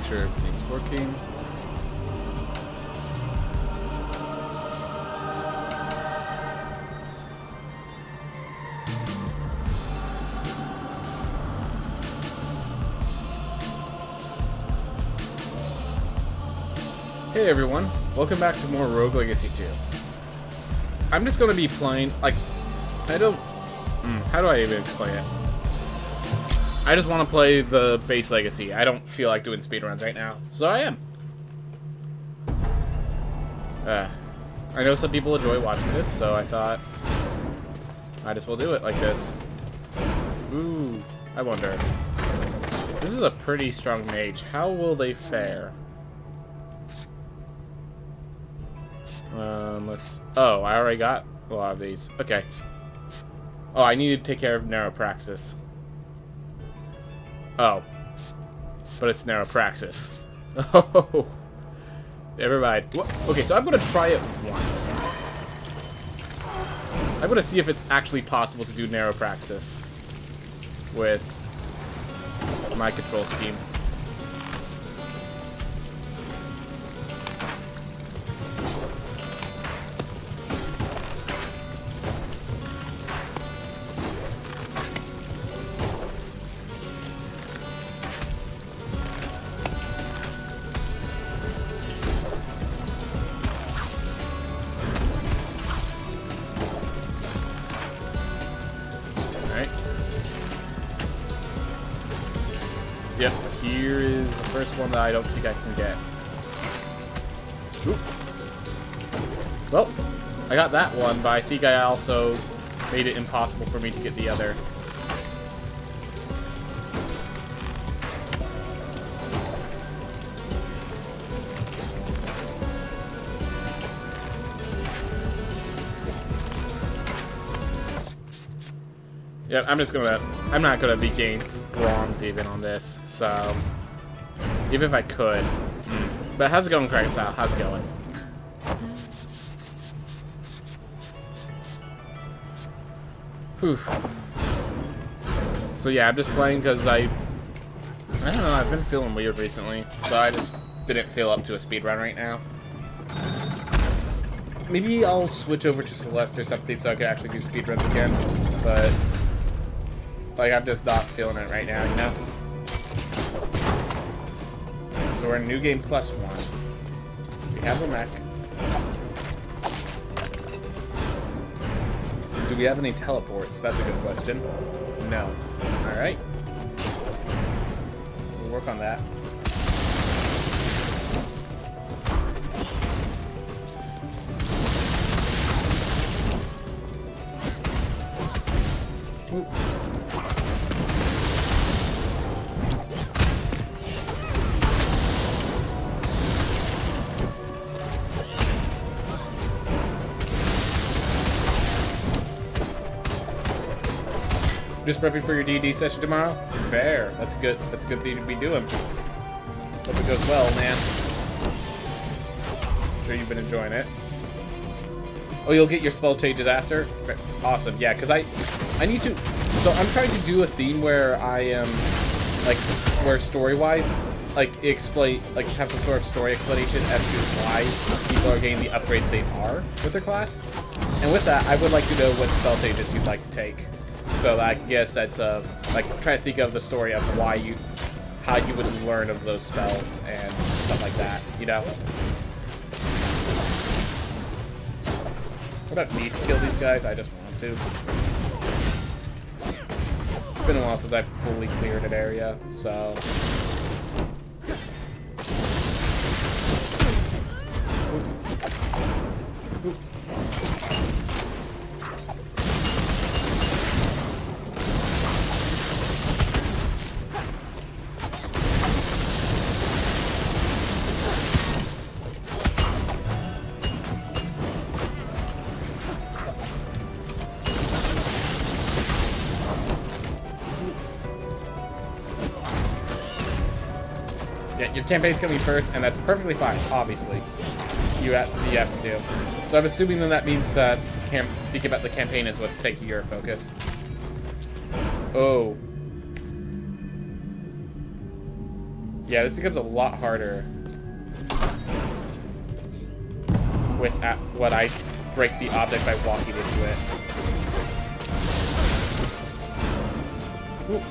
sure everything's working. Hey everyone, welcome back to more Rogue Legacy 2. I'm just going to be playing, like, how do I even explain it? I just want to play the base Legacy. I don't feel like doing speedruns right now, so I am. I know some people enjoy watching this, so I thought might as well do it like this. Ooh, I wonder. This is a pretty strong mage. How will they fare? Oh, I already got a lot of these. Okay. Oh, I need to take care of Neuropraxis. Oh. But it's Neuropraxis. Oh. Never mind. Okay, so I'm going to try it once. I'm going to see if it's actually possible to do Neuropraxis with my control scheme. Yep, here is the first one that I don't think I can get. Oop. Well, I got that one, but I think I also made it impossible for me to get the other. Yeah, I'm not gonna be gaining bronze even on this, so even if I could. But how's it going, Craig Style? How's it going? Whew. So yeah, I'm just playing because I don't know, I've been feeling weird recently, so I just didn't feel up to a speedrun right now. Maybe I'll switch over to Celeste or something so I can actually do speedruns again, but like, I'm just not feeling it right now, you know? So we're in New Game +1. We have a mech. Do we have any teleports? That's a good question. No. Alright. We'll work on that. Ooh. Just prepping for your D&D session tomorrow? Fair. That's good. That's a good thing to be doing. Hope it goes well, man. I'm sure you've been enjoying it. Oh, you'll get your spell changes after? Awesome. Yeah, because I need to... So I'm trying to do a theme where I am, like, where story-wise, like, explain, like, have some sort of story explanation as to why people are getting the upgrades they are with their class. And with that, I would like to know what spell changes you'd like to take, so that I can get a sense of, like, try to think of the story of how you would learn of those spells and stuff like that, you know? I don't need to kill these guys, I just want to. It's been a while since I've fully cleared an area, so... Ooh. Ooh. Yeah, your campaign's coming first, and that's perfectly fine, obviously. You have to do. So I'm assuming then that means that thinking about the campaign is what's taking your focus. Oh. Yeah, this becomes a lot harder with what I break the object by walking into it. Ooh.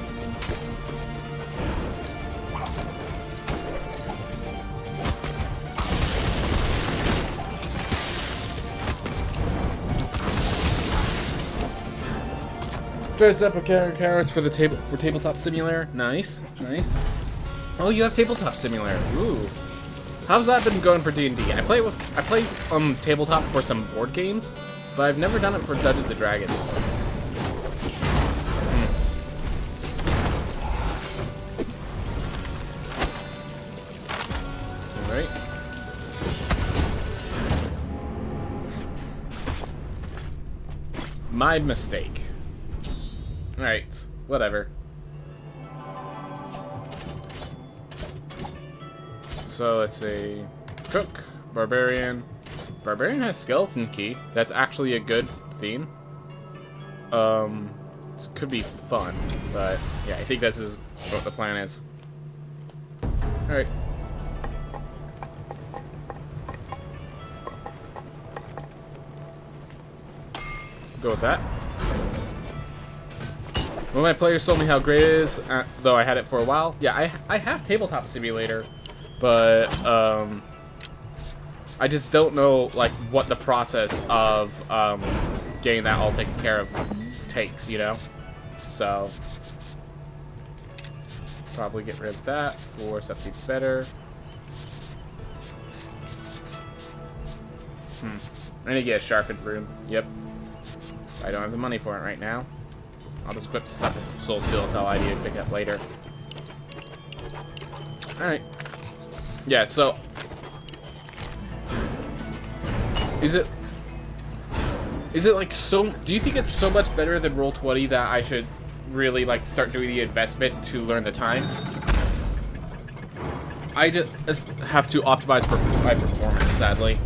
Dress up a characters for the tabletop simulator. Nice, nice. Oh, you have tabletop simulator. Ooh. How's that been going for D&D? I play tabletop for some board games, but I've never done it for Dungeons and Dragons. All right. My mistake. All right, whatever. So let's see, cook, barbarian. Barbarian has skeleton key. That's actually a good theme. This could be fun, but yeah, I think this is what the plan is. All right. Go with that. One of my players told me how great it is, though I had it for a while. Yeah, I have Tabletop Simulator. But I just don't know like what the process of getting that all taken care of takes, you know. So probably get rid of that for something better. I need to get a sharpened rune. Yep. I don't have the money for it right now. I'll just equip Soul Steel until I need to pick it up later. All right. Yeah, so is it like so, do you think it's so much better than Roll20 that I should really like start doing the investment to learn the time? I just have to optimize my performance, sadly.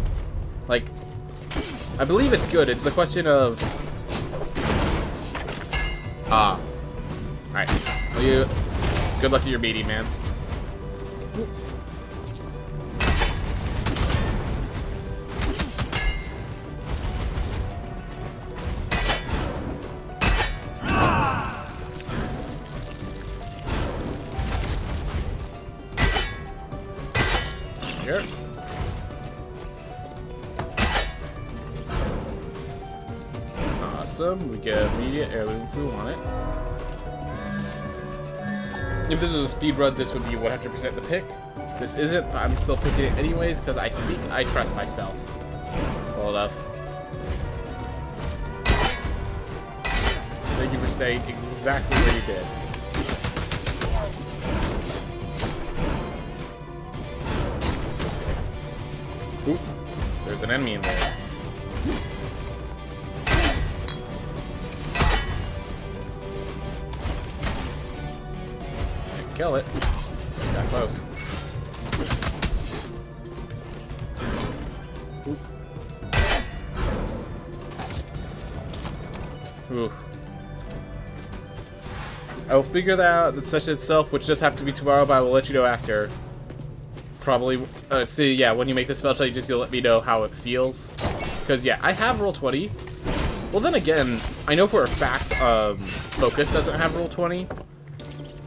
Like, I believe it's good. It's the question of alright. Well, good luck to your meeting, man. Here. Awesome. We get immediate heirloom if we want it. If this was a speed run, this would be 100% the pick. This isn't, but I'm still picking it anyways because I think I trust myself. Hold up. Thank you for staying exactly where you did. Oop, there's an enemy in there. Kill it. Got close. Oop. Ooh. I will figure that out, the session itself, which does have to be tomorrow, but I will let you know after. Probably, see, yeah, when you make the spell check, you'll let me know how it feels. Because, yeah, I have Roll20. Well, then again, I know for a fact, Focus doesn't have Roll20.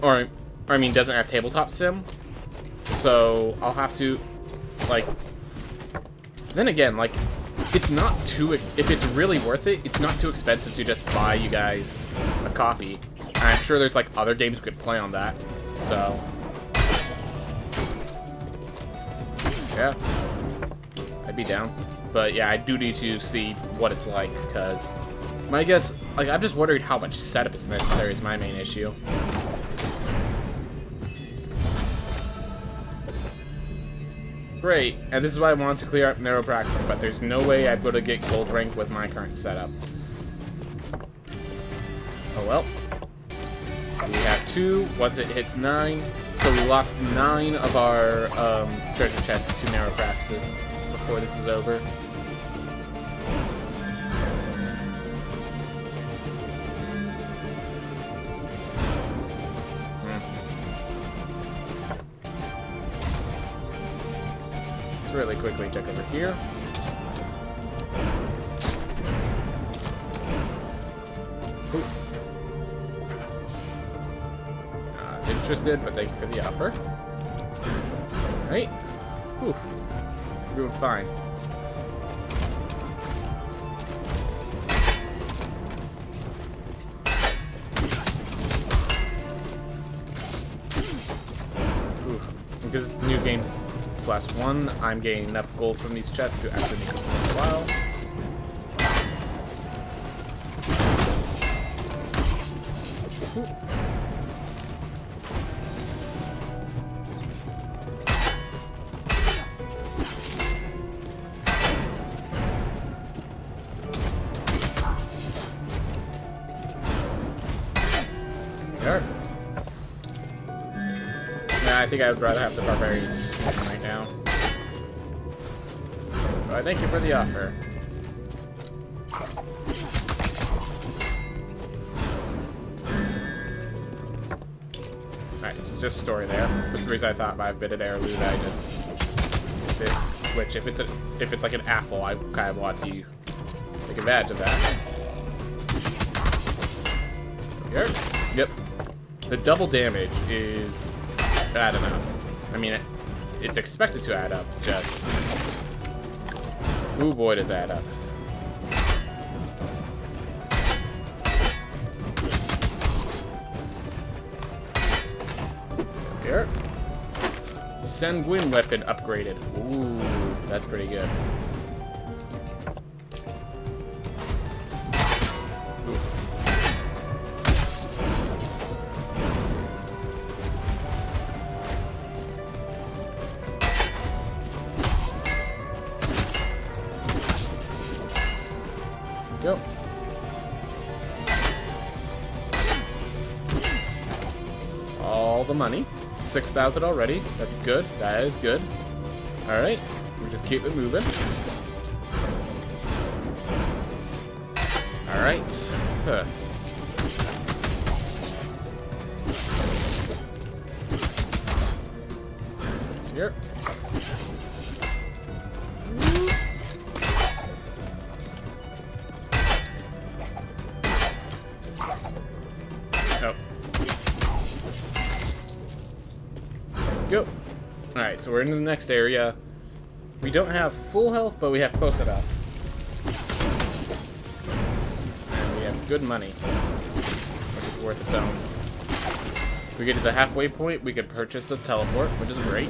Or, I mean, doesn't have Tabletop Sim. So, I'll have to, like... Then again, like, it's not too... If it's really worth it, it's not too expensive to just buy you guys a copy. And I'm sure there's, like, other games you could play on that. So... Yeah, I'd be down. But yeah, I do need to see what it's like, because my guess, like, I'm just wondering how much setup is necessary is my main issue. Great, and this is why I wanted to clear up Narrow Praxis, but there's no way I'd be able to get gold rank with my current setup. Oh well. We have 2, once it hits 9, so we lost 9 of our treasure chests to Narrow Praxis before this is over. really quickly check over here. Ooh. Not interested, but thank you for the offer. Alright. Whew. We're doing fine. Ooh. Because it's new game +1, I'm gaining enough gold from these chests to actually make it worthwhile. There. Nah, I think I would rather have the barbarians right now. But I thank you for the offer. Alright, so just story there. For some reason I thought by a bit of RL2 that I just did. Which if it's like an apple, I kind of want to take advantage of that. Here. Yep. The double damage is bad enough. I mean, it's expected to add up, just... Ooh, boy, does it add up. Here. Sanguine weapon upgraded. Ooh, that's pretty good. Go. All the money. 6,000 already. That's good. That is good. Alright. We just keep it moving. Alright. Huh. Here. Go. Alright, so we're into the next area. We don't have full health, but we have close enough. And we have good money, which is worth its own. If we get to the halfway point, we could purchase the teleport, which is great.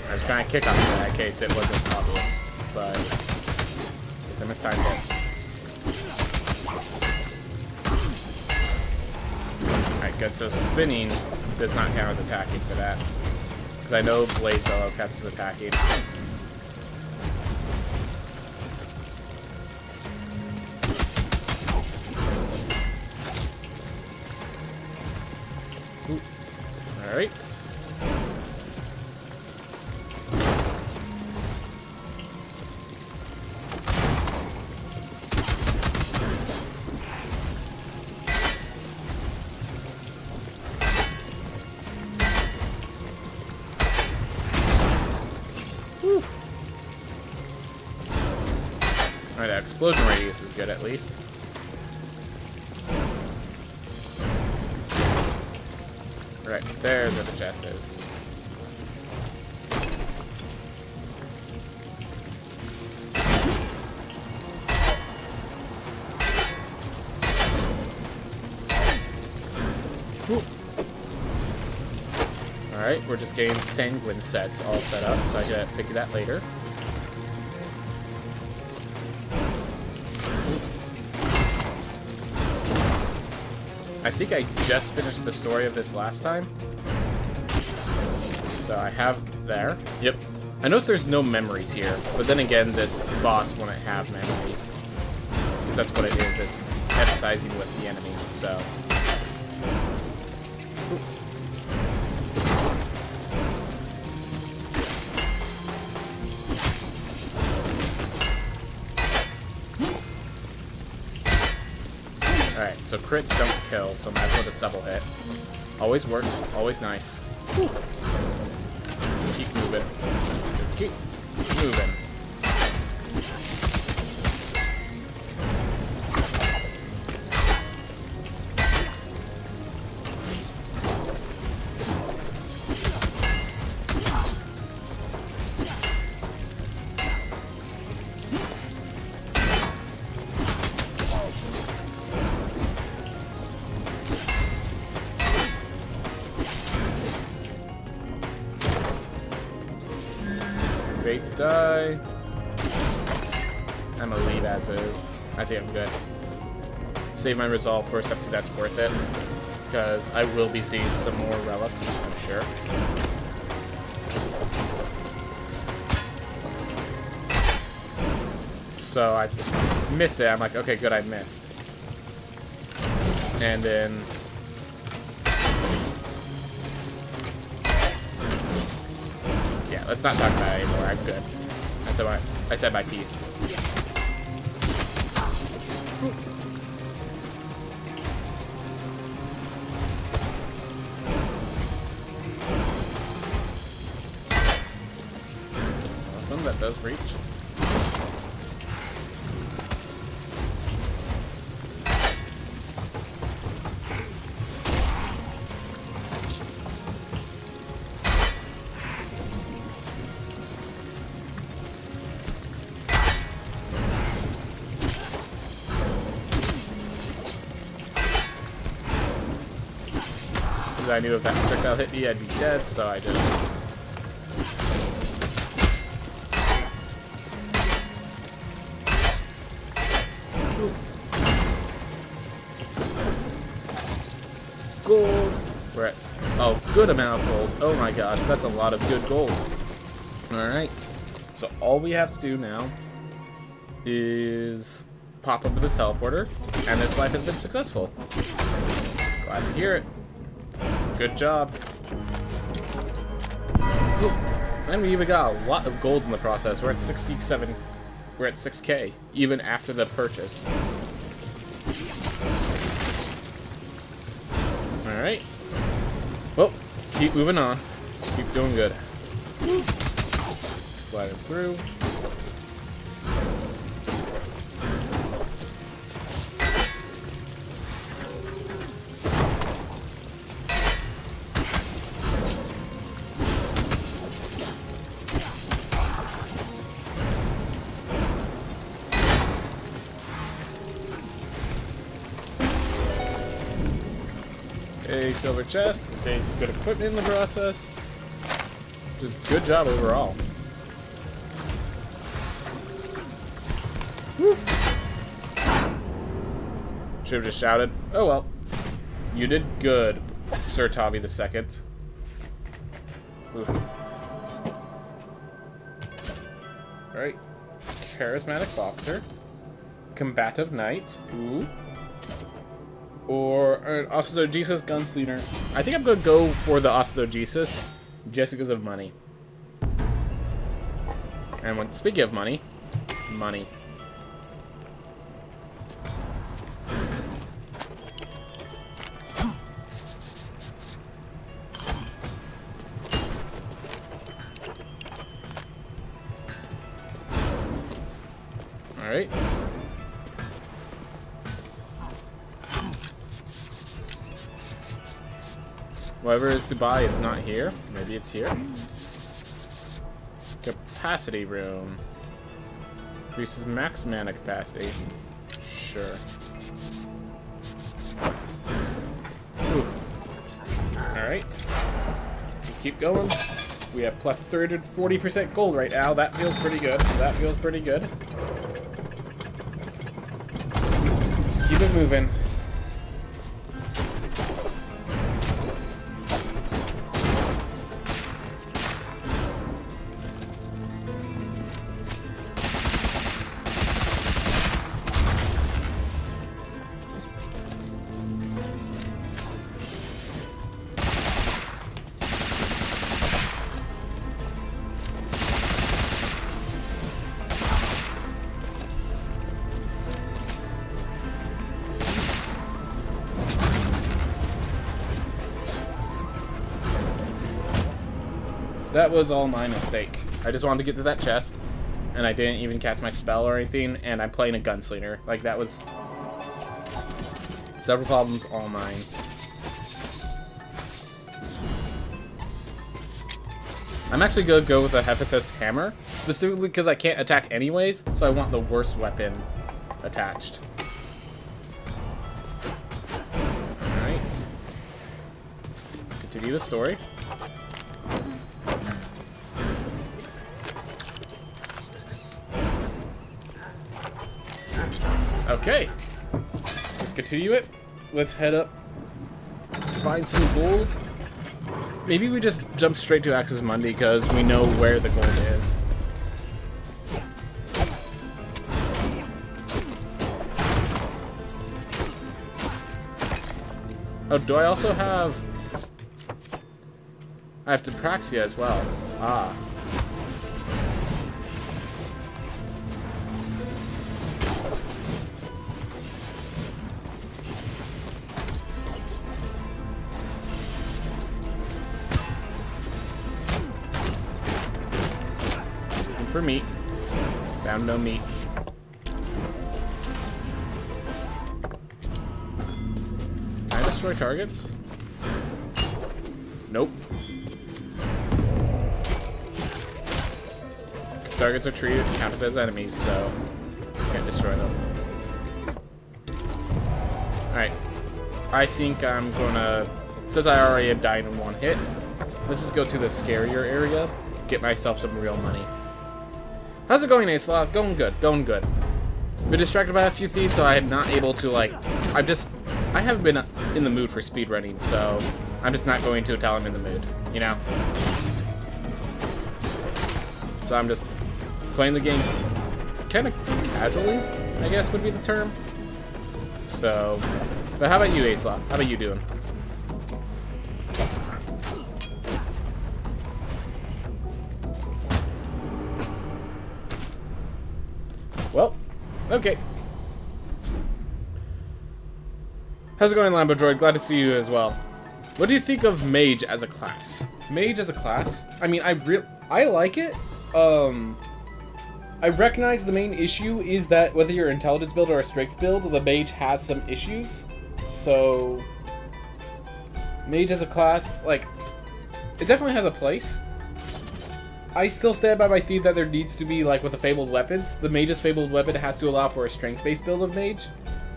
I was trying to kick off in that case it wasn't obvious, but I guess I missed time there. Alright, good. So spinning does not count as attacking for that. Because I know Blaze Bellow counts as attacking. Alright. Alright, that explosion radius is good at least. Right, there's where the chest is. Alright, we're just getting sanguine sets all set up, so I gotta pick that later. I think I just finished the story of this last time. So I have there. Yep. I notice there's no memories here, but then again, this boss wouldn't have memories. Because that's what it is. It's empathizing with the enemy, so... Alright, so crits don't kill, so might as well just double hit. Always works, always nice. Whew. Keep moving. Just keep moving. Fates die. I'm gonna leave as is. I think I'm good. Save my resolve first after that's worth it. Because I will be seeing some more relics, I'm sure. So I missed it. I'm like, okay, good, I missed. And then let's not talk about it anymore. I'm good. I said my piece. Awesome, that does reach. I knew if that projectile hit me, I'd be dead, so I just... Gold! We're at... Oh, good amount of gold. Oh my gosh, that's a lot of good gold. Alright. So all we have to do now is pop up with this teleporter, and this life has been successful. Glad to hear it. Good job. Ooh. And we even got a lot of gold in the process. We're at 67. We're at 6K, even after the purchase. Alright. Well, keep moving on. Keep doing good. Sliding through. A silver chest, getting some good equipment in the process. Just good job overall. Woo. Should have just shouted. Oh well. You did good, Sir Tommy the Second. Alright. Charismatic Boxer. Combative Knight. Ooh. Or Osteogesis Gunslinger. I think I'm going to go for the Osteogesis just because of money. And when speaking of money, money. All right. Whatever is to buy, it's not here. Maybe it's here. Capacity room. Increases max mana capacity. Sure. Alright. Just keep going. We have plus 340% gold right now. That feels pretty good. That feels pretty good. Just keep it moving. That was all my mistake. I just wanted to get to that chest, and I didn't even cast my spell or anything, and I'm playing a gunslinger. Like, that was... several problems, all mine. I'm actually going to go with a Hephaestus hammer, specifically because I can't attack anyways, so I want the worst weapon attached. Alright. Continue the story. Okay. Let's continue it. Let's head up. Find some gold. Maybe we just jump straight to Axis Mundi because we know where the gold is. Oh, do I also have... I have Depraxia as well. Ah. For meat. Found no meat. Can I destroy targets? Nope. Because targets are treated counted as enemies, so can't destroy them. Alright. I think I'm gonna, since I already have died in one hit, let's just go to the scarier area, get myself some real money. How's it going, Acelot? Going good, going good. Been distracted by a few thieves, so I'm not able to, like, I haven't been in the mood for speedrunning, so I'm just not going to until I'm in the mood, you know? So I'm just playing the game kind of casually, I guess would be the term. So, but how about you, Acelot? How about you doing? Well, okay. How's it going, Lambo Droid? Glad to see you as well. What do you think of Mage as a class? Mage as a class? I mean, I like it. I recognize the main issue is that whether you're an intelligence build or a strength build, the Mage has some issues. So, Mage as a class, like, it definitely has a place. I still stand by my theme that there needs to be, like, with the Fabled Weapons, the Mage's Fabled Weapon has to allow for a strength-based build of Mage.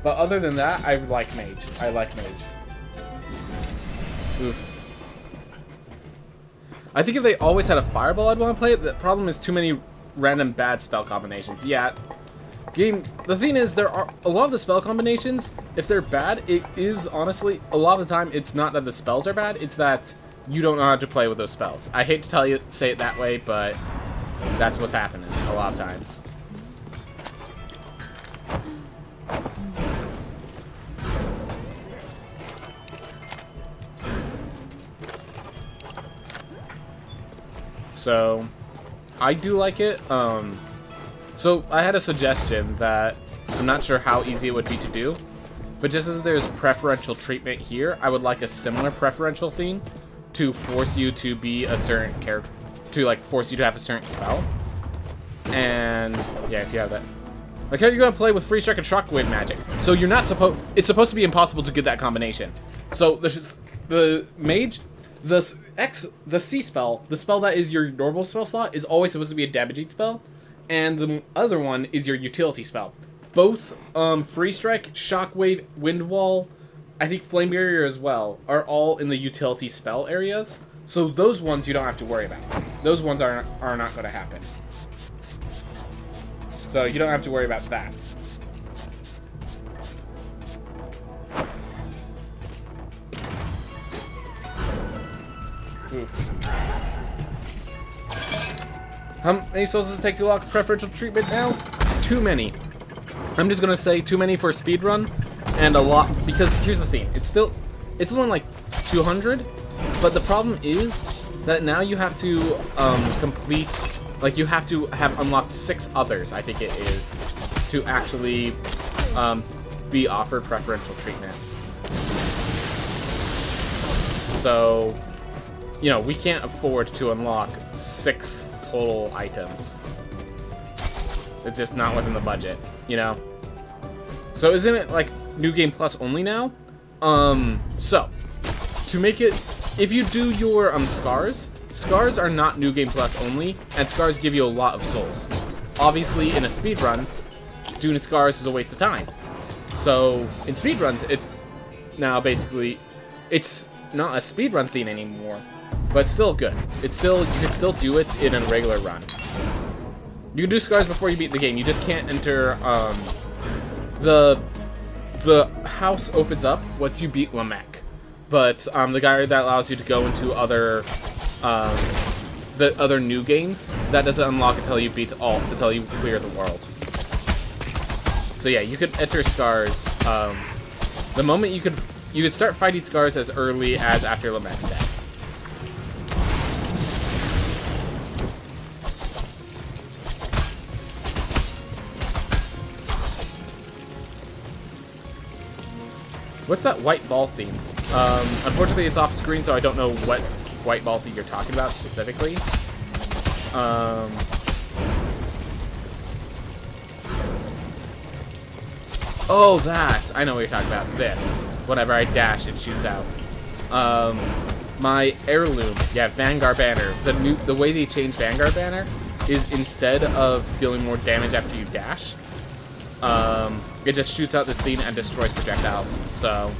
But other than that, I like Mage. I like Mage. Oof. I think if they always had a Fireball, I'd want to play it. The problem is too many random bad spell combinations. Yeah, the thing is, there are a lot of the spell combinations, if they're bad, it is, honestly, a lot of the time, it's not that the spells are bad, it's that you don't know how to play with those spells. I hate to say it that way, but that's what's happening a lot of times. So, I do like it. So I had a suggestion that I'm not sure how easy it would be to do, but just as there's preferential treatment here, I would like a similar preferential theme to force you to be a certain character, to like force you to have a certain spell. And yeah, if you have that. Like, how are you gonna play with Free Strike and Shockwave magic? So you're not supposed, it's supposed to be impossible to get that combination. So there's just, the mage, the C spell, the spell that is your normal spell slot, is always supposed to be a damaging spell, and the other one is your utility spell. Both Free Strike, Shockwave, Wind Wall, I think Flame Barrier as well, are all in the utility spell areas. So those ones you don't have to worry about. Those ones are not going to happen. So you don't have to worry about that. Oof. How many souls does it take to lock preferential treatment now? Too many. I'm just gonna say too many for a speedrun, and a lot, because here's the thing, it's only like 200, but the problem is that now you have to complete, like, you have to have unlocked 6 others, I think it is, to actually be offered preferential treatment. So, you know, we can't afford to unlock 6 total items. It's just not within the budget, you know? So isn't it like New Game Plus only now? So to make it, if you do your scars are not New Game Plus only, and scars give you a lot of souls. Obviously, in a speedrun, doing scars is a waste of time. So in speedruns, it's now basically, it's not a speedrun theme anymore, but it's still good. It's still, you can still do it in a regular run. You can do scars before you beat the game. You just can't enter. The house opens up once you beat Lamech, but the guy that allows you to go into other the other new games, that doesn't unlock until you clear the world. So yeah, you could enter scars. The moment you could start fighting scars as early as after Lamech's death. What's that white ball theme? Unfortunately, it's off screen, so I don't know what white ball theme you're talking about specifically. Oh, that! I know what you're talking about. This. Whenever I dash, it shoots out. My heirloom. Yeah, Vanguard Banner. The way they changed Vanguard Banner is instead of dealing more damage after you dash, it just shoots out this thing and destroys projectiles. So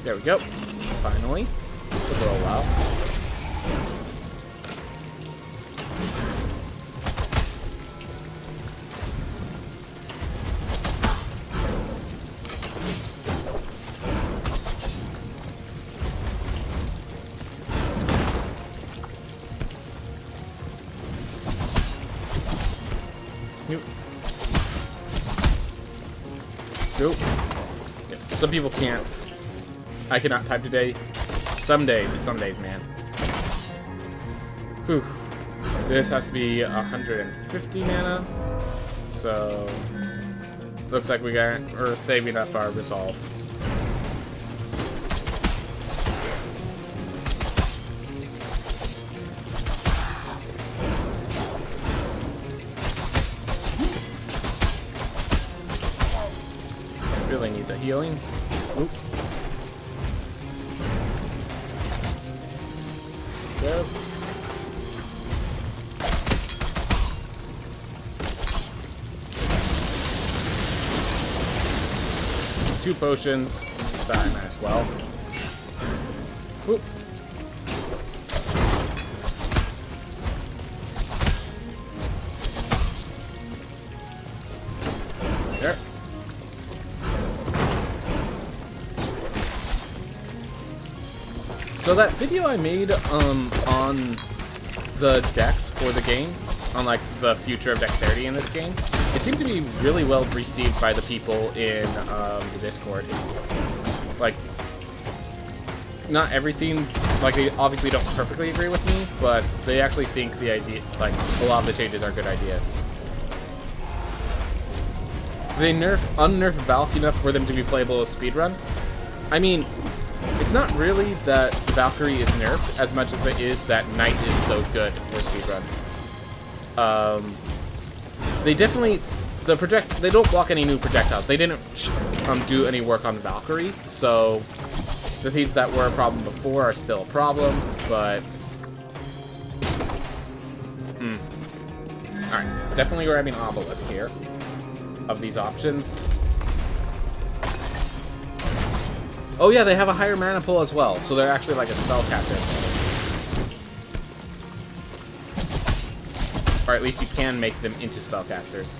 there we go. Finally. Took a little while. Nope. Yeah, some people can't. I cannot type today. Some days, man. Whew. This has to be 150 mana. So looks like we're saving up our resolve. Really need the healing. Oop. Go. Two potions. Die as well. Oop. There. So that video I made on the decks for the game, on like the future of dexterity in this game, it seemed to be really well received by the people in the Discord. Like, not everything, like they obviously don't perfectly agree with me, but they actually think the idea, like a lot of the changes are good ideas. They unnerf Valk enough for them to be playable as speedrun? I mean, it's not really that Valkyrie is nerfed as much as it is that Knight is so good for speedruns. They definitely, they don't block any new projectiles. They didn't do any work on Valkyrie, so the things that were a problem before are still a problem, but alright, definitely grabbing Obelisk here of these options. Oh yeah, they have a higher mana pool as well, so they're actually like a spellcaster. Or at least you can make them into spellcasters.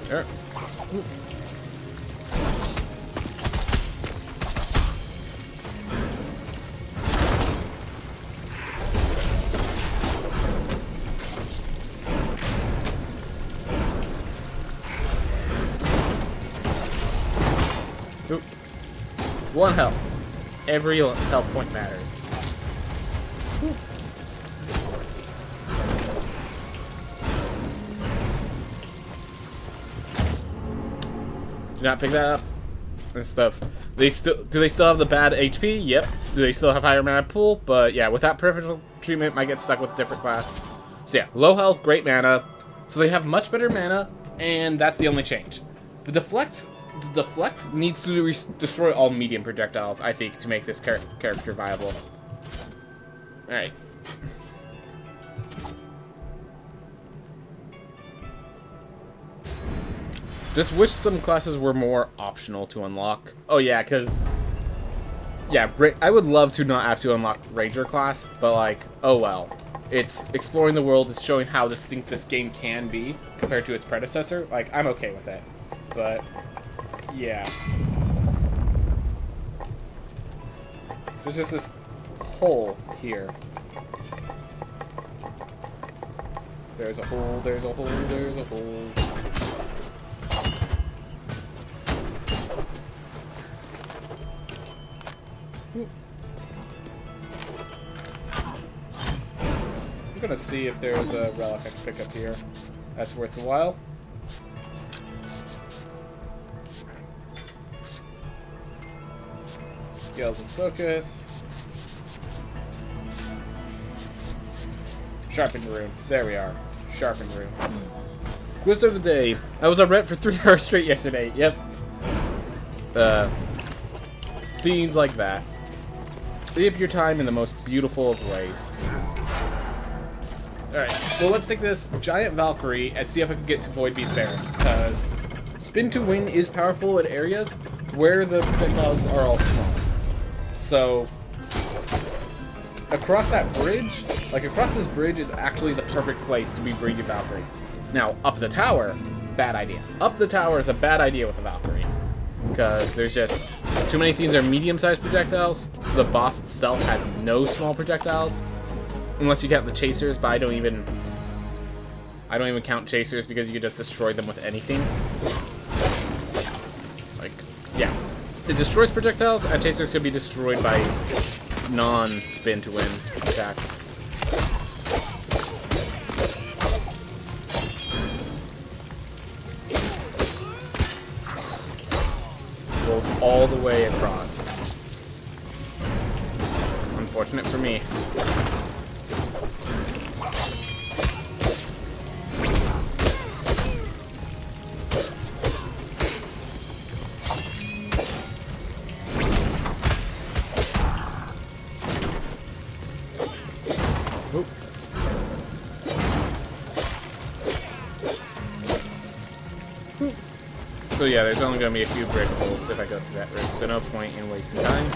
There. Ooh. Oop. 1 health. Every health point matters. Do not pick that up. And stuff. Do they still have the bad HP? Yep. Do they still have higher mana pool? But yeah, without preferential treatment, might get stuck with a different class. So yeah, low health, great mana. So they have much better mana, and that's the only change. The deflect needs to destroy all medium projectiles, I think, to make this character viable. All right. Just wish some classes were more optional to unlock. Oh yeah, because... yeah, I would love to not have to unlock Ranger class, but like, oh well. It's exploring the world, it's showing how distinct this game can be compared to its predecessor. Like, I'm okay with it. But, yeah. There's just this hole here. There's a hole, there's a hole, there's a hole. I'm gonna see if there's a relic I can pick up here. That's worth a while. Scales and focus. Sharpened rune. There we are. Sharpened rune. Quiz of the day. I was on Reddit for 3 hours straight yesterday. Yep. Fiends like that. Free up your time in the most beautiful of ways. Alright, well let's take this giant Valkyrie and see if I can get to Void Beast Baron, because Spin to Win is powerful in areas where the projectiles are all small. So, across that bridge, like across this bridge is actually the perfect place to be bringing Valkyrie. Now, up the tower, bad idea. Up the tower is a bad idea with a Valkyrie, because there's just too many things that are medium-sized projectiles. The boss itself has no small projectiles. Unless you count the chasers, but I don't even count chasers because you can just destroy them with anything. Like, yeah. It destroys projectiles, and chasers can be destroyed by non-spin to win attacks. Rolled all the way across. Unfortunate for me. So yeah, there's only going to be a few breakables if I go through that route, so no point in wasting time.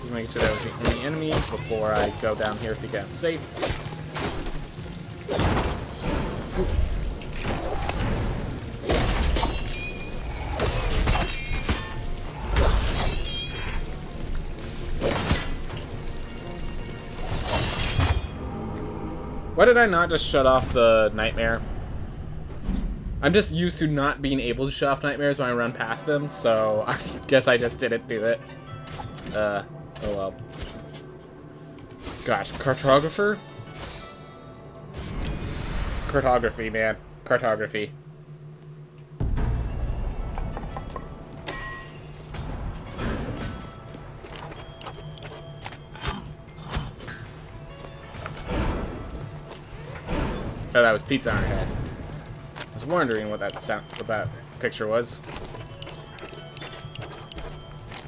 Just making sure that was the only enemy before I go down here to get safe. Why did I not just shut off the nightmare? I'm just used to not being able to shut off nightmares when I run past them, so I guess I just didn't do it. Oh well. Gosh, cartographer? Cartography, man. Cartography. Oh, that was pizza on her head. I was wondering what that picture was.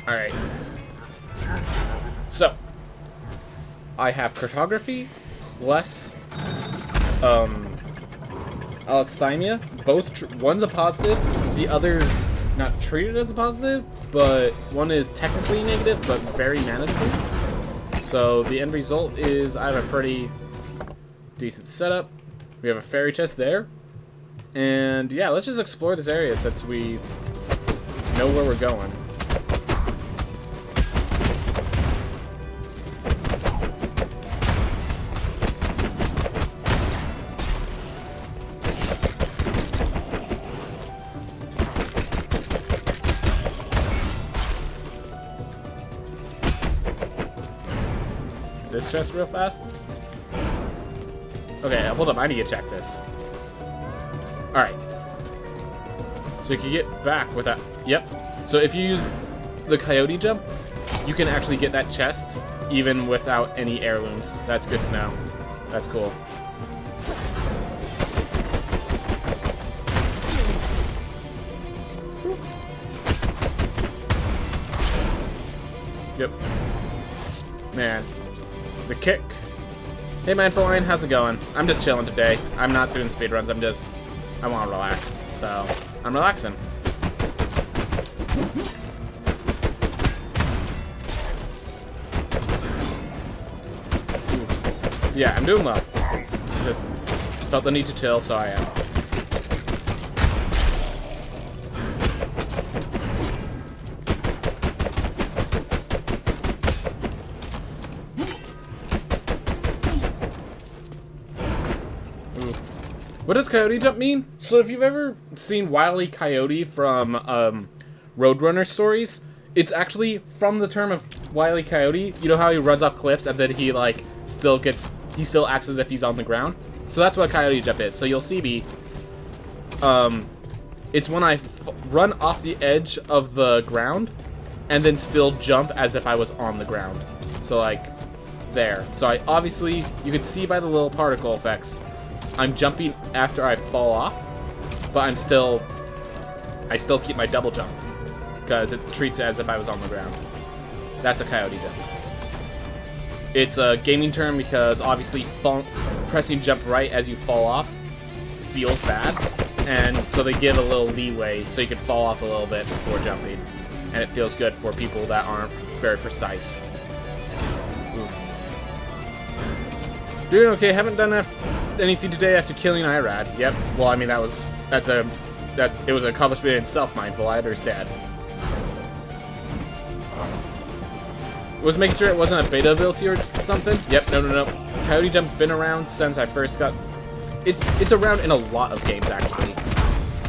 Alright. So, I have cartography, less, alexithymia. Both, one's a positive, the other's not treated as a positive, but one is technically negative, but very manageable. So, the end result is I have a pretty decent setup. We have a fairy chest there. And yeah, let's just explore this area since we know where we're going. this chest real fast. Okay, hold up. I need to check this. Alright. So you can get back with that. Yep. So if you use the coyote jump, you can actually get that chest even without any heirlooms. That's good to know. That's cool. Yep. Man. The kick. Hey, Mindful Lion, how's it going? I'm just chilling today. I'm not doing speedruns. I want to relax. So, I'm relaxing. Yeah, I'm doing well. Just felt the need to chill, so I am. What does Coyote Jump mean? So if you've ever seen Wile E. Coyote from Roadrunner stories, it's actually from the term of Wile E. Coyote. You know how he runs off cliffs and then he like still acts as if he's on the ground? So that's what Coyote Jump is. So you'll see me. It's when I run off the edge of the ground and then still jump as if I was on the ground. So like there. So I obviously, you can see by the little particle effects, I'm jumping after I fall off, but I still keep my double jump because it treats it as if I was on the ground. That's a coyote jump. It's a gaming term because obviously pressing jump right as you fall off feels bad, and so they give a little leeway so you can fall off a little bit before jumping, and it feels good for people that aren't very precise. Ooh. Doing okay. Haven't done anything today after killing Irad. Yep. Well, I mean, it was an accomplishment in itself, Mindful. I understand. Was making sure it wasn't a beta ability or something. Yep. No. Coyote Jump's been around since I first got. It's around in a lot of games actually.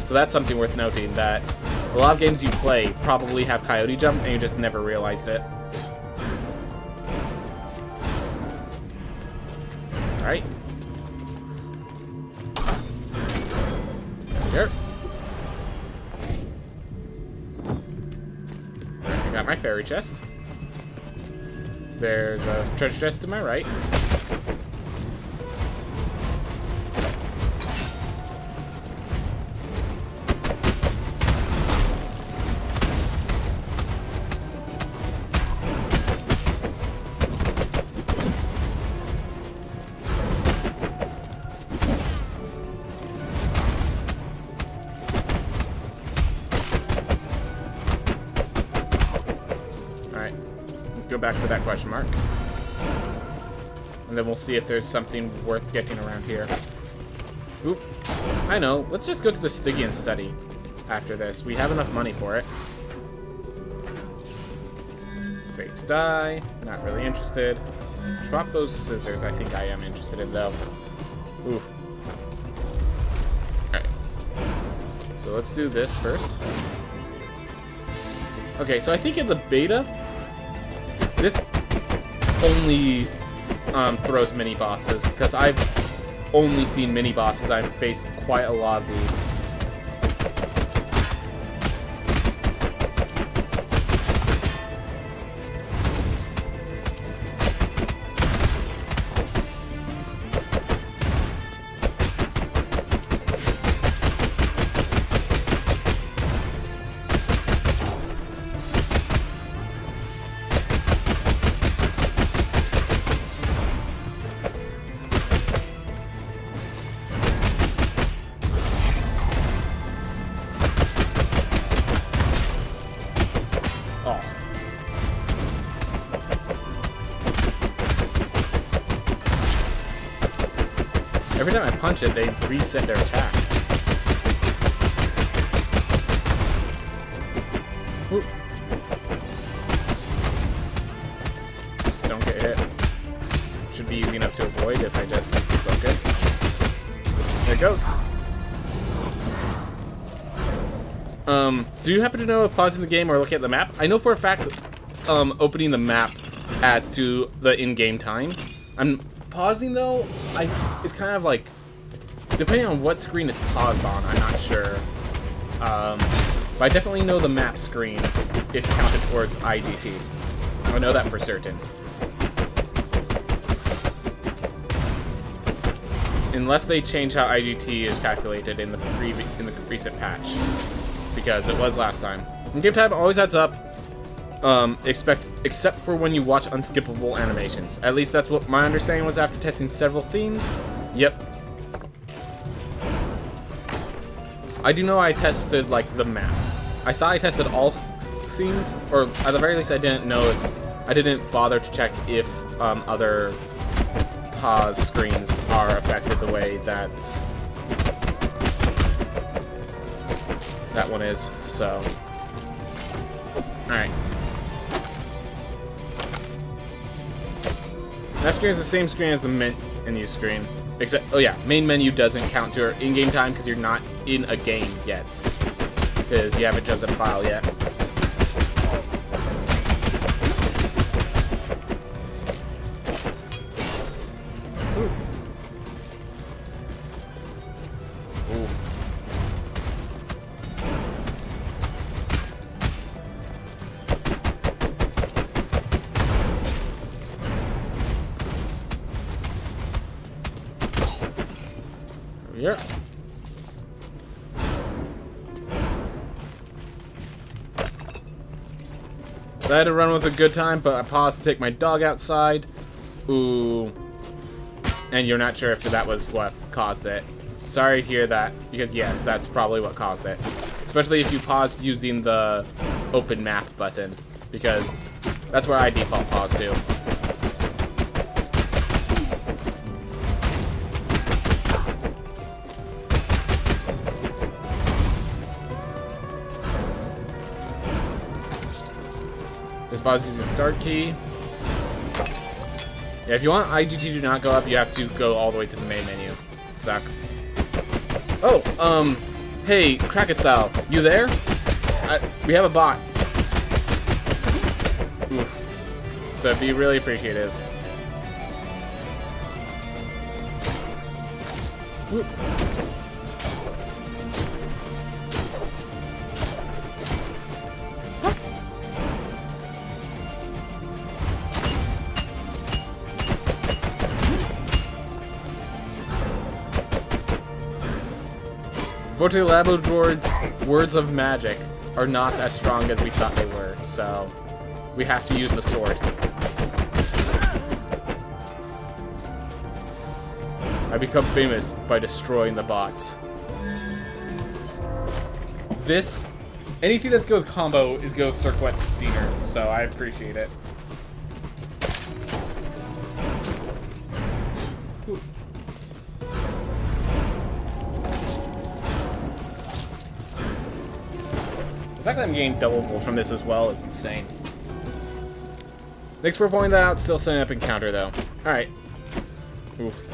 So that's something worth noting, that a lot of games you play probably have Coyote Jump and you just never realized it. All right. Here. I got my fairy chest. There's a treasure chest to my right. Go back for that question mark. And then we'll see if there's something worth getting around here. Oop. I know. Let's just go to the Stygian study after this. We have enough money for it. Fates die. Not really interested. Drop those scissors. I think I am interested in, though. Ooh. Alright. So let's do this first. Okay, so I think in the beta, this only throws mini bosses, because I've only seen mini bosses. I've faced quite a lot of these. Every time I punch it, they reset their attack. Ooh. Just don't get hit. Should be easy enough to avoid if I just focus. There it goes. Do you happen to know if pausing the game or looking at the map? I know for a fact opening the map adds to the in-game time. I'm pausing though. It's kind of like depending on what screen it's paused on. I'm not sure. But I definitely know the map screen is counted towards IGT. I know that for certain. Unless they change how IGT is calculated in the recent patch, because it was last time. In-game time always adds up, except for when you watch unskippable animations. At least that's what my understanding was after testing several themes. Yep. I do know I tested like the map. I thought I tested all scenes, or at the very least I didn't notice. I didn't bother to check if other pause screens are affected the way that that one is. So, all right. That screen is the same screen as the menu screen, except oh yeah, main menu doesn't count to your in-game time because you're not in a game yet, because you haven't chosen a file yet. Yep. I had to run with a good time, but I paused to take my dog outside. Ooh. And you're not sure if that was what caused it. Sorry to hear that, because yes, that's probably what caused it. Especially if you paused using the open map button, because that's where I default pause to. Just pause using start key. Yeah, if you want IGT to not go up, you have to go all the way to the main menu. Sucks. Oh, hey, Crack It Style, you there? We have a bot. Oof. So it'd be really appreciative. Oof. Unfortunately, Labrador's words of magic are not as strong as we thought they were, so we have to use the sword. I become famous by destroying the bots. Anything that's good with combo is good with Circuit Steiner, so I appreciate it. The fact that I'm getting double pull from this as well is insane. Thanks for pointing that out. Still setting up encounter though. Alright. Oof.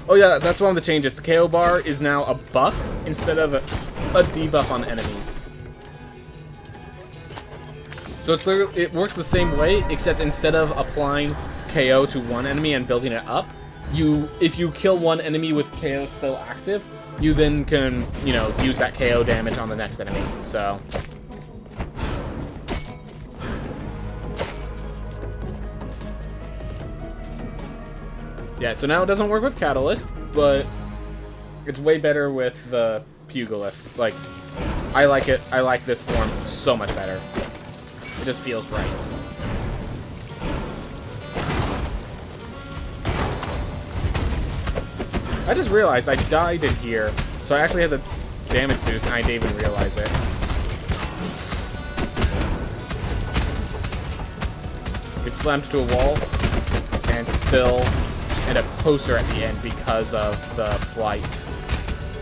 Oh yeah, that's one of the changes. The KO bar is now a buff instead of a debuff on enemies. So it works the same way, except instead of applying KO to one enemy and building it up, if you kill one enemy with KO still active, you then can, use that KO damage on the next enemy, so. Yeah, so now it doesn't work with Catalyst, but it's way better with the Pugilist. Like, I like it. I like this form so much better. It just feels right. I just realized I died in here, so I actually had the damage boost and I didn't even realize it. Get slammed to a wall and still end up closer at the end because of the flight.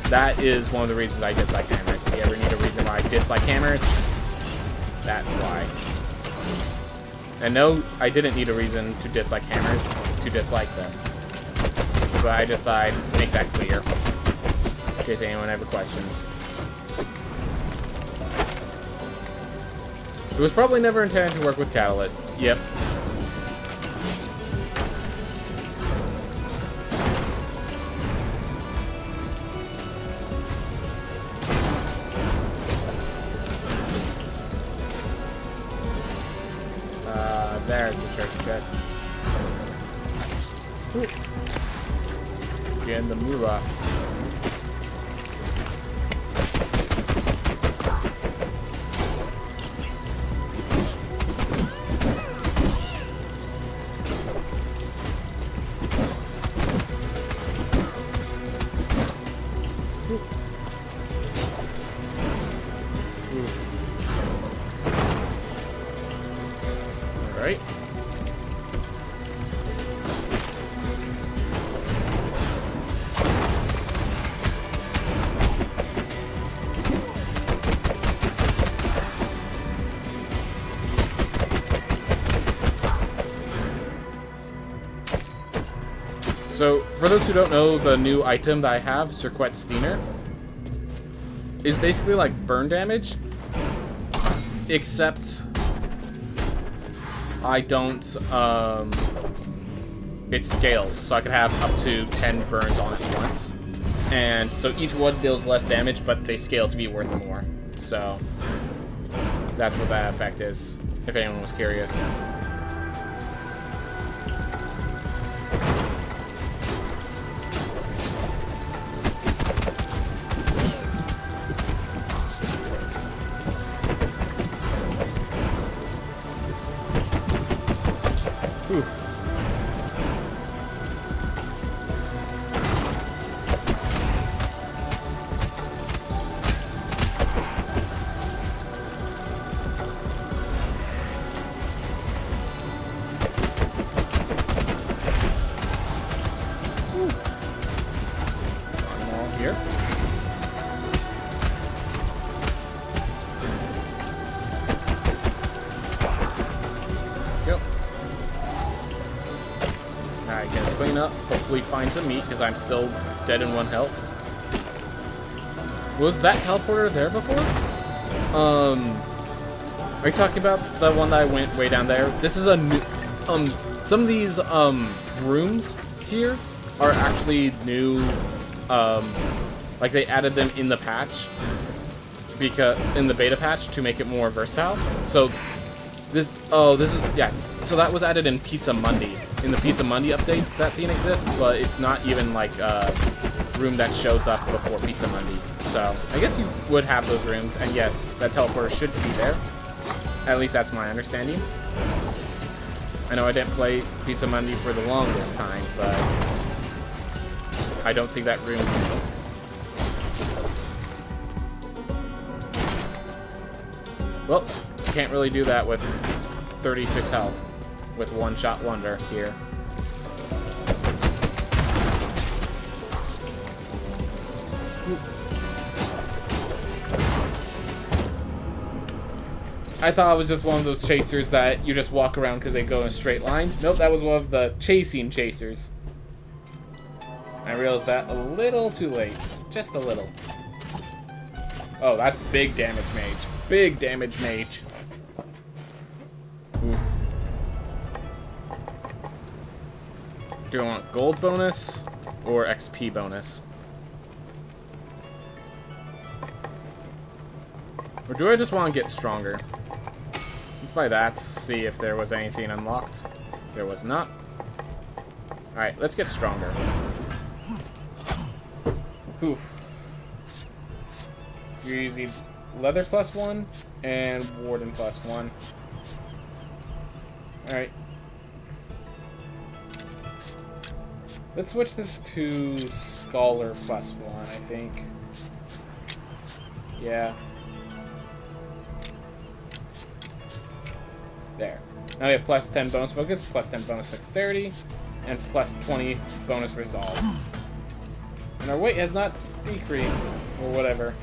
That is one of the reasons I dislike hammers. If you ever need a reason why I dislike hammers, that's why. And no, I didn't need a reason to dislike hammers to dislike them. But I just thought I'd make that clear, in case anyone ever questions. It was probably never intended to work with Catalyst. Yep. There's the treasure chest. Get the moolah. Alright. So, for those who don't know, the new item that I have, Circuit Steiner, is basically like burn damage, except I don't, it scales, so I could have up to 10 burns on it once. And so each one deals less damage, but they scale to be worth more. So, that's what that effect is, if anyone was curious. Clean up, hopefully find some meat, because I'm still dead in 1 health. Was that teleporter there before? Are you talking about the one that I went way down there? This is a new, some of these, rooms here are actually new, like they added them in the patch, because, in the beta patch to make it more versatile. So, this is, yeah, so that was added in Pizza Monday. In the Pizza Monday updates, that thing exists, but it's not even like a room that shows up before Pizza Monday. So, I guess you would have those rooms, and yes, that teleporter should be there. At least that's my understanding. I know I didn't play Pizza Monday for the longest time, but I don't think that room is new. Well, can't really do that with 36 health. With one-shot wonder here. I thought it was just one of those chasers that you just walk around because they go in a straight line. Nope, that was one of the chasing chasers. I realized that a little too late. Just a little. Oh, that's big damage mage. Big damage mage. Ooh. Do I want gold bonus or XP bonus? Or do I just want to get stronger? Let's buy that, see if there was anything unlocked. There was not. Alright, let's get stronger. Oof. You're using leather +1 and warden +1. Alright. Let's switch this to Scholar +1, I think. Yeah. There. Now we have +10 bonus focus, +10 bonus dexterity, and +20 bonus resolve. And our weight has not decreased, or whatever.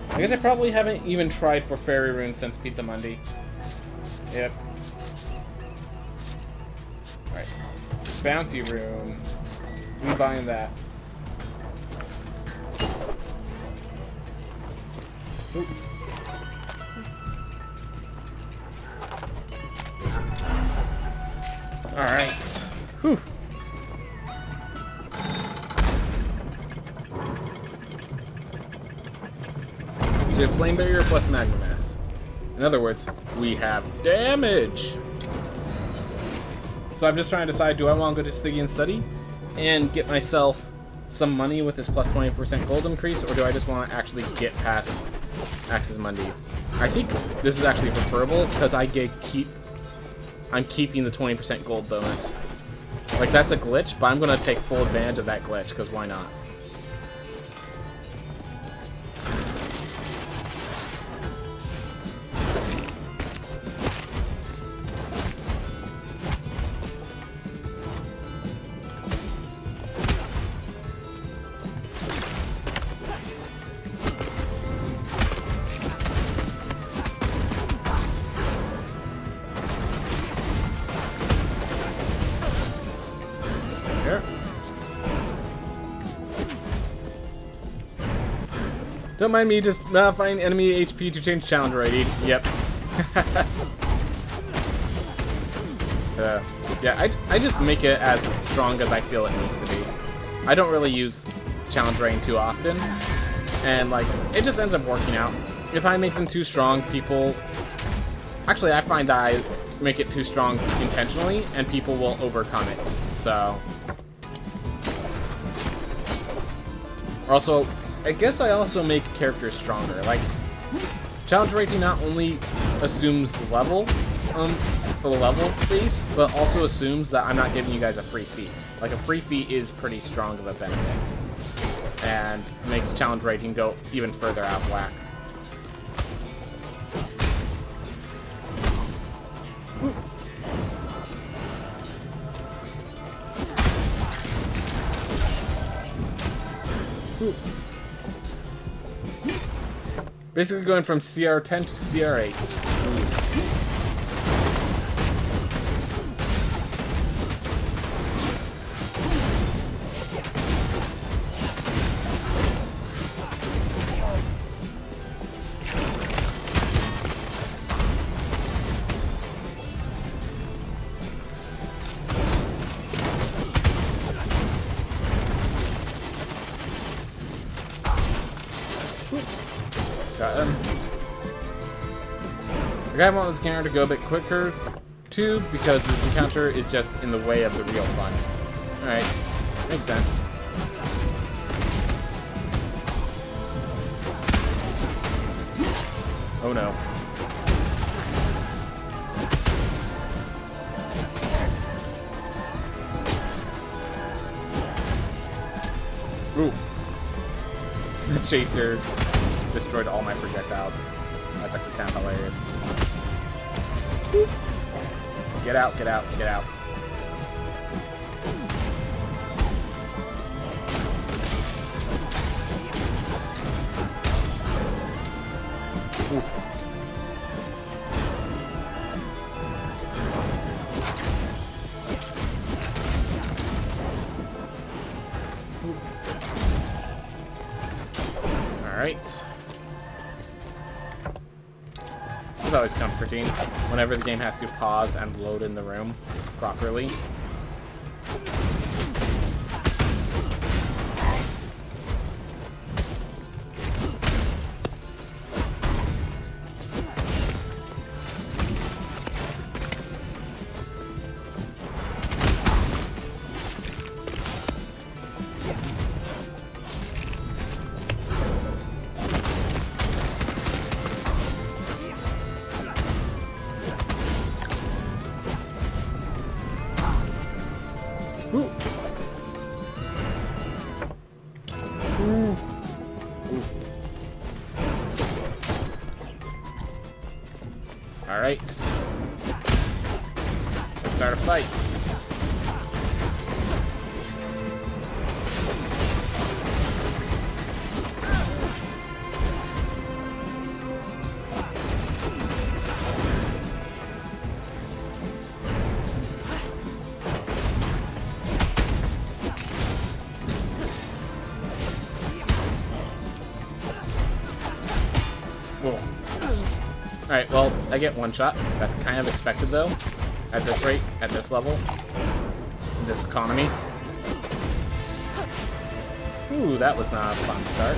I guess I probably haven't even tried for Fairy Runes since Pizza Monday. Yep. Alright. Bounty Room. We buying that. Oop. Alright. Whew. So we have Flame Barrier plus Magma Mass. In other words, we have damage! So I'm just trying to decide, do I want to go to Stygian Study and get myself some money with this plus 20% gold increase, or do I just want to actually get past Axis Mundi? I think this is actually preferable because I'm keeping the 20% gold bonus. Like, that's a glitch, but I'm going to take full advantage of that glitch, because why not? Don't mind me just modifying enemy HP to change challenge rating. Yep. Yeah, I just make it as strong as I feel it needs to be. I don't really use challenge rating too often, and like it just ends up working out. If I make them too strong, people... Actually, I find that I make it too strong intentionally, and people will overcome it. So... Also, I guess I also make characters stronger. Like, challenge rating not only assumes the level, for the level base, but also assumes that I'm not giving you guys a free feat. Like, a free feat is pretty strong of a benefit, and makes challenge rating go even further out of whack. Ooh. Basically going from CR10 to CR8. Ooh. Got him. I kind of want this encounter to go a bit quicker, too, because this encounter is just in the way of the real fun. Alright, makes sense. Oh no. Ooh. The chaser destroyed all my projectiles. That's actually kind of hilarious. Get out, get out, get out. Ooh. All right. It's always comforting whenever the game has to pause and load in the room properly. Ooh. Ooh. Ooh. All right. Let's start a fight. Alright, well, I get one shot. That's kind of expected, though, at this rate, at this level. this economy. Ooh, that was not a fun start.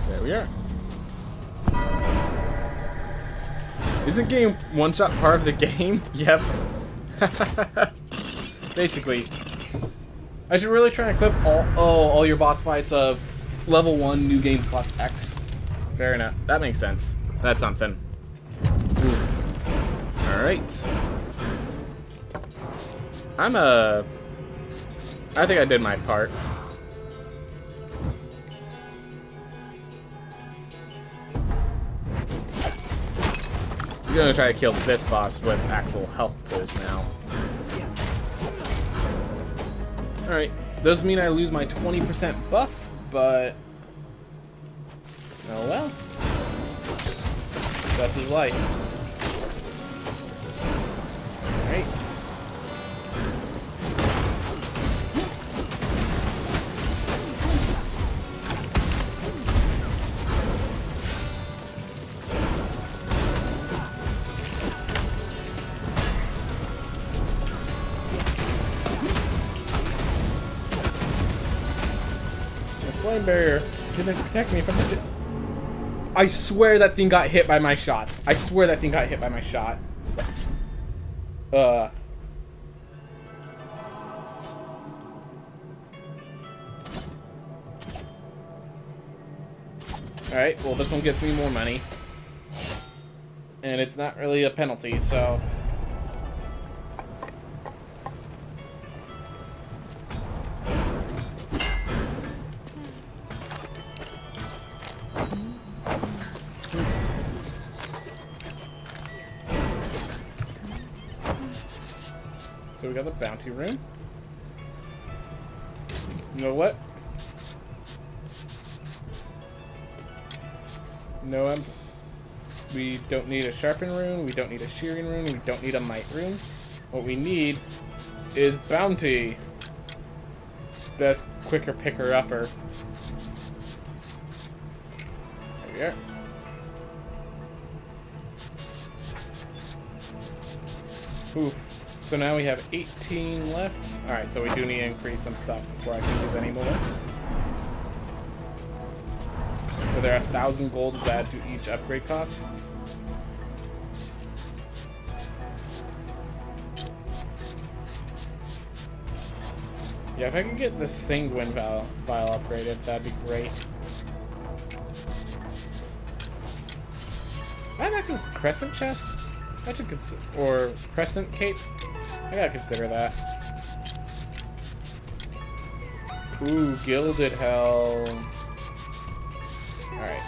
There we are. Isn't game one-shot part of the game? Yep. Basically. I should really try and clip all your boss fights of level 1 new game plus X. Fair enough. That makes sense. That's something. Alright. I think I did my part. I'm gonna try to kill this boss with actual health pulls now. Alright, does mean I lose my 20% buff, but oh well. That's his life. Alright. Flame barrier didn't protect me from the... I swear that thing got hit by my shot. I swear that thing got hit by my shot. Alright, well this one gets me more money. And it's not really a penalty, so... So we got the bounty room. You know what? No, we don't need a sharpen rune, we don't need a shearing rune, we don't need a might rune. What we need is bounty. Best quicker picker upper. There we are. Ooh. So now we have 18 left. Alright, so we do need to increase some stuff before I can use any more. So there are 1,000 gold to add to each upgrade cost. Yeah, if I can get the Sanguine vial upgraded, that'd be great. I have access to Crescent Chest? I should or Crescent Cape? I gotta consider that. Ooh, Gilded Helm. Alright.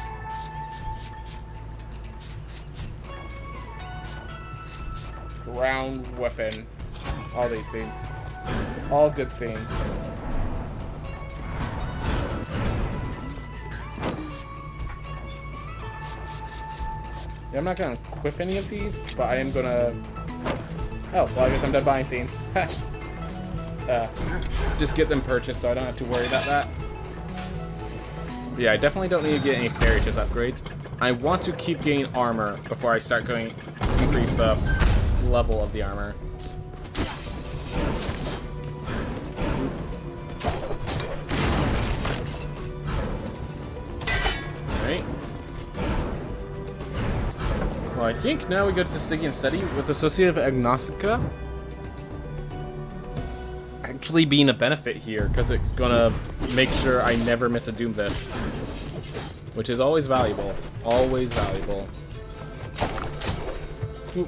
Ground Weapon. All these things. All good things. Yeah, I'm not gonna equip any of these, but I am gonna... Oh, well, I guess I'm done buying things. Just get them purchased so I don't have to worry about that. Yeah, I definitely don't need to get any fairy chest upgrades. I want to keep getting armor before I start going increase the level of the armor. Alright. Well, I think now we go to the Sticky and Steady with Associative Agnostica actually being a benefit here, because it's gonna make sure I never miss a Doomfist. which is always valuable. Always valuable. Ooh.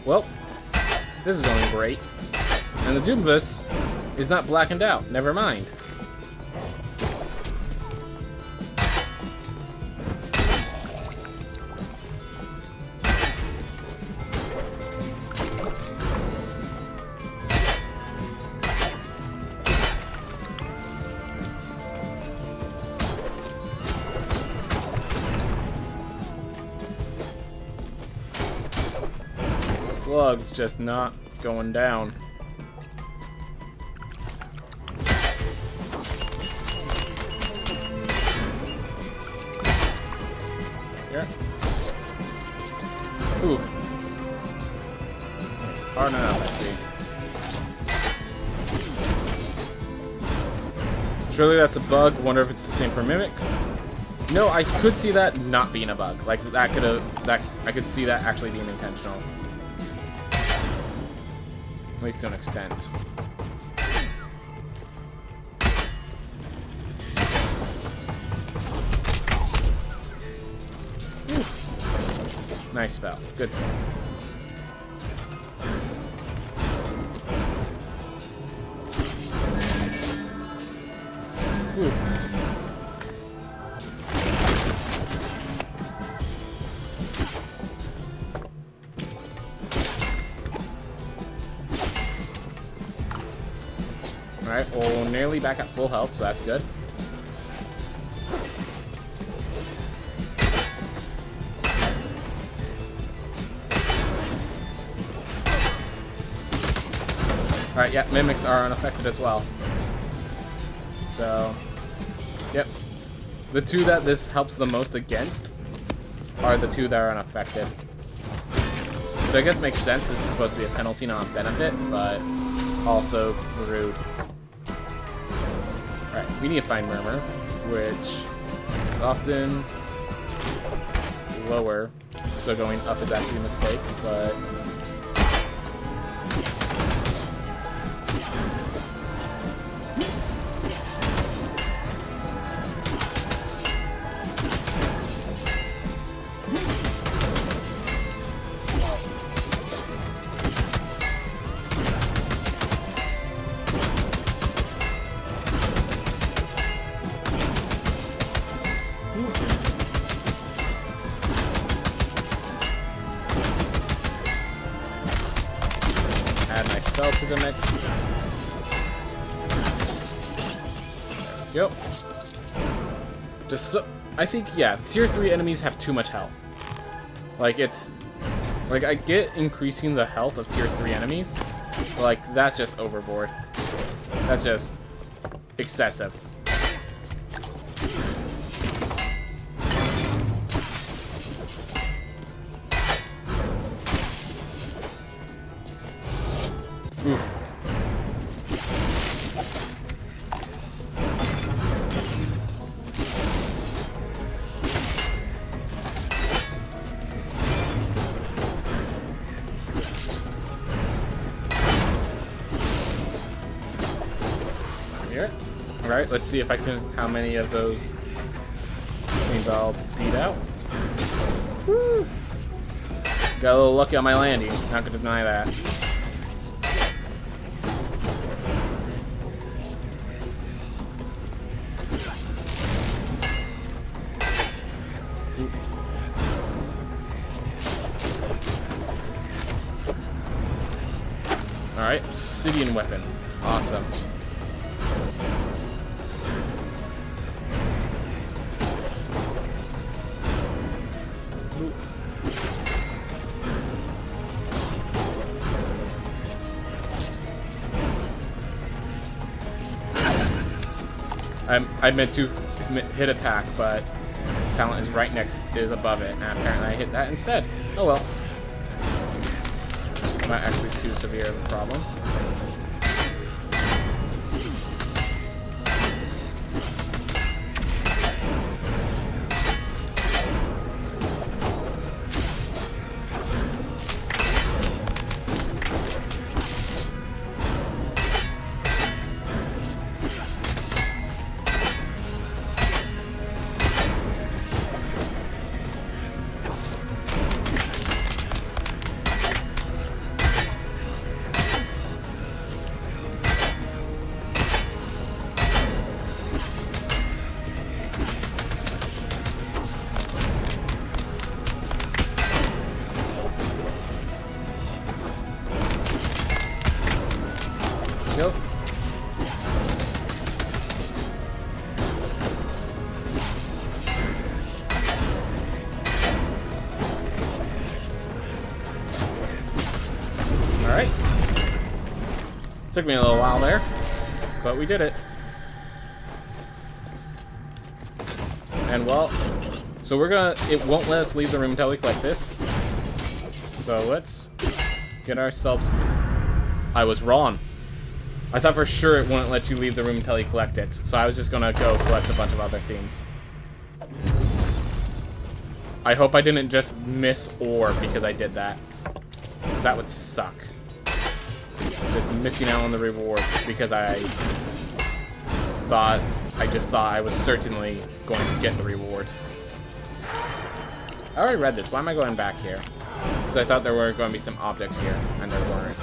Well, this is going great. And the Doomvis is not blackened out. Never mind. Slug's just not going down. Here. Ooh. Hard enough, I see. Surely that's a bug. Wonder if it's the same for mimics. No, I could see that not being a bug. Like that could have I could see that actually being intentional. At least to an extent. Ooh. Nice spell. Good spell. Ooh. Alright, well, nearly back at full health, so that's good. Alright, yeah, mimics are unaffected as well. So, yep. The two that this helps the most against are the two that are unaffected. So I guess it makes sense. This is supposed to be a penalty, not a benefit, but also rude. Alright, we need to find Murmur, which is often lower, so going up is actually a mistake, but... Add my spell to the mix. There we go. Just so, I think, yeah, tier 3 enemies have too much health. Like, it's... Like, I get increasing the health of tier 3 enemies, but, like, that's just overboard. That's just excessive. Oof. Here. Alright, let's see if I can, how many of those things I'll beat out. Woo! Got a little lucky on my landing, not gonna deny that. Alright, Obsidian Weapon. Awesome. Ooh. I meant to hit attack, but talent is right next, is above it, and apparently I hit that instead. Oh well. Not actually too severe of a problem. Took me a little while there, but we did it. And well, so we're gonna, it won't let us leave the room until we collect this. So let's get ourselves, I was wrong. I thought for sure it wouldn't let you leave the room until you collect it. So I was just gonna go collect a bunch of other things. I hope I didn't just miss ore because I did that. Because that would suck. Just missing out on the reward because I just thought I was certainly going to get the reward. I already read this. Why am I going back here? Because I thought there were going to be some objects here, and there weren't.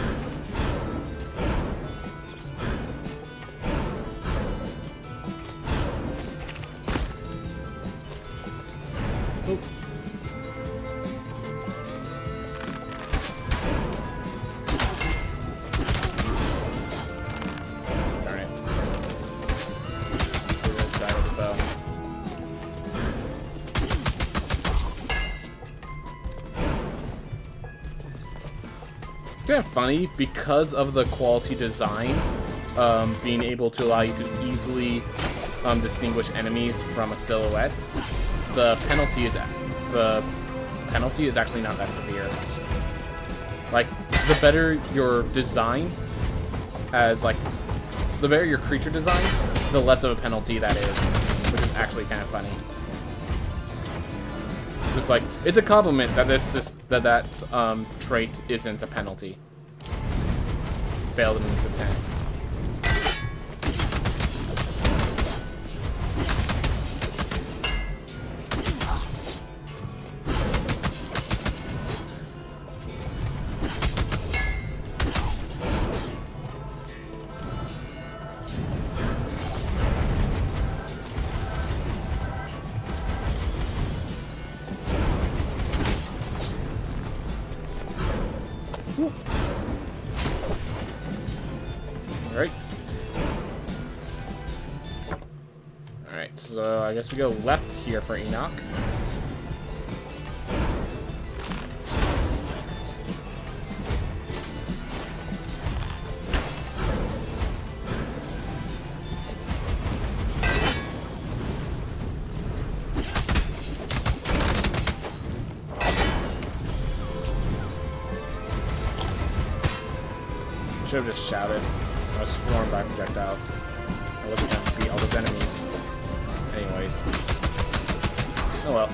Oop. Darn it. To the side of the bow. It's kind of funny because of the quality design, being able to allow you to easily distinguish enemies from a silhouette. The penalty is actually not that severe. Like, the better your design, the better your creature design, the less of a penalty that is, which is actually kind of funny. It's like, it's a compliment that that trait isn't a penalty. Failed means a 10. Alright, so I guess we go left here for Enoch. Should have just shouted. I was swarmed by projectiles. I wasn't going to beat all those enemies. Anyways. Oh well.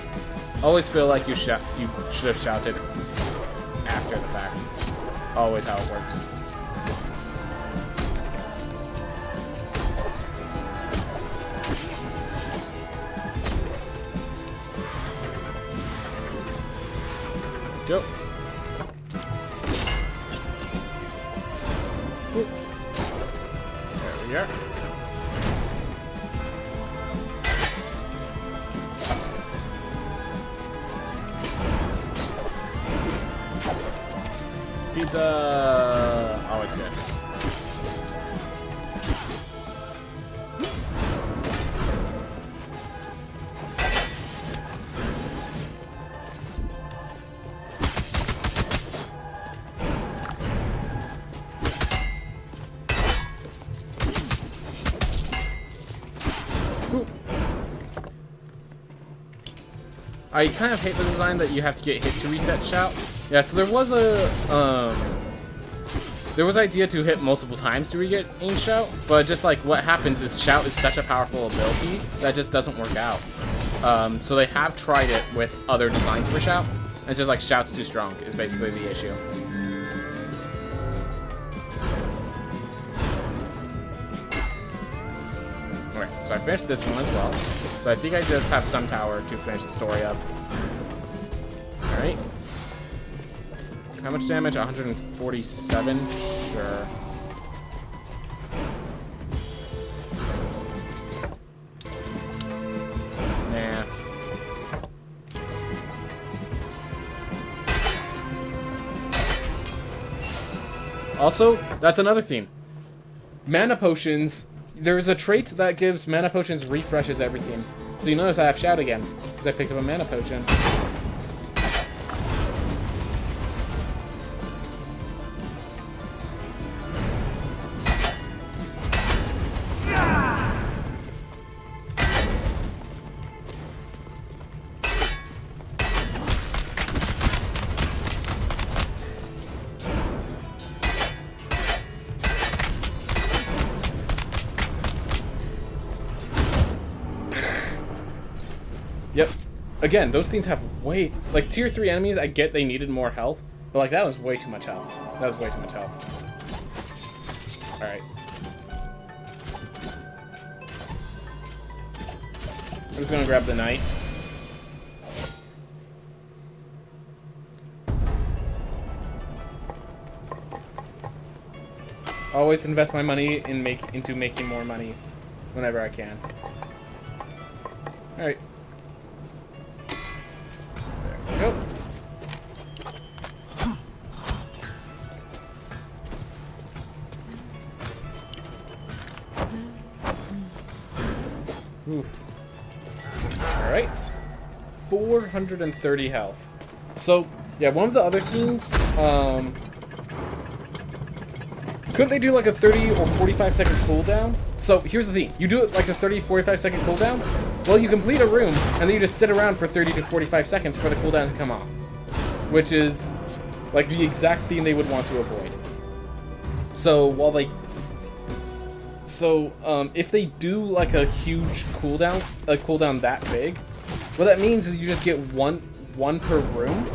Always feel like you should have shouted after the fact. Always how it works. Go. Ooh. There we are. Pizza! Always good. I kind of hate the design that you have to get hit to reset shout. Yeah, so there was idea to hit multiple times to get aim shout, but just like what happens is shout is such a powerful ability that just doesn't work out. So they have tried it with other designs for shout. And it's just like shout's too strong is basically the issue. Alright, so I finished this one as well. So I think I just have some power to finish the story up. Alright. How much damage? 147? Sure. Nah. Also, that's another theme. Mana potions. There's a trait that gives mana potions refreshes everything. So you notice I have shout again, because I picked up a mana potion. Yep. Again, those things have way... Like, tier 3 enemies, I get they needed more health, but, like, that was way too much health. That was way too much health. Alright. I'm just gonna grab the knight. Always invest my money into making more money whenever I can. Alright. There we go. Ooh. Alright. 430 health. So, yeah, one of the other things, couldn't they do like a 30 or 45 second cooldown? So, here's the thing. You do it like a 30, 45 second cooldown, well, you complete a room, and then you just sit around for 30 to 45 seconds for the cooldown to come off. Which is, like, the exact thing they would want to avoid. So, while they... So, if they do, like, a huge cooldown, a cooldown that big, what that means is you just get one per room,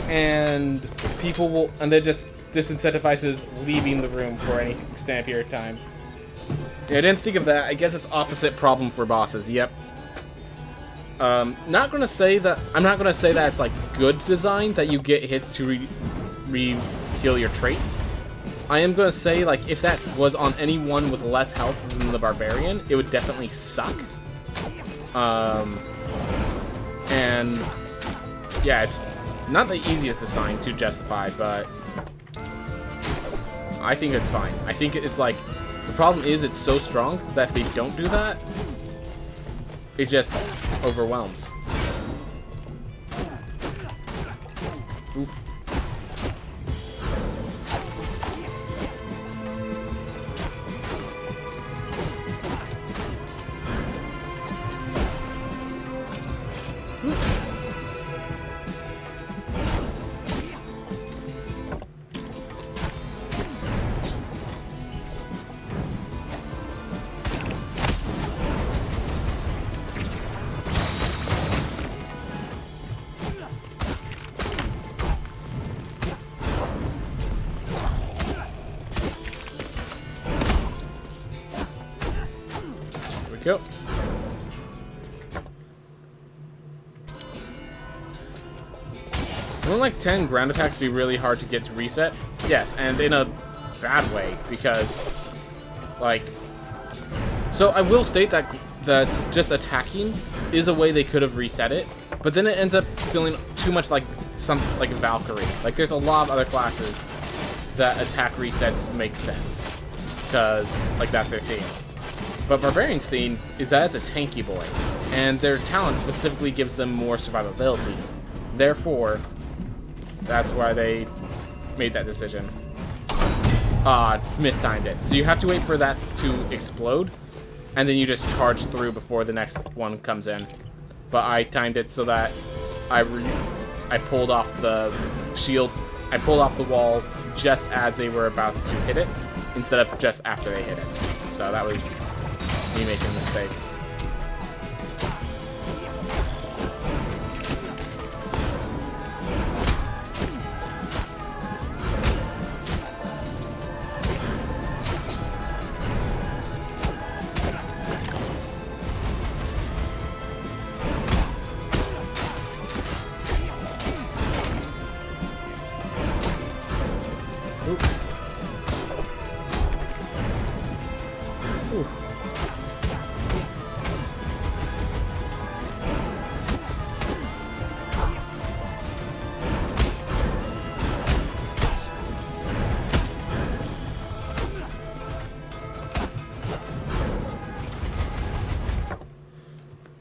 and people will... And that just disincentivizes leaving the room for any extended period of time. Yeah, I didn't think of that. I guess it's opposite problem for bosses. Yep. Not gonna say that. I'm not gonna say that it's like good design that you get hits to re-heal your traits. I am gonna say like if that was on anyone with less health than the barbarian, it would definitely suck. And yeah, it's not the easiest design to justify, but I think it's fine. I think it's like. The problem is it's so strong that if they don't do that, it just overwhelms. Oop. Go. Wouldn't like 10 ground attacks be really hard to get to reset? Yes, and in a bad way, because like so I will state that just attacking is a way they could have reset it, but then it ends up feeling too much like like Valkyrie. Like there's a lot of other classes that attack resets make sense. Because like that's their theme. But Barbarian's theme is that it's a tanky boy, and their talent specifically gives them more survivability. Therefore, that's why they made that decision. Mistimed it. So you have to wait for that to explode, and then you just charge through before the next one comes in. But I timed it so that I pulled off the shield, I pulled off the wall just as they were about to hit it, instead of just after they hit it. So that was me making a mistake.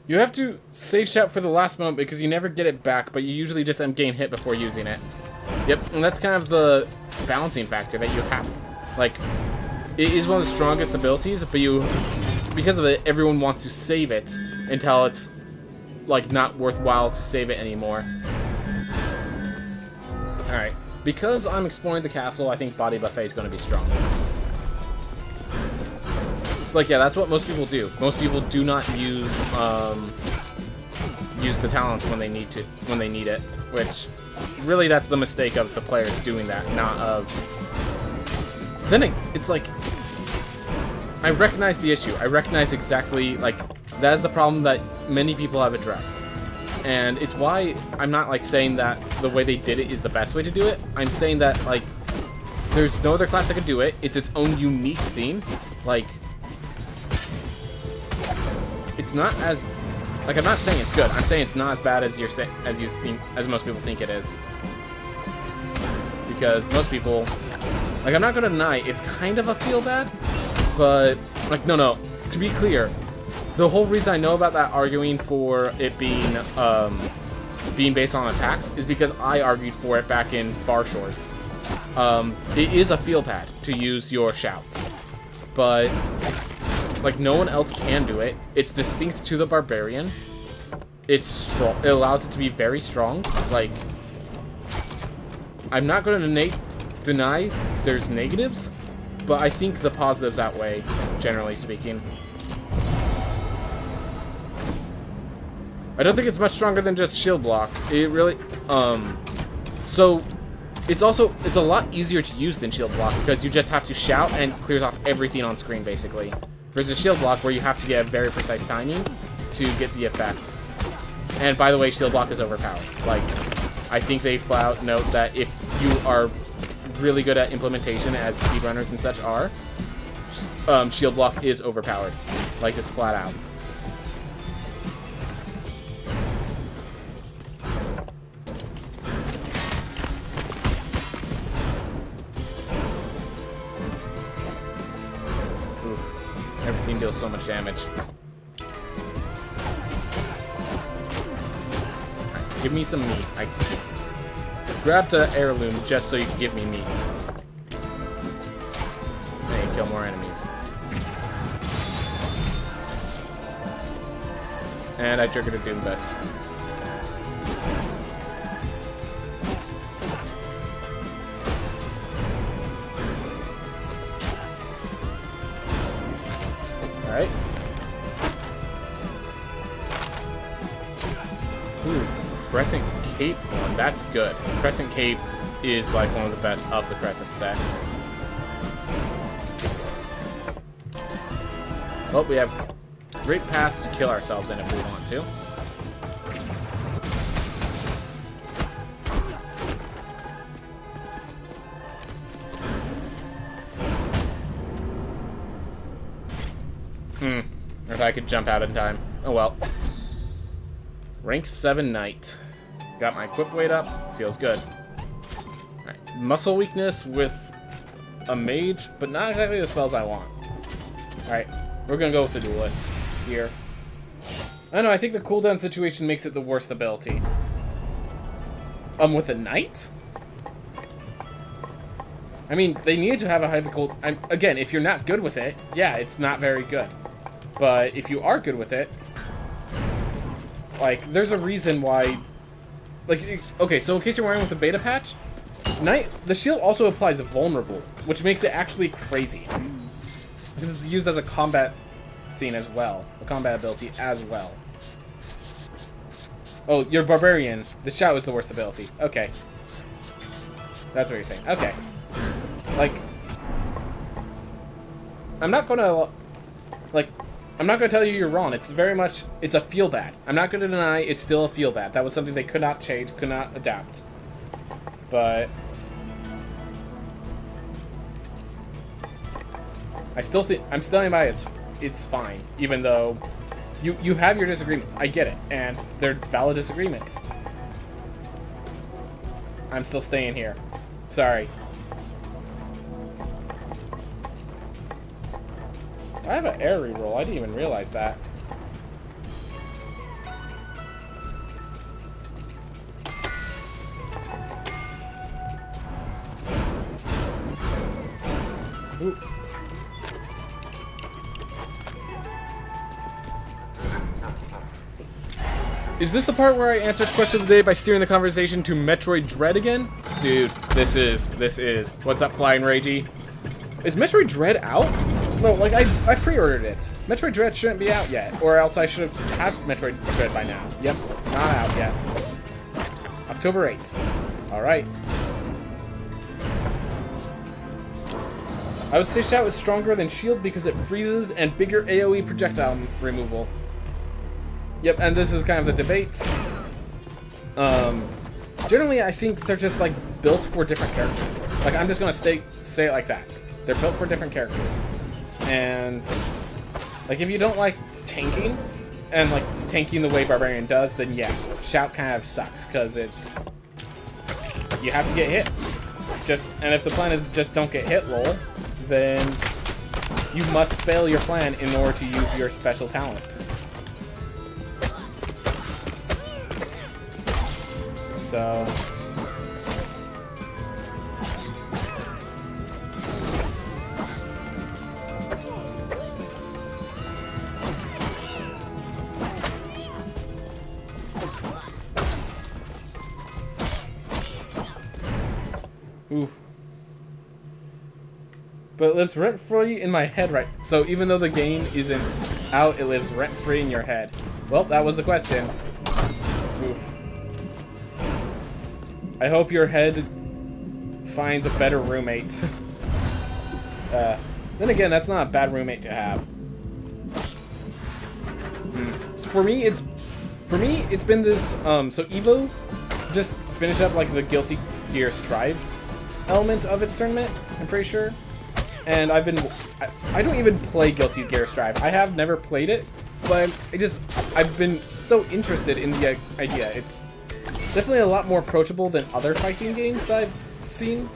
You have to save shout for the last moment because you never get it back, but you usually just end game hit before using it. Yep, and that's kind of the balancing factor that you have. Like, it is one of the strongest abilities, but because of it, everyone wants to save it until it's, like, not worthwhile to save it anymore. Alright, because I'm exploring the castle, I think Body Buffet is going to be strong. It's like, yeah, that's what most people do. Most people do not use use the talents when they need it, which really that's the mistake of the players doing that, not of. Then it's like, I recognize the issue. I recognize exactly, like, that is the problem that many people have addressed. And it's why I'm not, like, saying that the way they did it is the best way to do it. I'm saying that, like, there's no other class that could do it. It's its own unique theme. Like, it's not as, like, I'm not saying it's good. I'm saying it's not as bad as as most people think it is. Because most people, like, I'm not gonna deny it's kind of a feel bad, but, like, no. To be clear, the whole reason I know about that arguing for it being based on attacks is because I argued for it back in Far Shores. It is a feel pad to use your shout, but like no one else can do it. It's distinct to the barbarian. It's strong. It allows it to be very strong. Like, I'm not going to deny there's negatives, but I think the positives outweigh, generally speaking. I don't think it's much stronger than just shield block. It really, so it's a lot easier to use than shield block because you just have to shout and it clears off everything on screen basically. Versus shield block where you have to get a very precise timing to get the effect. And by the way, shield block is overpowered. Like, I think they flat out note that if you are really good at implementation, as speedrunners and such are, shield block is overpowered. Like, just flat out. Ooh, everything deals so much damage. Give me some meat. I grabbed an heirloom just so you can give me meat. And kill more enemies. And I triggered a Doom Vest. Alright. Ooh. Crescent Cape one, that's good. Crescent Cape is like one of the best of the Crescent set. Well, we have great paths to kill ourselves in if we want to. Or if I could jump out in time. Oh well. Rank 7 Knight. Got my equip weight up. Feels good. Alright. Muscle weakness with a mage, but not exactly the spells I want. Alright. We're gonna go with the duelist here. I don't know, I think the cooldown situation makes it the worst ability. With a knight? I mean, they need to have a high difficulty. Again, if you're not good with it, yeah, it's not very good. But if you are good with it, like, there's a reason why, like, okay, so in case you're wearing with a beta patch, the shield also applies vulnerable, which makes it actually crazy. Because it's used as a combat thing as well, a combat ability as well. Oh, you're barbarian. The shout is the worst ability. Okay. That's what you're saying. Okay. Like, I'm not gonna tell you you're wrong. It's very much, it's a feel bad. I'm not gonna deny it's still a feel bad. That was something they could not change, could not adapt. But I'm standing by it's fine, even though you have your disagreements. I get it, and they're valid disagreements. I'm still staying here. Sorry. I have an air reroll. I didn't even realize that. Ooh. Is this the part where I answer question of the day by steering the conversation to Metroid Dread again? Dude, this is. What's up, Flying Ragey? Is Metroid Dread out? No, like, I pre-ordered it. Metroid Dread shouldn't be out yet, or else I should have had Metroid Dread by now. Yep, not out yet. October 8th. Alright. I would say Shout is stronger than Shield because it freezes and bigger AoE projectile removal. Yep, and this is kind of the debate. Generally, I think they're just, like, built for different characters. Like, I'm just gonna say it like that. They're built for different characters. And, like, if you don't like tanking, and, like, tanking the way Barbarian does, then yeah, Shout kind of sucks, because it's... You have to get hit. And if the plan is just don't get hit, lol, then you must fail your plan in order to use your special talent. So... Oof. But it lives rent-free in my head, right? So even though the game isn't out, it lives rent-free in your head. Well, that was the question. Oof. I hope your head finds a better roommate. Then again, that's not a bad roommate to have. So for me, it's been this. So Evo just finished up like the Guilty Gear Strive element of its tournament, I'm pretty sure. And I don't even play Guilty Gear Strive. I have never played it, but I've been so interested in the idea. It's definitely a lot more approachable than other fighting games that I've seen.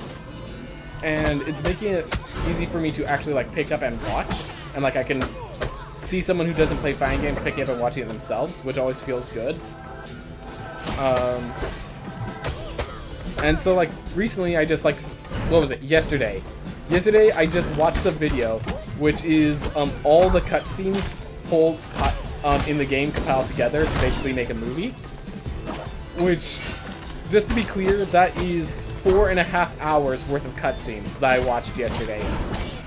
And it's making it easy for me to actually like pick up and watch. And like I can see someone who doesn't play fighting games picking up and watching it themselves, which always feels good. And so, like, recently I just, like, what was it? Yesterday I just watched a video, which is, all the cutscenes pulled, in the game compiled together to basically make a movie. Which, just to be clear, that is 4.5 hours worth of cutscenes that I watched yesterday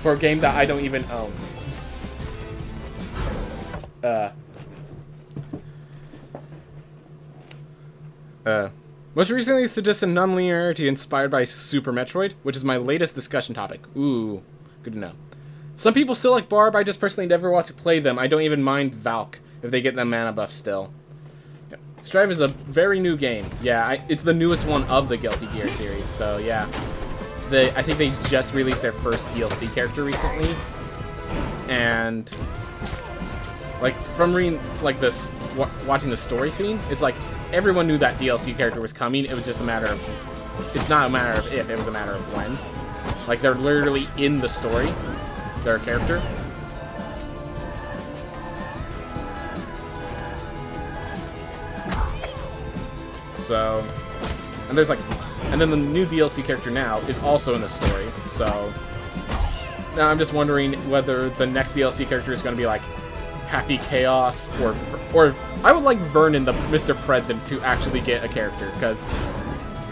for a game that I don't even own. Most recently suggested non-linearity inspired by Super Metroid, which is my latest discussion topic. Ooh, good to know. Some people still like Barb, I just personally never want to play them. I don't even mind Valk if they get the mana buff still. Yeah. Strive is a very new game. Yeah, it's the newest one of the Guilty Gear series, so yeah. I think they just released their first DLC character recently. And, like, from reading, like, this, watching the story feed, it's like, everyone knew that DLC character was coming. It was just a matter of... It's not a matter of if, it was a matter of when. Like, they're literally in the story. Their character. So... And there's like... And then the new DLC character now is also in the story. So... Now I'm just wondering whether the next DLC character is going to be like... Happy Chaos, or I would like Vernon, the Mr. President, to actually get a character, because,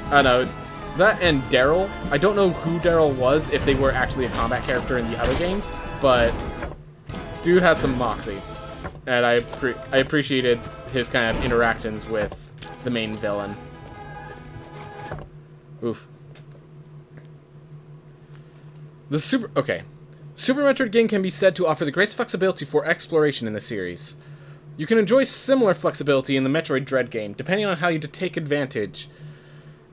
I don't know, that and Daryl, I don't know who Daryl was, if they were actually a combat character in the other games, but dude has some moxie, and I appreciated his kind of interactions with the main villain. Oof. Okay. Super Metroid game can be said to offer the greatest flexibility for exploration in the series. You can enjoy similar flexibility in the Metroid Dread game, depending on how you take advantage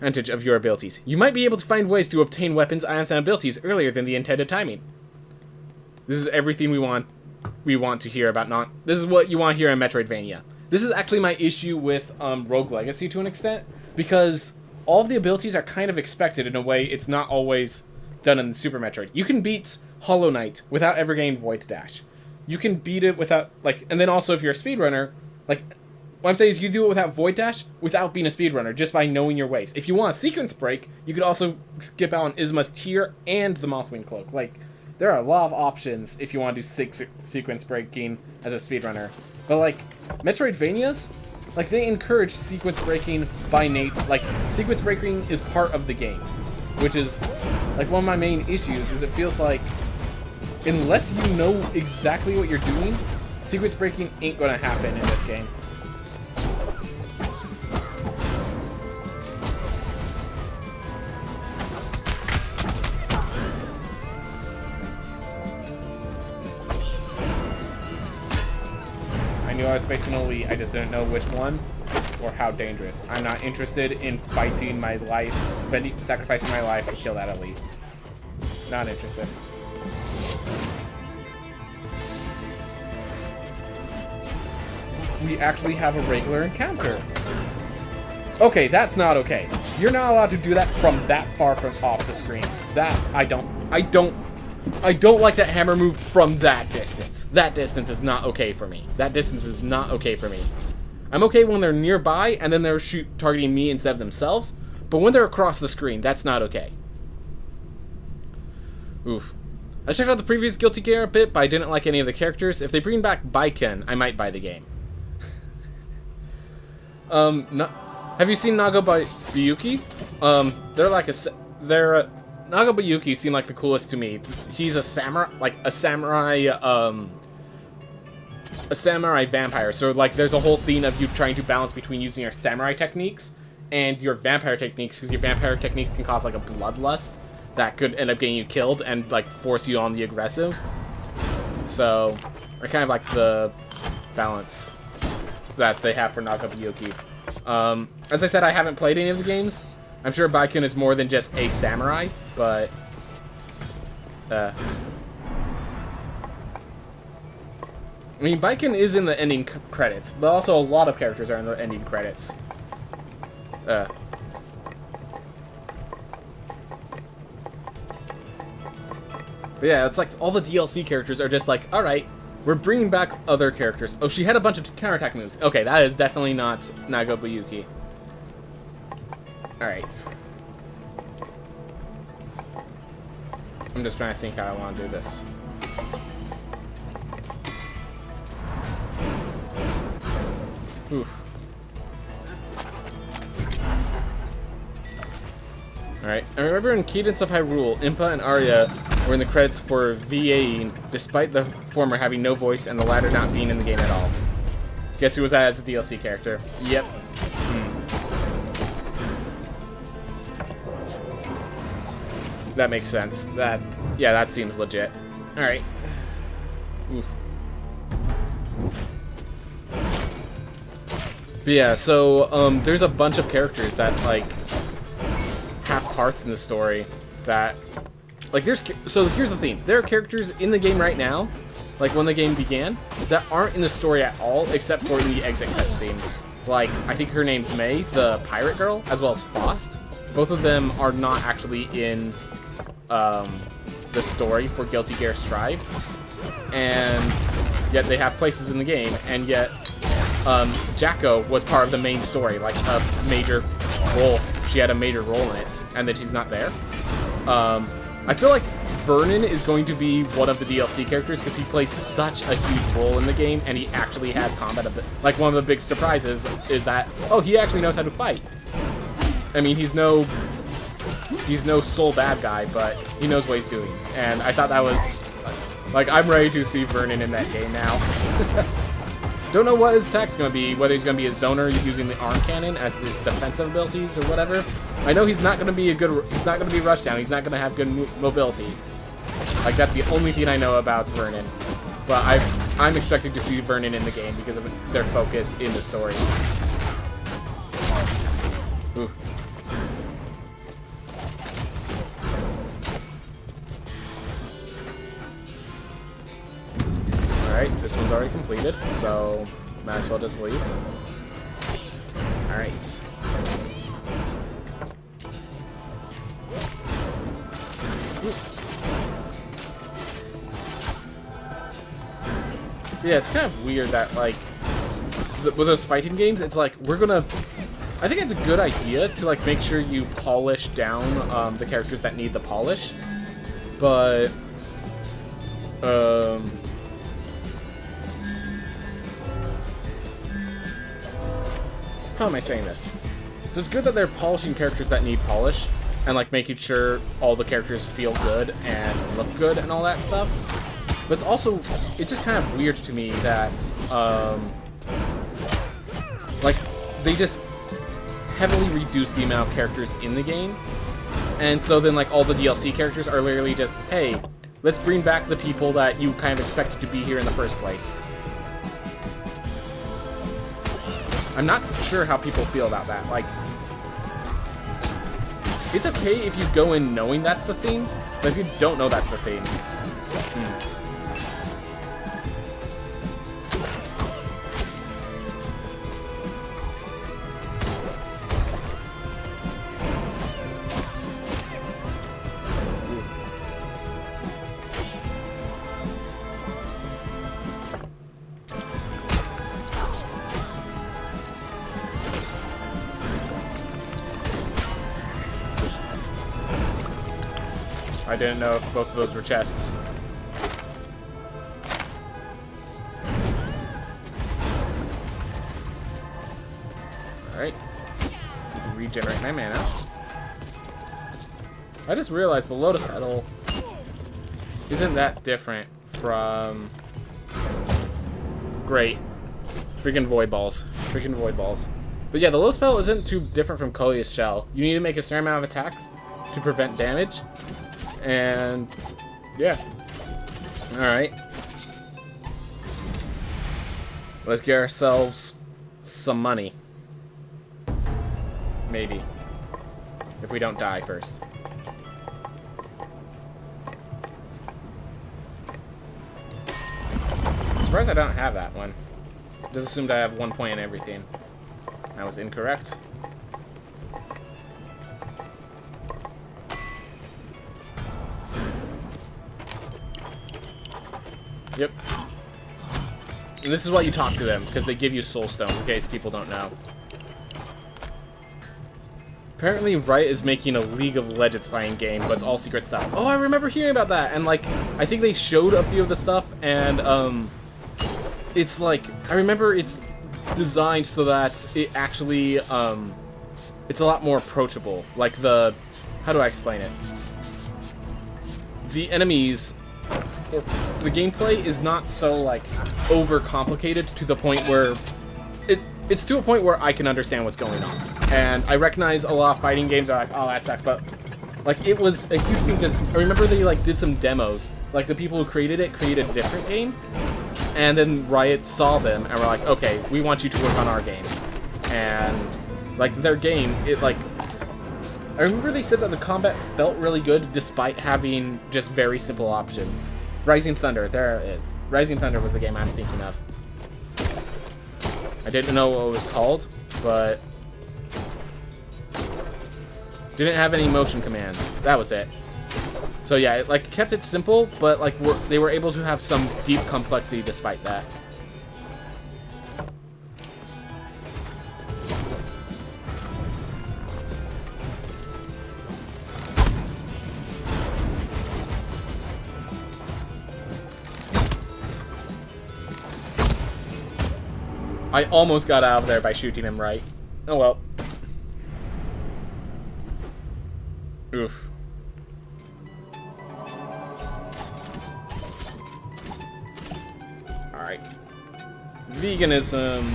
of your abilities. You might be able to find ways to obtain weapons, items, and abilities earlier than the intended timing. This is everything we want to hear about. This is what you want to hear in Metroidvania. This is actually my issue with Rogue Legacy to an extent, because all of the abilities are kind of expected in a way it's not always done in Super Metroid. You can beat Hollow Knight without ever getting Void Dash. You can beat it without, like, and then also if you're a speedrunner, like, what I'm saying is you do it without Void Dash without being a speedrunner, just by knowing your ways. If you want a sequence break, you could also skip out on Isma's Tear and the Mothwing Cloak. Like, there are a lot of options if you want to do sequence breaking as a speedrunner. But, like, Metroidvanias, like, they encourage sequence breaking by like, sequence breaking is part of the game. Which is, like, one of my main issues, is it feels like unless you know exactly what you're doing, secrets breaking ain't gonna happen in this game. I knew I was facing an elite, I just didn't know which one or how dangerous. I'm not interested in fighting my life, sacrificing my life to kill that elite. Not interested. We actually have a regular encounter. Okay, that's not okay. You're not allowed to do that from that far from off the screen. That I don't like that hammer move from that distance. That distance is not okay for me. That distance is not okay for me. I'm okay when they're nearby and then they're targeting me instead of themselves, but when they're across the screen, that's not okay. Oof. I checked out the previous Guilty Gear a bit, but I didn't like any of the characters. If they bring back Baiken, I might buy the game. Have you seen Nagabayuki? Nagabayuki seem like the coolest to me. He's a samurai, a samurai vampire. So like, there's a whole theme of you trying to balance between using your samurai techniques and your vampire techniques, because your vampire techniques can cause like a bloodlust that could end up getting you killed and like force you on the aggressive. So I kind of like the balance that they have for Nagabayuki. As I said, I haven't played any of the games. I'm sure Baiken is more than just a samurai, but I mean, Baiken is in the ending credits, but also a lot of characters are in the ending credits. But yeah, it's like all the DLC characters are just like, alright, we're bringing back other characters. Oh, she had a bunch of counterattack moves. Okay, that is definitely not Nagabayuki. Alright. I'm just trying to think how I want to do this. Oof. Alright, I remember in Cadence of Hyrule, Impa and Arya were in the credits for VAing, despite the former having no voice and the latter not being in the game at all. Guess who was that as a DLC character? Yep. That makes sense. Yeah, that seems legit. Alright. Oof. But yeah, so, there's a bunch of characters that, like, have parts in the story that, like, so here's the thing. There are characters in the game right now, like, when the game began, that aren't in the story at all, except for in the exit cutscene. Like, I think her name's May, the pirate girl, as well as Faust. Both of them are not actually in, the story for Guilty Gear Strive. And yet they have places in the game, and yet, Jacko was part of the main story, like, a major role. She had a major role in it, and then she's not there. I feel like Vernon is going to be one of the DLC characters because he plays such a huge role in the game, and he actually has combat. Like, one of the big surprises is that, oh, he actually knows how to fight. I mean, he's no sole bad guy, but he knows what he's doing. And I thought that was, like, I'm ready to see Vernon in that game now. Don't know what his tech's gonna be, whether he's gonna be a zoner using the arm cannon as his defensive abilities or whatever. I know he's not gonna be he's not gonna be rushdown. He's not gonna have good mobility. Like, that's the only thing I know about Vernon. But I'm expecting to see Vernon in the game because of their focus in the story. Ooh. Alright, this one's already completed, so might as well just leave. Alright. Yeah, it's kind of weird that, like, with those fighting games, it's like, I think it's a good idea to, like, make sure you polish down, the characters that need the polish, but, how am I saying this? So it's good that they're polishing characters that need polish, and, like, making sure all the characters feel good and look good and all that stuff. But it's just kind of weird to me that, like, they just heavily reduce the amount of characters in the game. And so then, like, all the DLC characters are literally just, hey, let's bring back the people that you kind of expected to be here in the first place. I'm not sure how people feel about that. Like, it's okay if you go in knowing that's the theme, but if you don't know that's the theme, I didn't know if both of those were chests. Alright. Regenerate my mana. I just realized the Lotus Petal isn't that different from... Great. Freaking Void Balls. Freaking Void Balls. But yeah, the Lotus Petal isn't too different from Coleus Shell. You need to make a certain amount of attacks to prevent damage. And yeah. Alright. Let's get ourselves some money. Maybe. If we don't die first. I'm surprised I don't have that one. Just assumed I have 1 point in everything. I was incorrect. Yep. And this is what you talk to them, because they give you soul stones, in case people don't know. Apparently Riot is making a League of Legends fighting game, but it's all secret stuff. Oh, I remember hearing about that, and like, I think they showed a few of the stuff, and it's like, I remember it's designed so that it actually, it's a lot more approachable. Like the, how do I explain it? The enemies, or the gameplay is not so like overcomplicated to the point where it's to a point where I can understand what's going on. And I recognize a lot of fighting games are like, oh, that sucks, but like it was a huge thing because I remember they like did some demos. Like the people who created it created a different game, and then Riot saw them and were like, okay, we want you to work on our game. And like their game, it like, I remember they said that the combat felt really good despite having just very simple options. Rising Thunder, there it is. Rising Thunder was the game I'm thinking of. I didn't know what it was called, but didn't have any motion commands. That was it. So yeah, it like kept it simple, but like they were able to have some deep complexity despite that. I almost got out of there by shooting him right. Oh well. Oof. Alright. Veganism.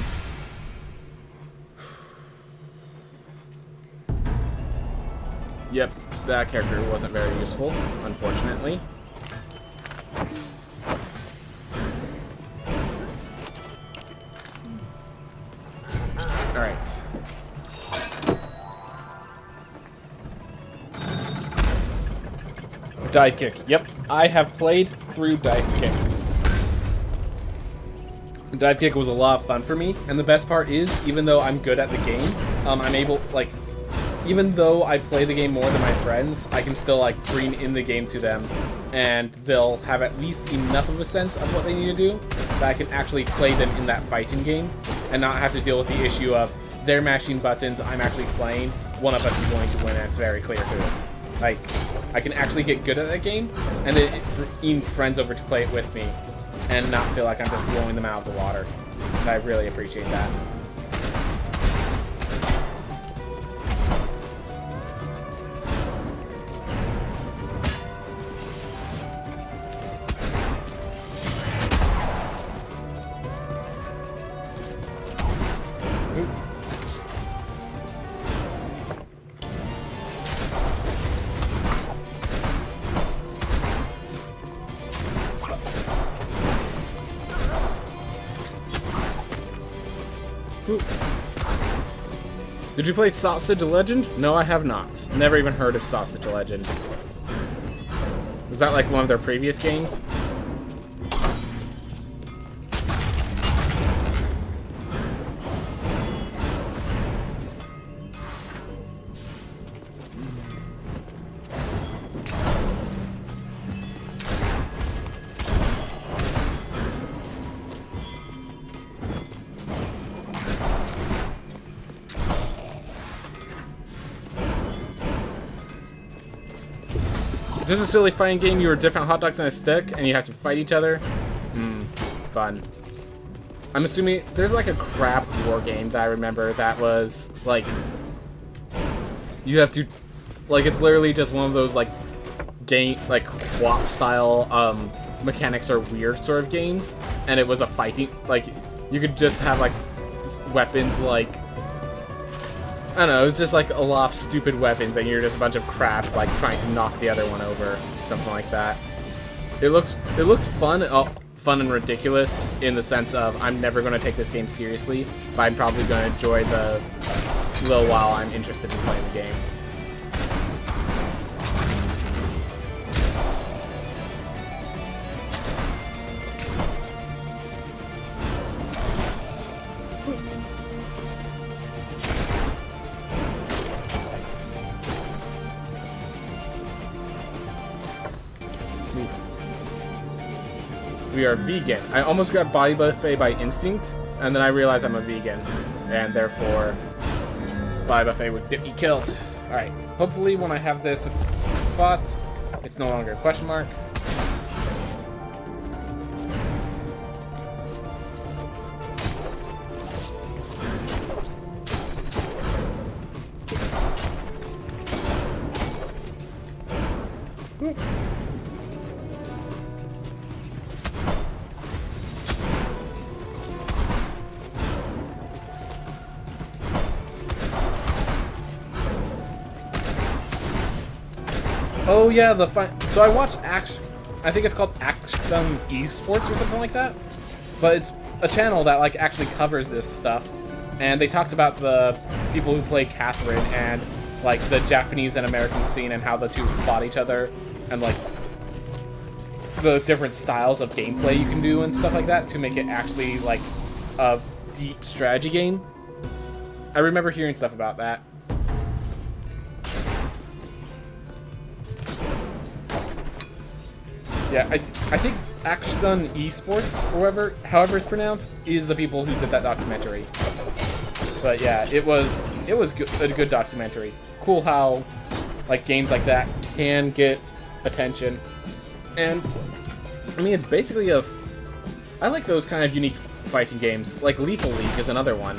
Yep, that character wasn't very useful, unfortunately. Alright. Dive Kick. Yep, I have played through Dive Kick. Dive Kick was a lot of fun for me, and the best part is, even though I'm good at the game, I'm able, like, even though I play the game more than my friends, I can still, like, bring in the game to them, and they'll have at least enough of a sense of what they need to do, that I can actually play them in that fighting game, and not have to deal with the issue of they're mashing buttons, I'm actually playing, one of us is going to win, and it's very clear to it. Like, I can actually get good at that game, and then bring friends over to play it with me, and not feel like I'm just blowing them out of the water. And I really appreciate that. Did you play Sausage Legend? No, I have not. Never even heard of Sausage Legend. Was that like one of their previous games? Just a silly fighting game. You were different hot dogs on a stick, and you have to fight each other. Fun. I'm assuming there's like a crap war game that I remember that was like you have to like it's literally just one of those like game like WAP style mechanics are weird sort of games, and it was a fighting like you could just have like weapons like. I don't know, it's just like a lot of stupid weapons and you're just a bunch of crabs like trying to knock the other one over. Something like that. It looked fun, fun and ridiculous in the sense of I'm never going to take this game seriously, but I'm probably going to enjoy the little while I'm interested in playing the game. We are vegan. I almost grabbed Body Buffet by instinct, and then I realized I'm a vegan, and therefore Body Buffet would get me killed. Alright, hopefully when I have this bought, it's no longer a question mark. Oh yeah, the fun. So I watch I think it's called Action Esports or something like that. But it's a channel that like actually covers this stuff, and they talked about the people who play Catherine and like the Japanese and American scene and how the two fought each other and like the different styles of gameplay you can do and stuff like that to make it actually like a deep strategy game. I remember hearing stuff about that. Yeah, I think Action Esports, or however it's pronounced, is the people who did that documentary. But yeah, it was a good documentary. Cool how like games like that can get attention, and I mean it's basically I like those kind of unique fighting games. Like Lethal League is another one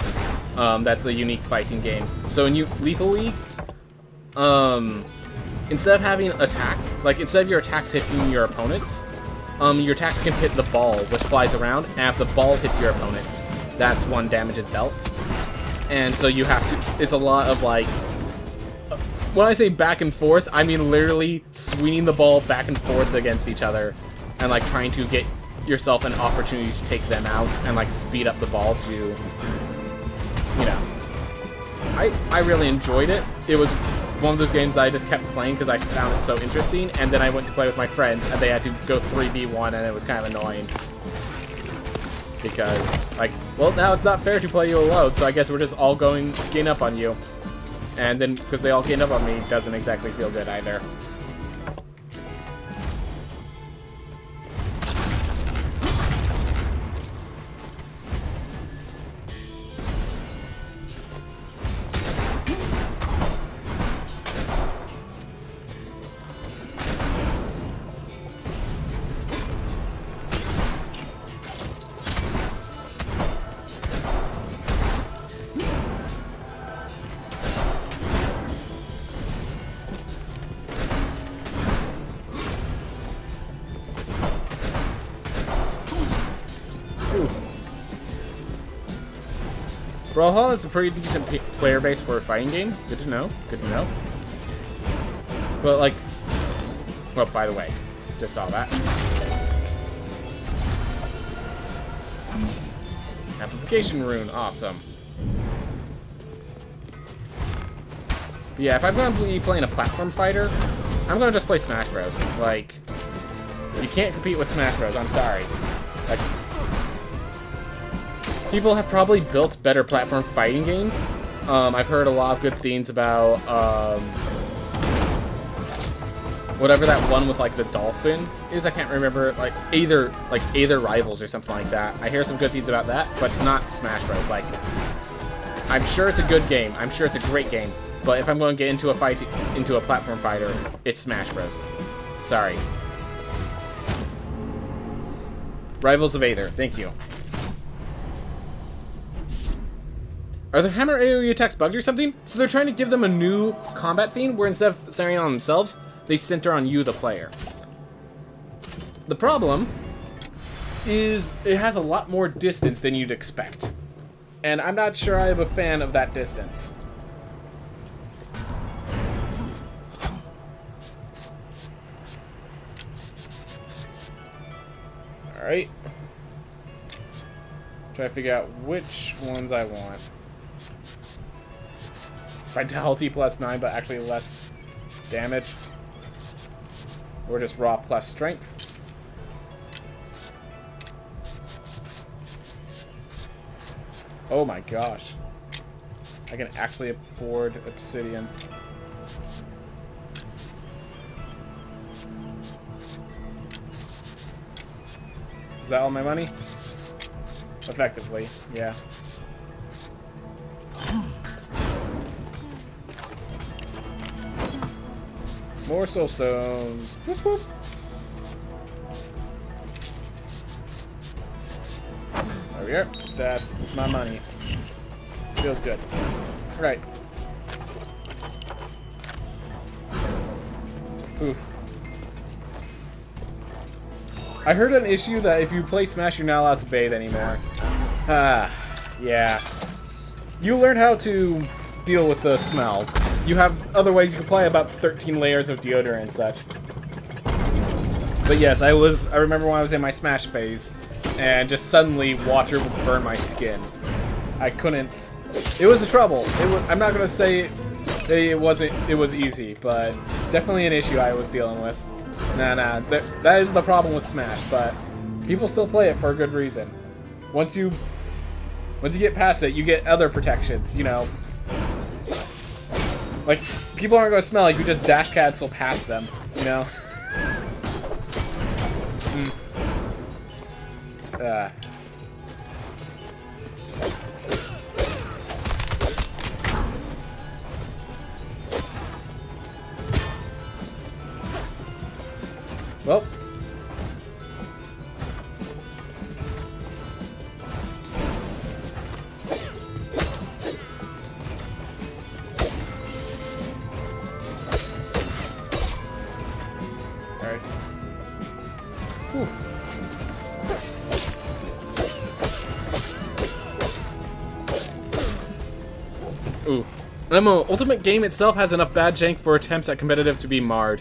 that's a unique fighting game. So in Lethal League, instead of having attack, like instead of your attacks hitting your opponents, your attacks can hit the ball, which flies around, and if the ball hits your opponents, that's one damage is dealt. And so you have to, it's a lot of like, when I say back and forth, I mean literally swinging the ball back and forth against each other, and like trying to get yourself an opportunity to take them out, and like speed up the ball to, you know. I really enjoyed it. It was one of those games that I just kept playing because I found it so interesting, and then I went to play with my friends, and they had to go 3v1, and it was kind of annoying. Because, like, well, now it's not fair to play you alone, so I guess we're just all gain up on you. And then, because they all gain up on me, doesn't exactly feel good either. Brawlhalla is a pretty decent player base for a fighting game. Good to know. Good to know. But, like... Well, by the way, just saw that. Amplification rune. Awesome. But yeah, if I'm going to be playing a platform fighter, I'm going to just play Smash Bros. Like, you can't compete with Smash Bros. I'm sorry. Like, people have probably built better platform fighting games. I've heard a lot of good things about whatever that one with like the dolphin is. I can't remember. Like Aether Rivals or something like that. I hear some good things about that, but it's not Smash Bros. Like, I'm sure it's a good game. I'm sure it's a great game. But if I'm going to get into a platform fighter, it's Smash Bros. Sorry. Rivals of Aether. Thank you. Are the hammer AoE attacks bugged or something? So they're trying to give them a new combat theme where instead of centering on themselves, they center on you, the player. The problem is it has a lot more distance than you'd expect. And I'm not sure I'm a fan of that distance. Alright. Try to figure out which ones I want. Vitality plus 9, but actually less damage. Or just raw plus strength. Oh my gosh. I can actually afford obsidian. Is that all my money? Effectively, yeah. More soul stones. Whoop, whoop. There we go. That's my money. Feels good. Right. Ooh. I heard an issue that if you play Smash, you're not allowed to bathe anymore. Ah, yeah. You learn how to deal with the smell. You have other ways you can play, about 13 layers of deodorant and such. But yes, I remember when I was in my Smash phase, and just suddenly water would burn my skin. I couldn't. It was a trouble. I'm not gonna say it was easy, but definitely an issue I was dealing with. Nah, that is the problem with Smash, but people still play it for a good reason. Once you get past it, you get other protections, you know. Like, people aren't gonna smell if you just dash cancel past them, you know? Well. Alright. Whew. Ooh. MMO Ultimate game itself has enough bad jank for attempts at competitive to be marred.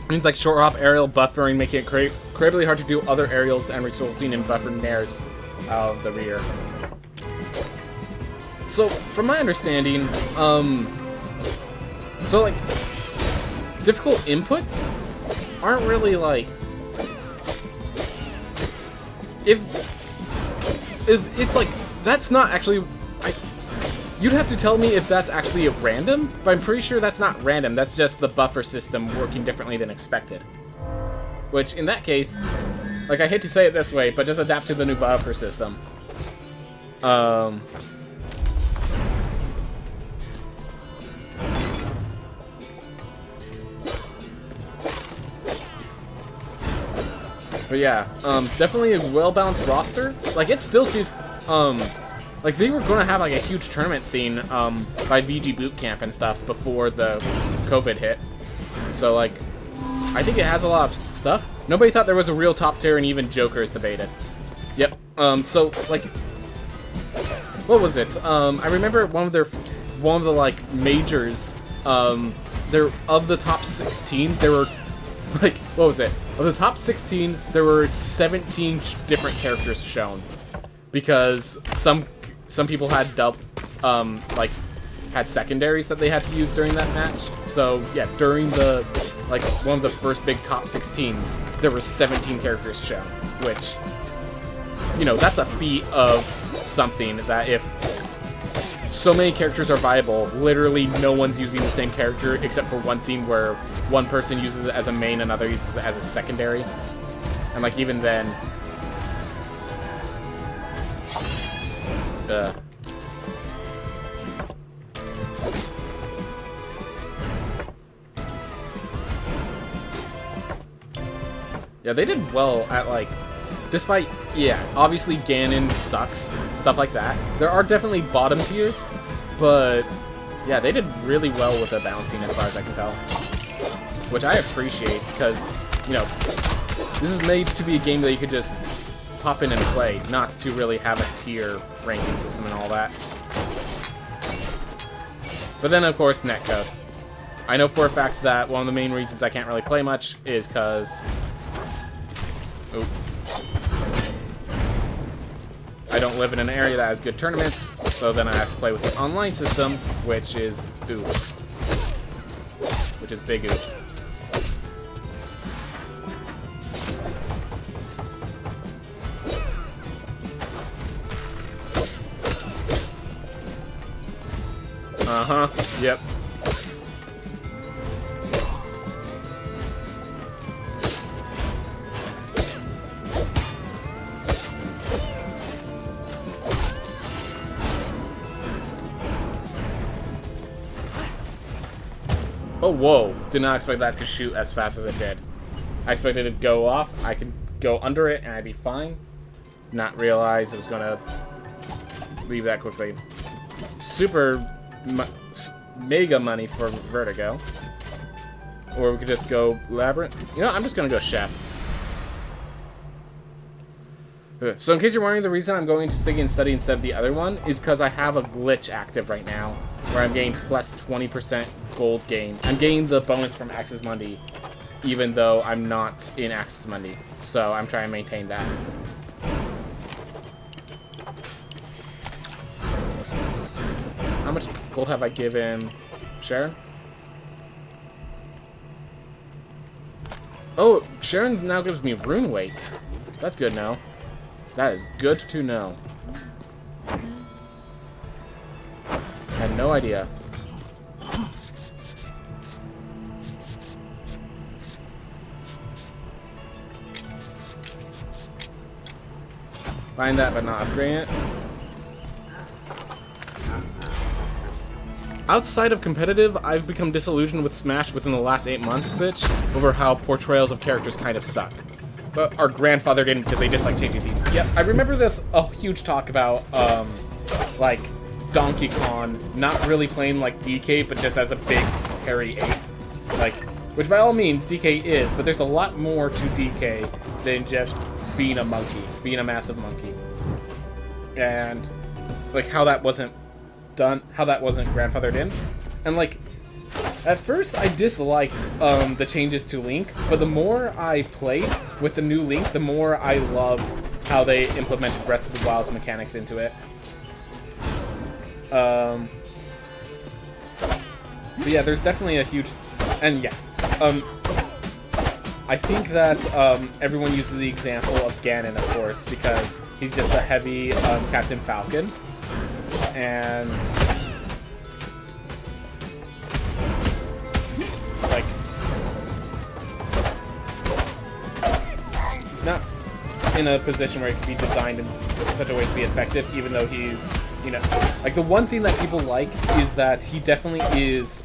Means like short hop aerial buffering, making it incredibly hard to do other aerials and resulting in buffered nairs out of the rear. So, from my understanding, so like, difficult inputs aren't really like, if it's like, that's not actually, you'd have to tell me if that's actually a random, but I'm pretty sure that's not random. That's just the buffer system working differently than expected. Which, in that case, like, I hate to say it this way, but just adapt to the new buffer system. But yeah, definitely a well-balanced roster. Like, it still sees, like, they were going to have, like, a huge tournament theme by VG Bootcamp and stuff before the COVID hit. So, like, I think it has a lot of stuff. Nobody thought there was a real top tier, and even Joker is debated. Yep. So, like, what was it? I remember one of the, like, majors, there, of the top 16, there were, like, what was it? Of the top 16, there were 17 different characters shown. Because some people had like had secondaries that they had to use during that match. So yeah, during the like one of the first big top 16s, there were 17 characters shown, which, you know, that's a feat of something that if so many characters are viable, literally no one's using the same character except for one theme where one person uses it as a main, another uses it as a secondary. And like even then, yeah, they did well at like, despite, yeah, obviously Ganon sucks, stuff like that. There are definitely bottom tiers, but yeah, they did really well with the balancing as far as I can tell. Which I appreciate, because, you know, this is made to be a game that you could just pop in and play, not to really have a tier ranking system and all that. But then, of course, netcode. I know for a fact that one of the main reasons I can't really play much is because I don't live in an area that has good tournaments, so then I have to play with the online system, which is big oof. Uh-huh, yep. Oh, whoa. Did not expect that to shoot as fast as it did. I expected it to go off. I could go under it and I'd be fine. Not realize it was going to leave that quickly. Mega money for Vertigo. Or we could just go Labyrinth. You know, I'm just going to go Chef. So in case you're wondering, the reason I'm going to Sticky and Study instead of the other one is because I have a glitch active right now where I'm getting plus 20% gold gain. I'm getting the bonus from Axis Mundi even though I'm not in Axis Mundi. So I'm trying to maintain that. How much gold have I given Sharon? Oh, Sharon now gives me rune weight. That's good now. That is good to know. Had no idea. Find that but not upgrade it. Outside of competitive, I've become disillusioned with Smash within the last 8 months over how portrayals of characters kind of suck. But our grandfather didn't because they dislike changing themes. Yep, I remember this a huge talk about like Donkey Kong not really playing like DK but just as a big hairy ape. Like, which by all means DK is, but there's a lot more to DK than just being a monkey, being a massive monkey. And like how that wasn't done, how that wasn't grandfathered in. And like at first I disliked the changes to Link, but the more I played with the new Link, the more I love how they implemented Breath of the Wild's mechanics into it. But yeah, there's definitely a huge, and yeah, I think that everyone uses the example of Ganon, of course, because he's just a heavy Captain Falcon, and like he's not in a position where he can be designed in such a way to be effective, even though he's, you know, like the one thing that people like is that he definitely is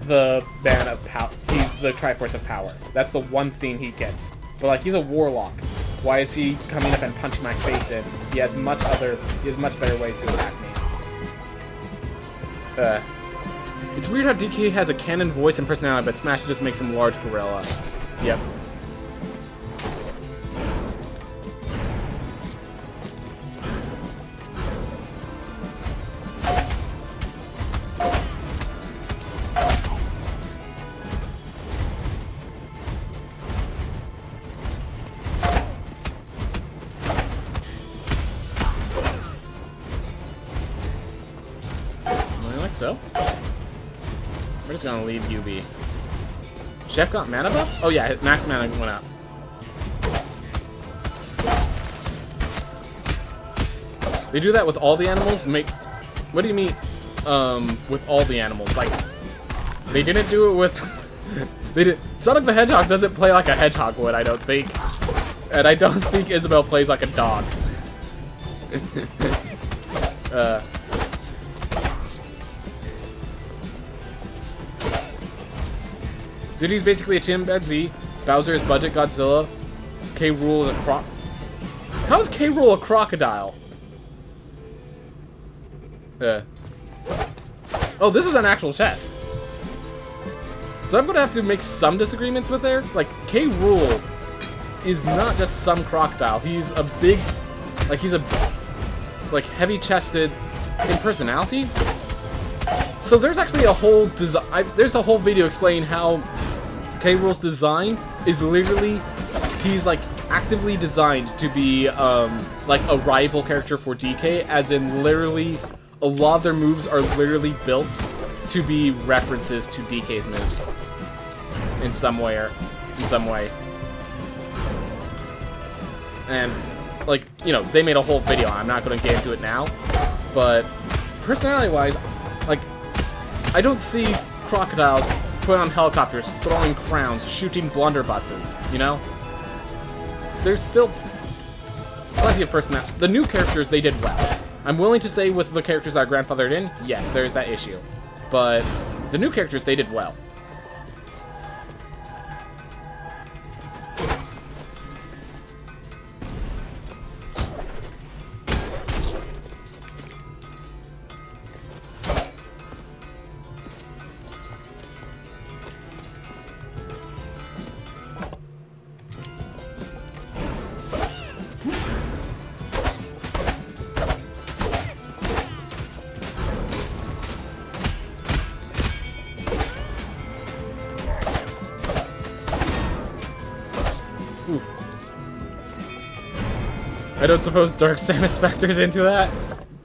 the man of power. He's the Triforce of power. That's the one thing he gets. But like, he's a warlock. Why is he coming up and punching my face in? He has much better ways to attack me. It's weird how DK has a canon voice and personality, but Smash just makes him large gorilla. Yep. like so. We're just gonna leave you be. Chef got mana buff? Oh yeah, max mana went up. They do that with all the animals? What do you mean, with all the animals? Like, they didn't do it with... Sonic the Hedgehog doesn't play like a hedgehog would, I don't think. And I don't think Isabelle plays like a dog. Diddy's basically a chimpanzee. Bowser is Budget Godzilla. K. Rool is a How is K. Rool a crocodile? Oh, this is an actual chest. So I'm gonna have to make some disagreements with there. Like, K. Rool is not just some crocodile. He's a big, like, he's a, like, heavy-chested in personality. So there's actually a whole design. There's a whole video explaining how K. Rool's design is literally, he's like actively designed to be like a rival character for DK, as in literally a lot of their moves are literally built to be references to DK's moves in some way and like, you know, they made a whole video. I'm not going to get into it now, but personality wise, like, I don't see crocodiles putting on helicopters, throwing crowns, shooting blunderbusses, you know? There's still plenty of personality. The new characters, they did well. I'm willing to say with the characters that are grandfathered in, yes, there's that issue. But the new characters, they did well. I don't suppose Dark Samus factors into that?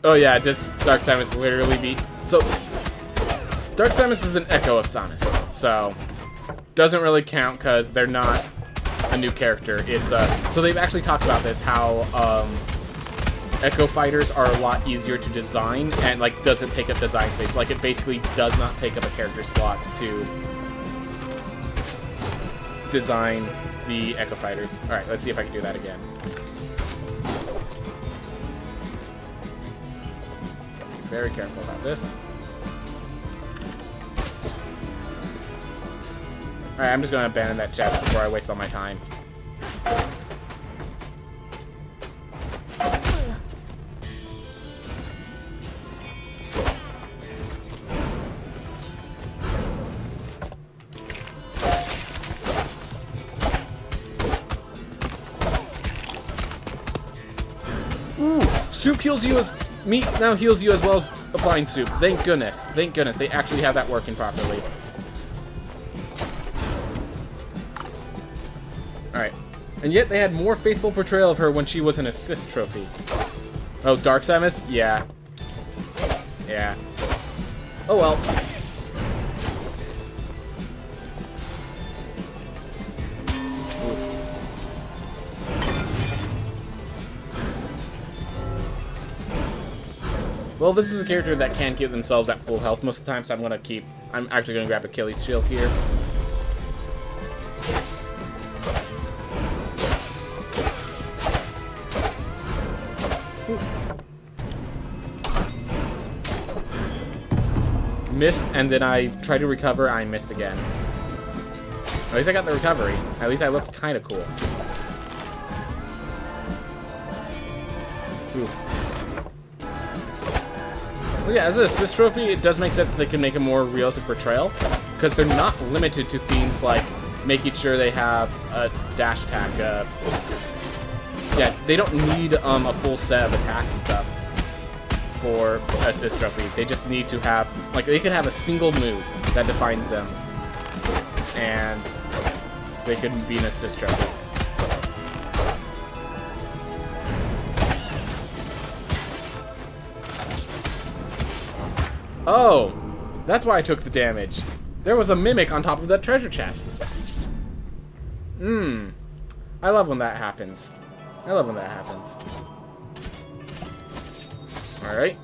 Oh yeah, just Dark Samus literally be... So, Dark Samus is an echo of Samus, so doesn't really count because they're not a new character. It's so they've actually talked about this, how echo fighters are a lot easier to design and like doesn't take up design space. Like it basically does not take up a character slot to design the echo fighters. All right, let's see if I can do that again. Very careful about this. Alright, I'm just going to abandon that chest before I waste all my time. Ooh, soup heals you as... Meat now heals you as well as applying soup. Thank goodness. Thank goodness. They actually have that working properly. Alright. And yet they had more faithful portrayal of her when she was an assist trophy. Oh, Dark Samus? Yeah. Yeah. Oh well. Well, this is a character that can't give themselves at full health most of the time, so I'm actually going to grab Achilles' shield here. Ooh. Missed, and then I tried to recover, I missed again. At least I got the recovery. At least I looked kind of cool. Ooh. Well, yeah, as an assist trophy, it does make sense that they can make a more realistic portrayal, because they're not limited to things like making sure they have a dash attack. Yeah, they don't need a full set of attacks and stuff for assist trophy. They just need to have, like, they can have a single move that defines them, and they can be an assist trophy. Oh, that's why I took the damage. There was a mimic on top of that treasure chest. I love when that happens. I love when that happens. Alright.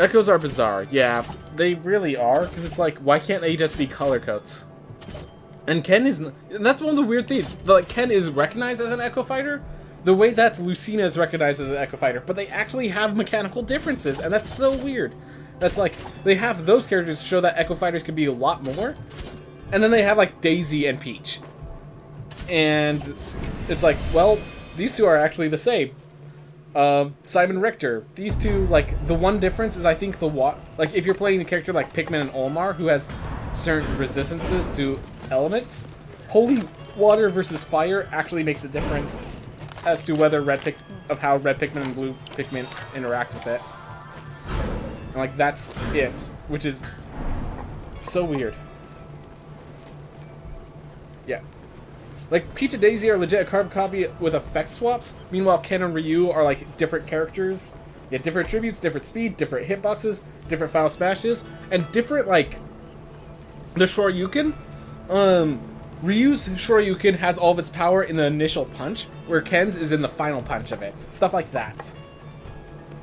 Echoes are bizarre. Yeah, they really are. Because it's like, why can't they just be color coats? And Ken is... And that's one of the weird things. Like, Ken is recognized as an Echo Fighter, the way that Lucina is recognized as an Echo Fighter, but they actually have mechanical differences, and that's so weird. That's like, they have those characters to show that Echo Fighters can be a lot more, and then they have, like, Daisy and Peach. And it's like, well, these two are actually the same. Simon Richter. These two, like, the one difference is I think like, if you're playing a character like Pikmin and Olmar, who has certain resistances to elements, Holy Water versus Fire actually makes a difference as to whether how red Pikmin and blue Pikmin interact with it. And, like, that's it, which is so weird. Yeah. Like, Peach and Daisy are legit a carbon copy with effect swaps. Meanwhile, Ken and Ryu are, like, different characters. You have different attributes, different speed, different hitboxes, different final smashes, and different, like, the Shoryuken. Ryu's Shoryuken has all of its power in the initial punch, where Ken's is in the final punch of it. Stuff like that.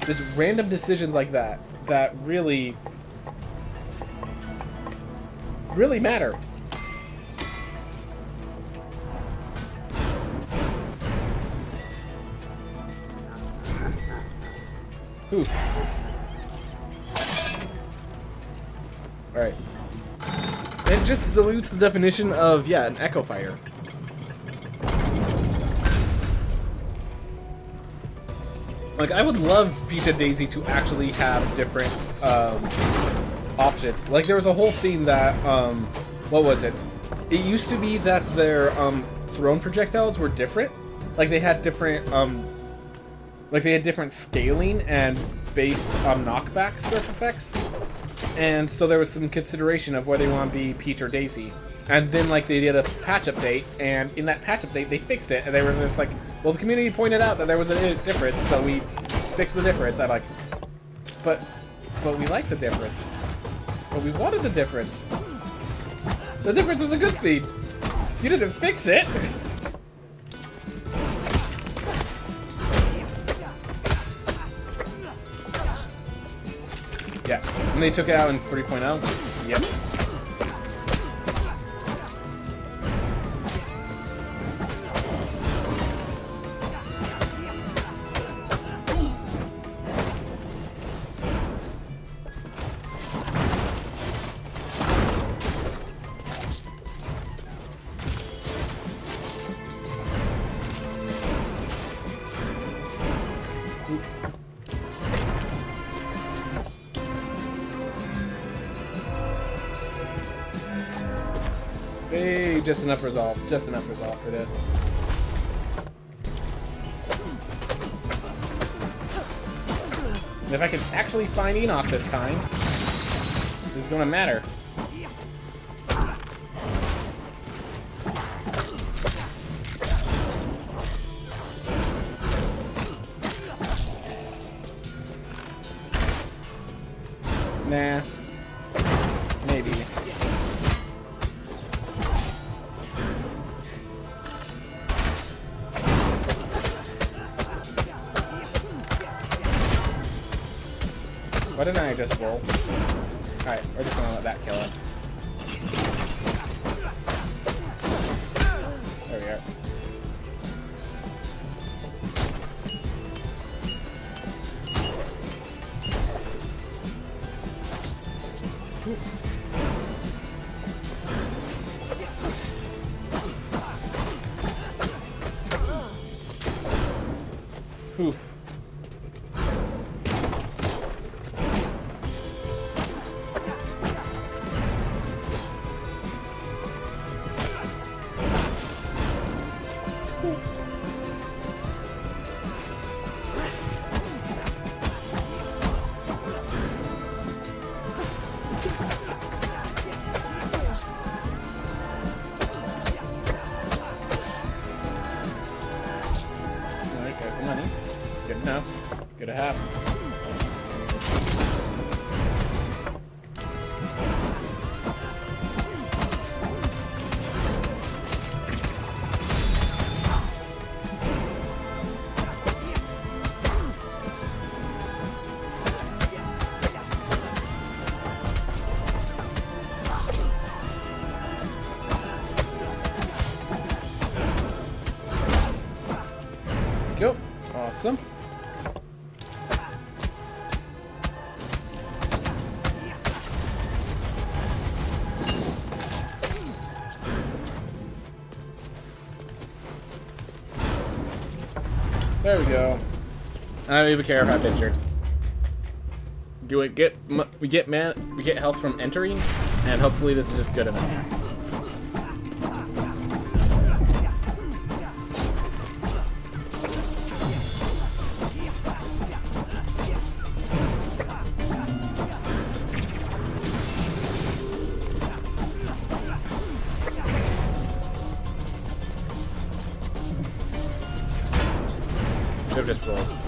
Just random decisions like that, that really, really matter. Whew. Alright. It just dilutes the definition of, yeah, an Echo Fighter. Like, I would love Peach and Daisy to actually have different options. Like, there was a whole theme that, what was it? It used to be that their thrown projectiles were different. Like, they had different, scaling and base knockback sort of effects. And so there was some consideration of whether they want to be Peach or Daisy. And then, like, they did a patch update, and in that patch update, they fixed it, and they were just like, well, the community pointed out that there was a difference, so we fixed the difference. I'm like, but we like the difference. But we wanted the difference. The difference was a good thing. You didn't fix it. Yeah, and they took it out in 3.0. Yep. Hey, just enough resolve for this. And if I can actually find Enoch this time, this is gonna matter. Nah. Maybe. Why didn't I just roll? Alright, we're just gonna let that kill him. There we go. Whew. Awesome. There we go. I don't even care if I'm injured. Do we get health from entering, and hopefully this is just good enough. Should have just rolled.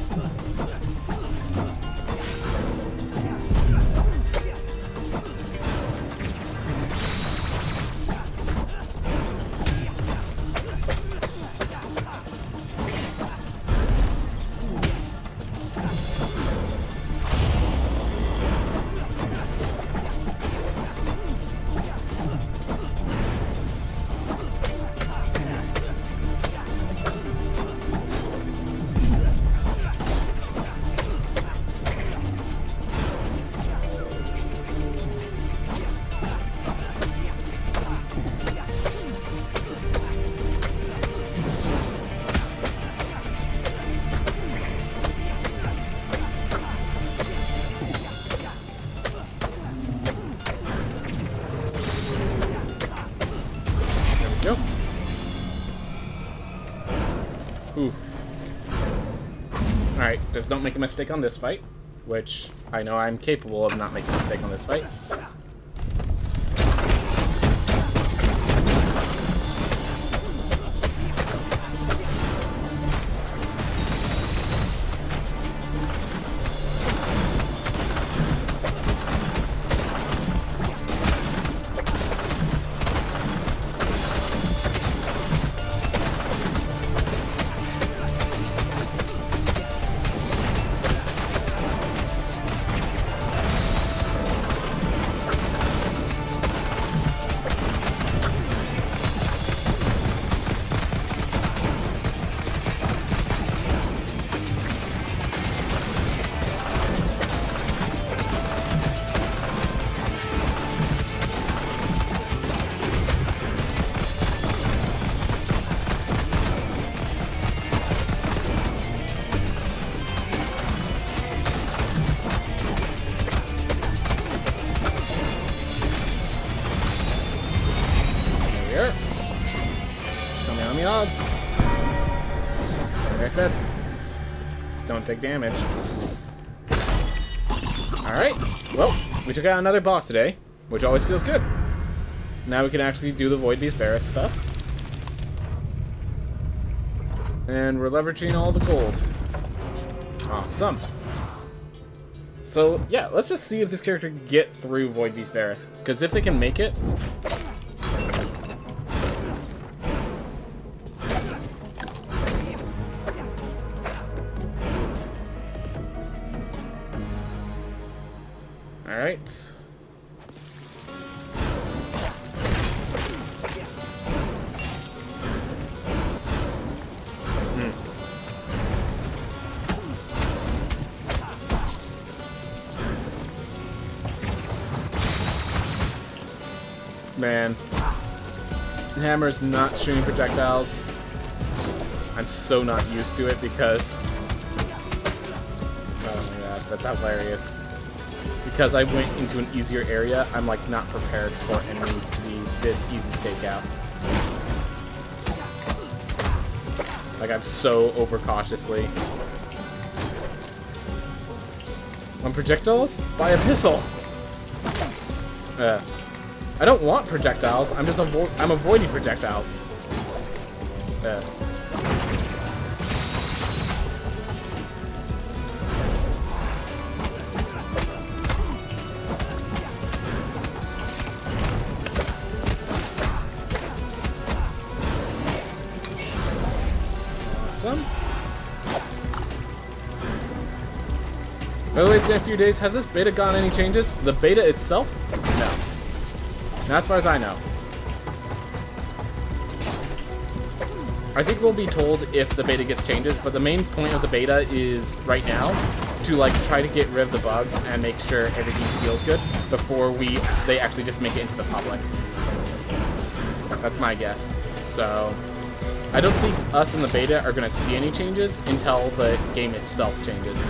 Yep. Ooh. Alright, just don't make a mistake on this fight, which I know I'm capable of not making a mistake on this fight. Like I said, don't take damage. Alright, well, we took out another boss today, which always feels good. Now we can actually do the Void Beast Barret stuff. And we're leveraging all the gold. Awesome. So, yeah, let's just see if this character can get through Void Beast Barret. Because if they can make it... Alright. Man. The hammer's not shooting projectiles. I'm so not used to it because... Oh my gosh, that's hilarious. Because I went into an easier area, I'm like not prepared for enemies to be this easy to take out. Like I'm so overcautiously. On projectiles? Buy a pistol! I don't want projectiles, I'm just I'm avoiding projectiles. By the way, it's been a few days. Has this beta gotten any changes? The beta itself? No. Not as far as I know. I think we'll be told if the beta gets changes, but the main point of the beta is right now to like try to get rid of the bugs and make sure everything feels good before they actually just make it into the public. That's my guess. So I don't think us in the beta are going to see any changes until the game itself changes.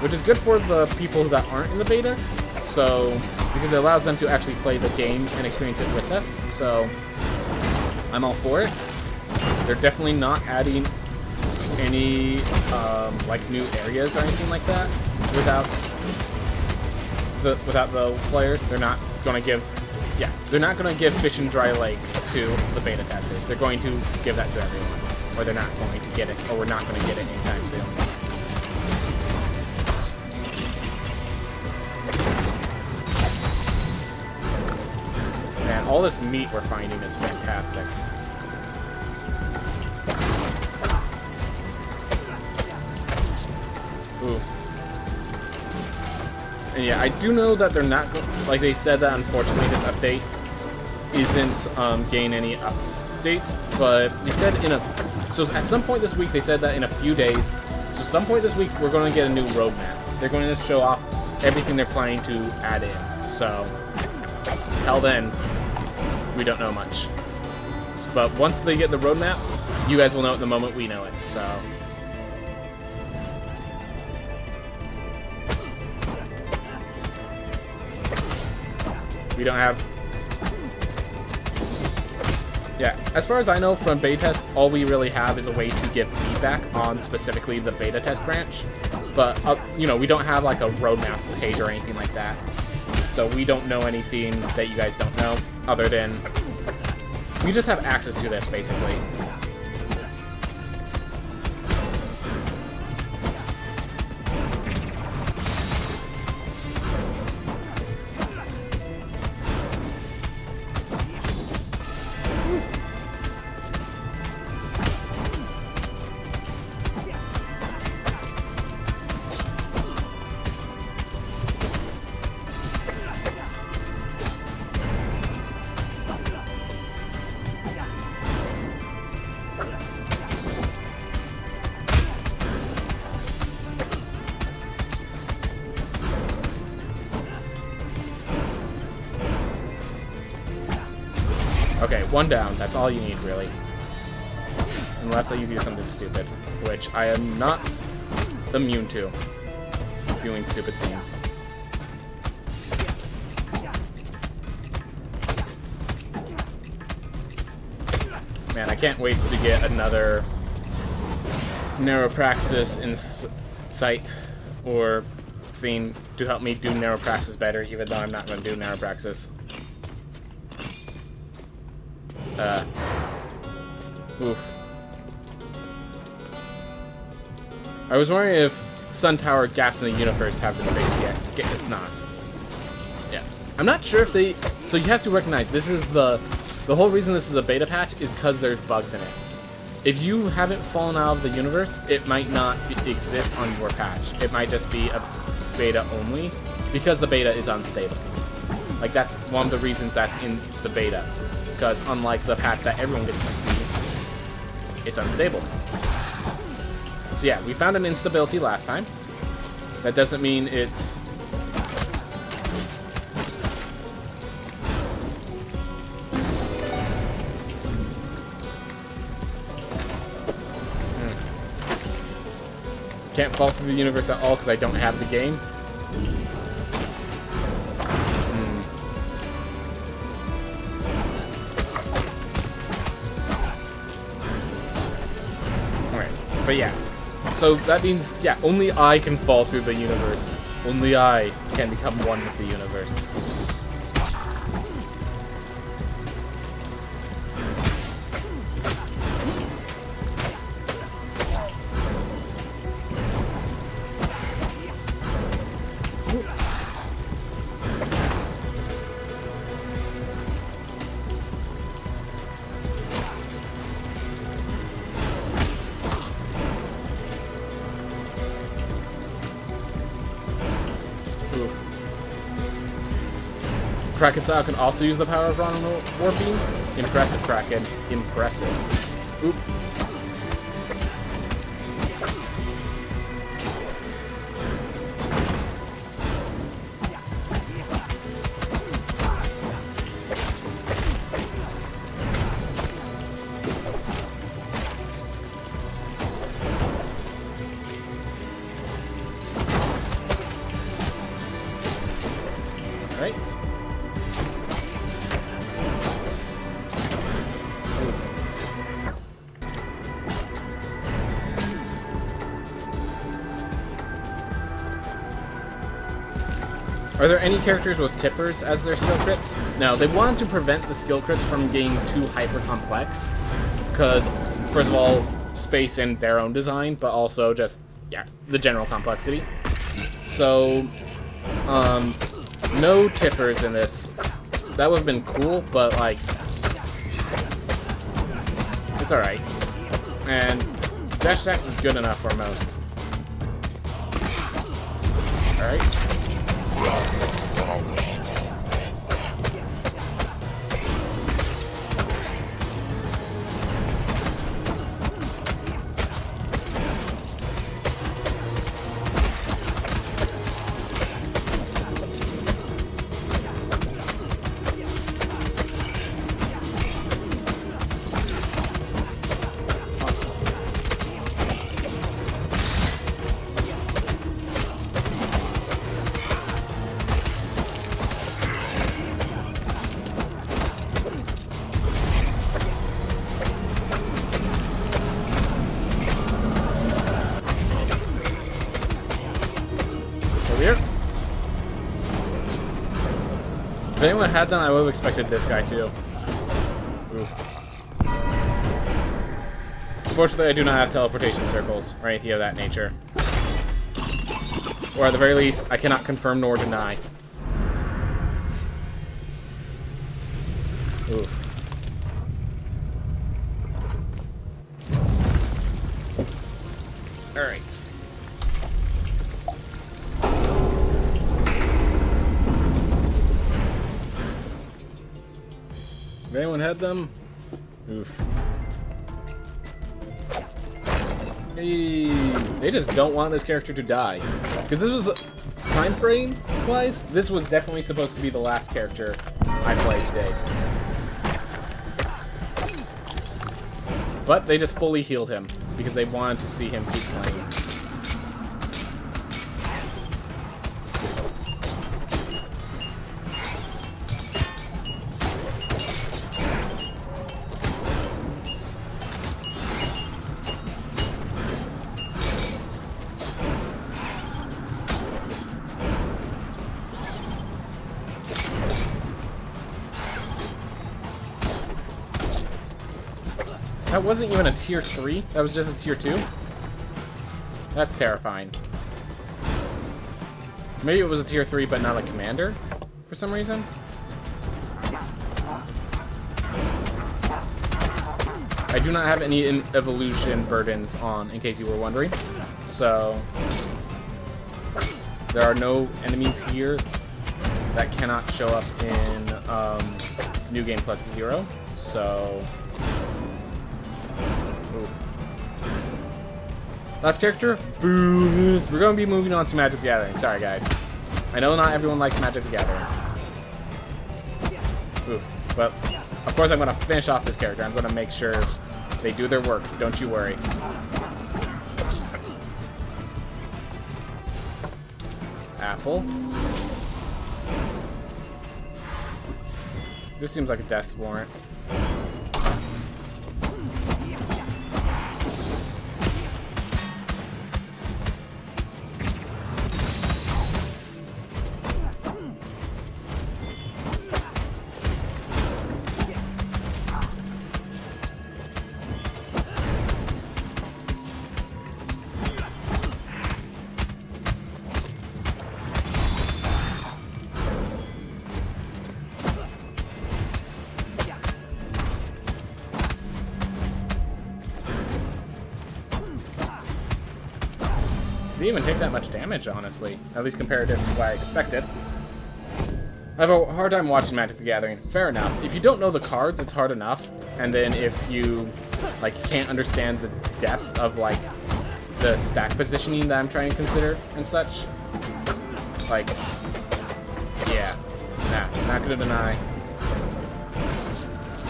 Which is good for the people that aren't in the beta, so because it allows them to actually play the game and experience it with us. So I'm all for it. They're definitely not adding any like new areas or anything like that without the players. They're not going to give Fish and Dry Lake to the beta testers. They're going to give that to everyone, or they're not going to get it, or we're not going to get it anytime soon. Man, all this meat we're finding is fantastic. Ooh. And yeah, I do know that they're not like they said that unfortunately this update isn't gain any updates, but they said so at some point this week they said that in a few days, so some point this week we're going to get a new roadmap. They're going to show off everything they're planning to add in. So till then, we don't know much. But once they get the roadmap, you guys will know it the moment we know it. So. We don't have... Yeah, as far as I know from beta test, all we really have is a way to give feedback on specifically the beta test branch. But, you know, we don't have like a roadmap page or anything like that. So we don't know anything that you guys don't know, other than we just have access to this, basically. Okay, one down. That's all you need, really. Unless you do something stupid, which I am not immune to. Doing stupid things. Man, I can't wait to get another Neuropraxis Insight or thing to help me do Neuropraxis better, even though I'm not going to do Neuropraxis. Oof. I was wondering if Sun Tower gaps in the universe have been fixed yet. It's not. Yeah. I'm not sure if they... So you have to recognize, this is the whole reason this is a beta patch is because there's bugs in it. If you haven't fallen out of the universe, it might not exist on your patch. It might just be a beta only, because the beta is unstable. Like, that's one of the reasons that's in the beta. Because unlike the patch that everyone gets to see, it's unstable. So yeah, we found an instability last time. That doesn't mean it's... Can't fall through the universe at all because I don't have the game. But yeah, so that means, yeah, only I can fall through the universe. Only I can become one with the universe. Kraken style can also use the power of Ron and Warping. Impressive, Kraken. Impressive. Oop. Alright. Are there any characters with tippers as their skill crits? No, they wanted to prevent the skill crits from getting too hyper complex. Because, first of all, space in their own design, but also just, yeah, the general complexity. So, no tippers in this. That would have been cool, but, like, it's alright. And dash attacks is good enough for most. Alright. If anyone had them, I would have expected this guy too. Ooh. Unfortunately, I do not have teleportation circles or anything of that nature. Or at the very least, I cannot confirm nor deny. Oof. Alright. If anyone had them? Oof. Hey, they just don't want this character to die. Because this was, time frame wise, this was definitely supposed to be the last character I play today. But they just fully healed him because they wanted to see him keep playing. That wasn't even a tier 3. That was just a tier 2. That's terrifying. Maybe it was a tier 3, but not a commander for some reason. I do not have any evolution burdens on, in case you were wondering. So, there are no enemies here that cannot show up in New Game Plus 0. So... last character? Boost. We're going to be moving on to Magic the Gathering. Sorry, guys. I know not everyone likes Magic the Gathering. Ooh. But, of course, I'm going to finish off this character. I'm going to make sure they do their work. Don't you worry. Apple. This seems like a death warrant. Didn't even take that much damage, honestly. At least compared to what I expected. I have a hard time watching Magic the Gathering. Fair enough. If you don't know the cards, it's hard enough. And then if you, like, can't understand the depth of, like, the stack positioning that I'm trying to consider and such, like, yeah. Nah, not gonna deny.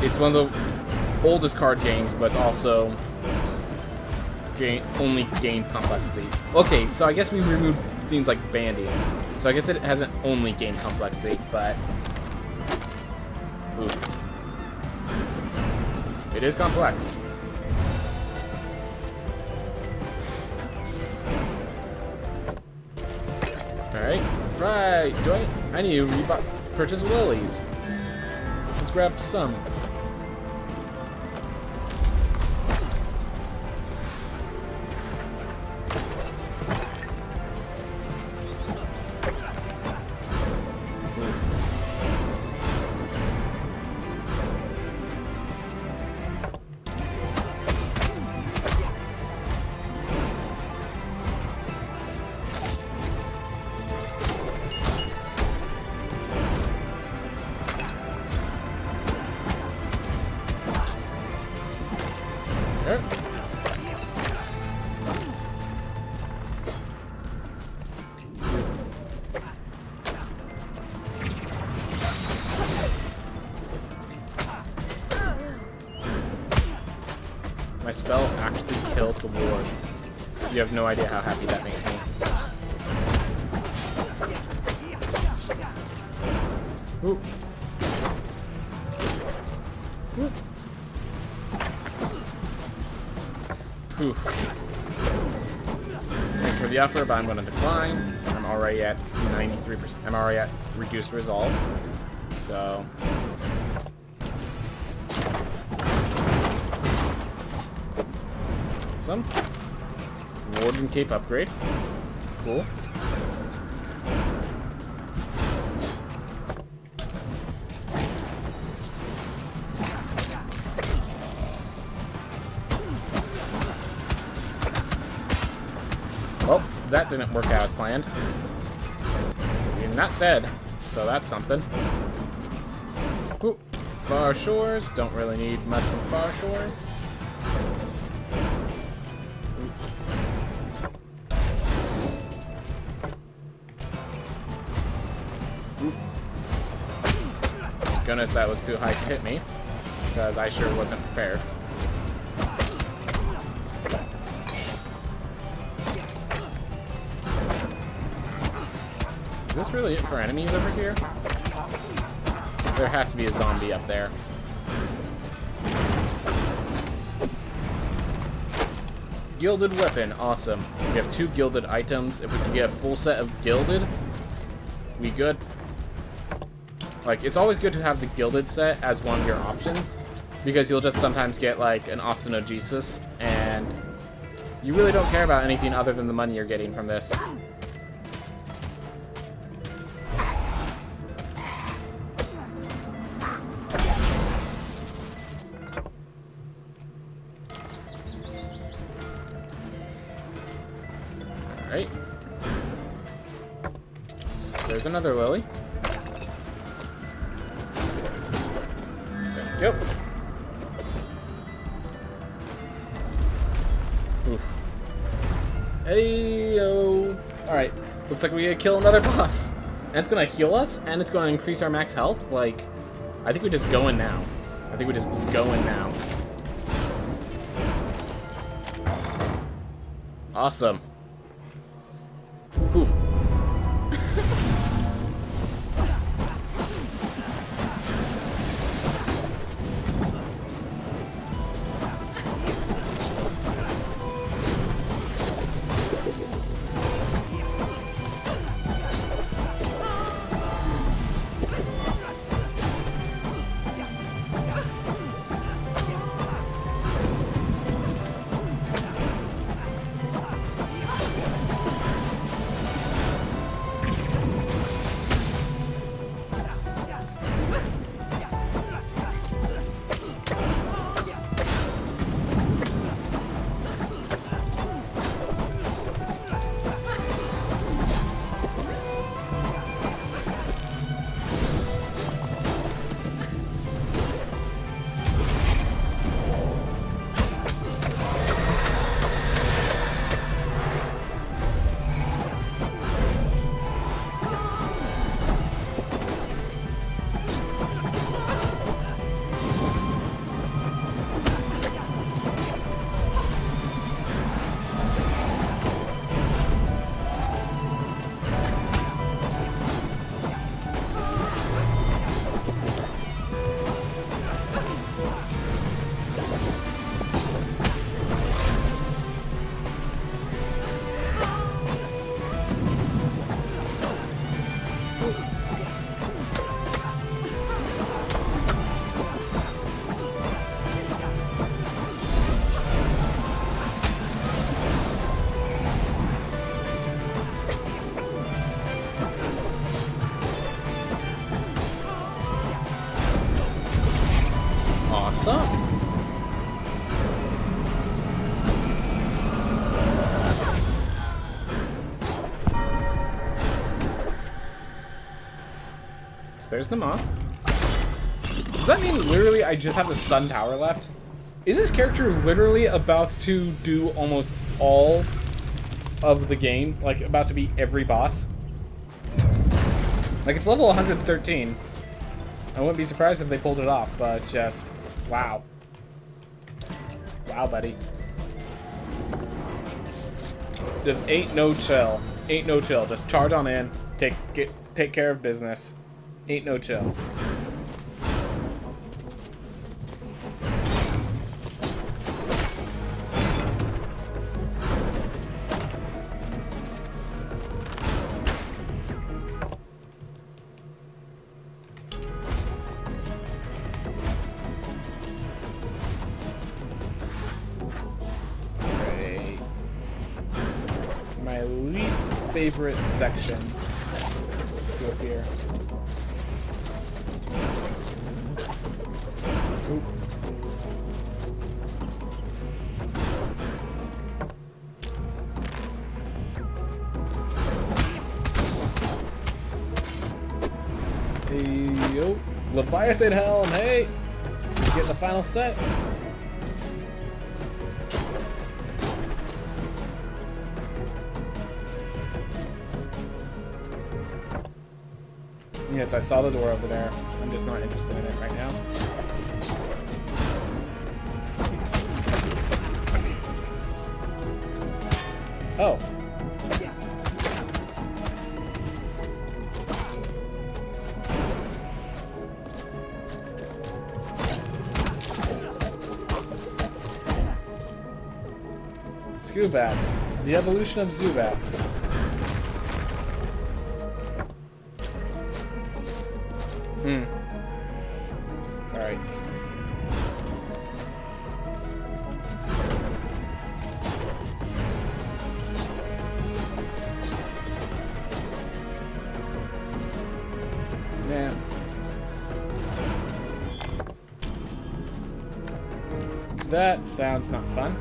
It's one of the oldest card games, but it's also only gained complexity. Okay, so I guess we removed things like banding. So I guess it hasn't only gained complexity, but ooh. It is complex. Alright, right. I need to purchase lilies. Let's grab some. My spell actually killed the ward. You have no idea how happy that makes me. Ooh. Ooh. Ooh. Thanks for the offer, but I'm going to decline. I'm already at 93%. I'm already at reduced resolve. So... Some Warden Cape upgrade. Cool. Well, that didn't work out as planned. You're not dead, so that's something. Ooh. Far Shores. Don't really need much from Far Shores. Goodness, that was too high to hit me, because I sure wasn't prepared. Is this really it for enemies over here? There has to be a zombie up there. Gilded weapon, awesome. We have 2 gilded items. If we can get a full set of gilded, we good. Like, it's always good to have the gilded set as one of your options, because you'll just sometimes get, like, an Ostenogesis, and you really don't care about anything other than the money you're getting from this. Alright. There's another lily. Yep. Heyo. Alright. Looks like we gotta kill another boss. And it's gonna heal us, and it's gonna increase our max health. Like, I think we just go in now. I think we just go in now. Awesome. Ooh. there's the Maw. Does that mean literally I just have the Sun Tower left? Is this character literally about to do almost all of the game? Like, about to beat every boss? Like, it's level 113. I wouldn't be surprised if they pulled it off, but just... wow. Wow, buddy. Just ain't no chill. Ain't no chill. Just charge on in. Take care of business. Ain't no chill. Favorite section. Go up here. Oop. Hey, yo. Leviathan Helm, hey! Get the final set. Yes, I saw the door over there. I'm just not interested in it right now. Oh. Scoobat. The evolution of Zubat. Alright. Yeah. That sounds not fun.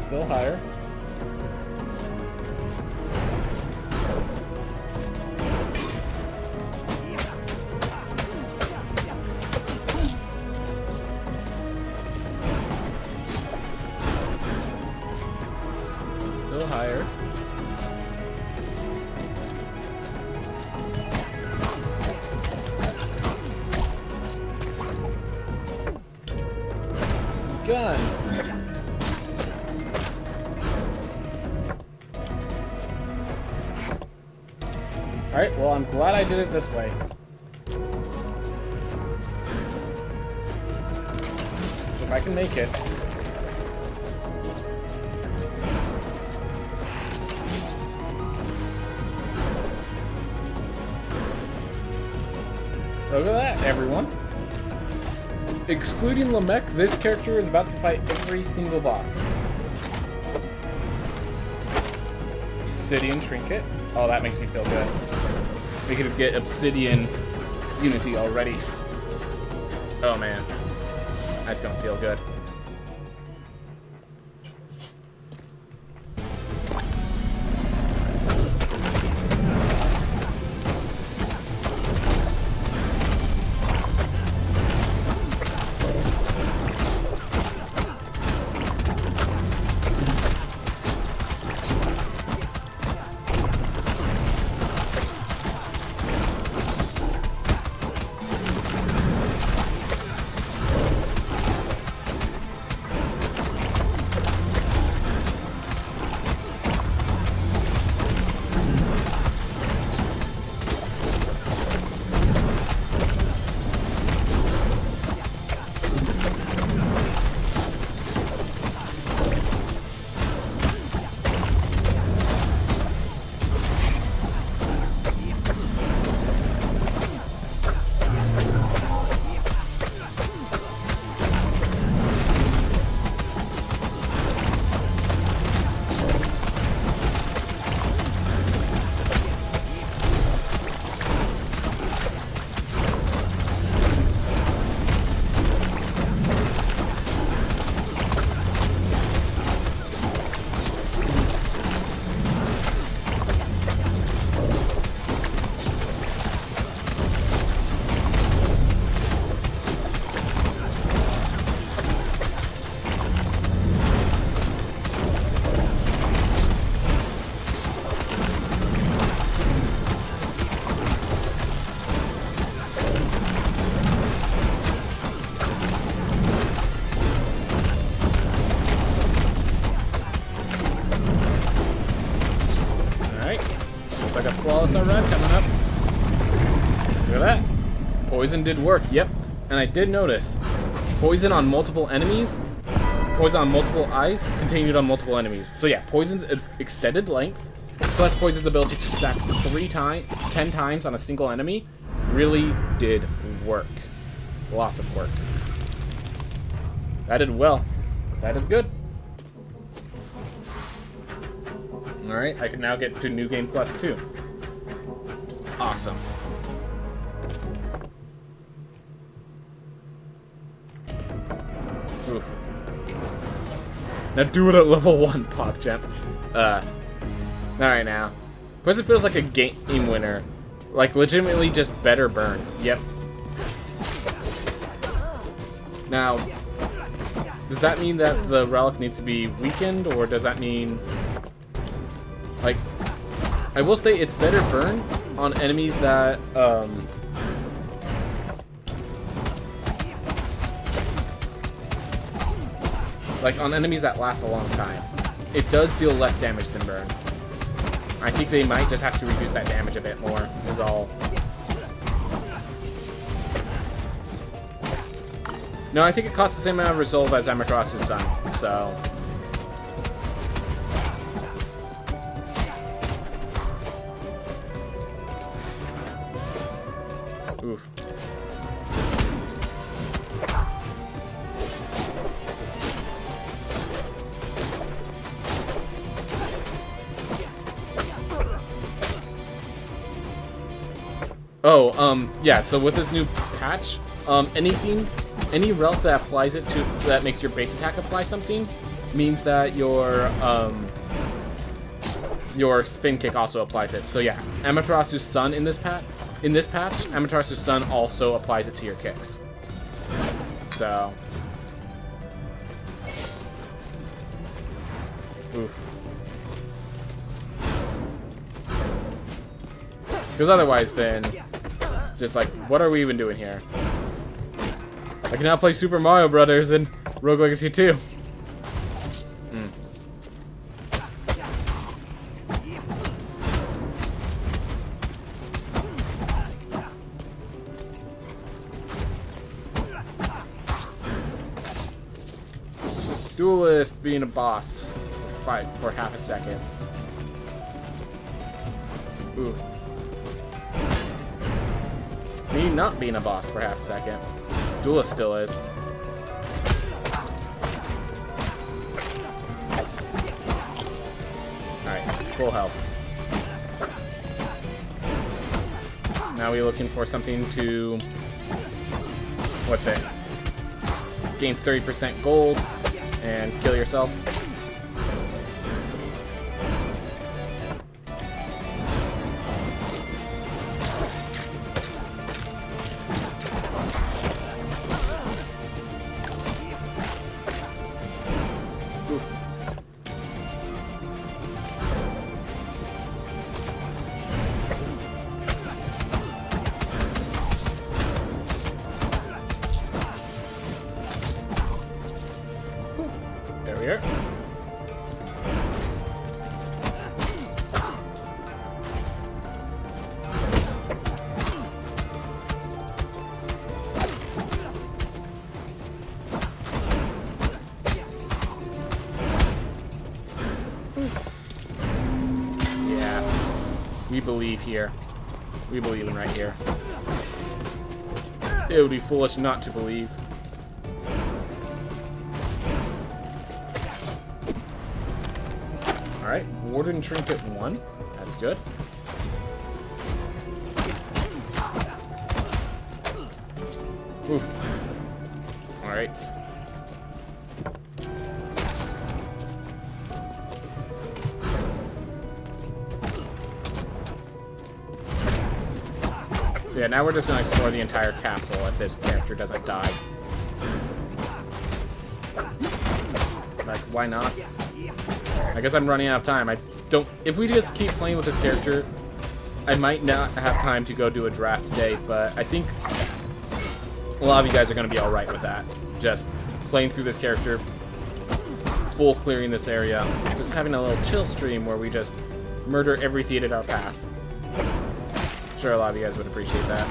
Still higher. Still higher. Gun. Alright, well, I'm glad I did it this way. If I can make it. Look at that, everyone. Excluding Lamech, this character is about to fight every single boss. Obsidian Trinket. Oh, that makes me feel good. We could get Obsidian Unity already. Oh man. That's gonna feel good. Looks like a flawless RL coming up. Look at that. Poison did work, yep. And I did notice, poison on multiple enemies, poison on multiple eyes, continued on multiple enemies. So yeah, poison's extended length, plus poison's ability to stack 10 times on a single enemy, really did work. Lots of work. That did well. That did good. Alright, I can now get to New Game Plus 2. Awesome. Oof. Now do it at level 1, PogChamp. Alright now. Poison feels like a game winner. Like, legitimately just better burn. Yep. Now, does that mean that the relic needs to be weakened, or does that mean... Like, I will say it's better burn on enemies that, like, on enemies that last a long time. It does deal less damage than burn. I think they might just have to reduce that damage a bit more, is all. No, I think it costs the same amount of resolve as Amaterasu's Sun, so... Oof. Oh, yeah, so with this new patch, any relic that applies it to, that makes your base attack apply something, means that your spin kick also applies it. So yeah, Amaterasu's Sun in this patch, Amaterasu's Sun also applies it to your kicks. So, oof. Because otherwise, then, it's just like, what are we even doing here? I can now play Super Mario Brothers and Rogue Legacy 2. Duelist being a boss. Fight for half a second. Ooh. Me not being a boss for half a second. Duelist still is. Alright, full health. Now we're looking for something to... What's it? Gain 30% gold and kill yourself. There we are. Yeah. We believe here. We believe in right here. It would be foolish not to believe. Alright, Warden Trinket 1. That's good. Ooh. Alright. So yeah, now we're just going to explore the entire castle if this character doesn't die. Like, why not? I guess I'm running out of time. I don't... If we just keep playing with this character, I might not have time to go do a draft today, but I think a lot of you guys are going to be alright with that. Just playing through this character, full clearing this area, just having a little chill stream where we just murder everything in our path. sure a lot of you guys would appreciate that.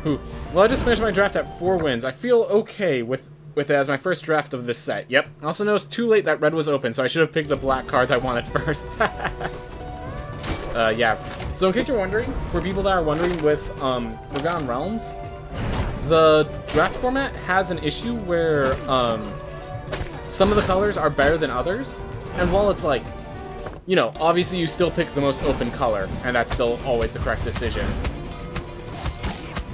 Whew. Well, I just finished my draft at 4 wins. I feel okay with it as my first draft of this set. Yep. I also noticed too late that red was open, so I should have picked the black cards I wanted first. Yeah. So in case you're wondering, for people that are wondering with Forgotten Realms, the draft format has an issue where some of the colors are better than others. And while it's like, you know, obviously you still pick the most open color, and that's still always the correct decision.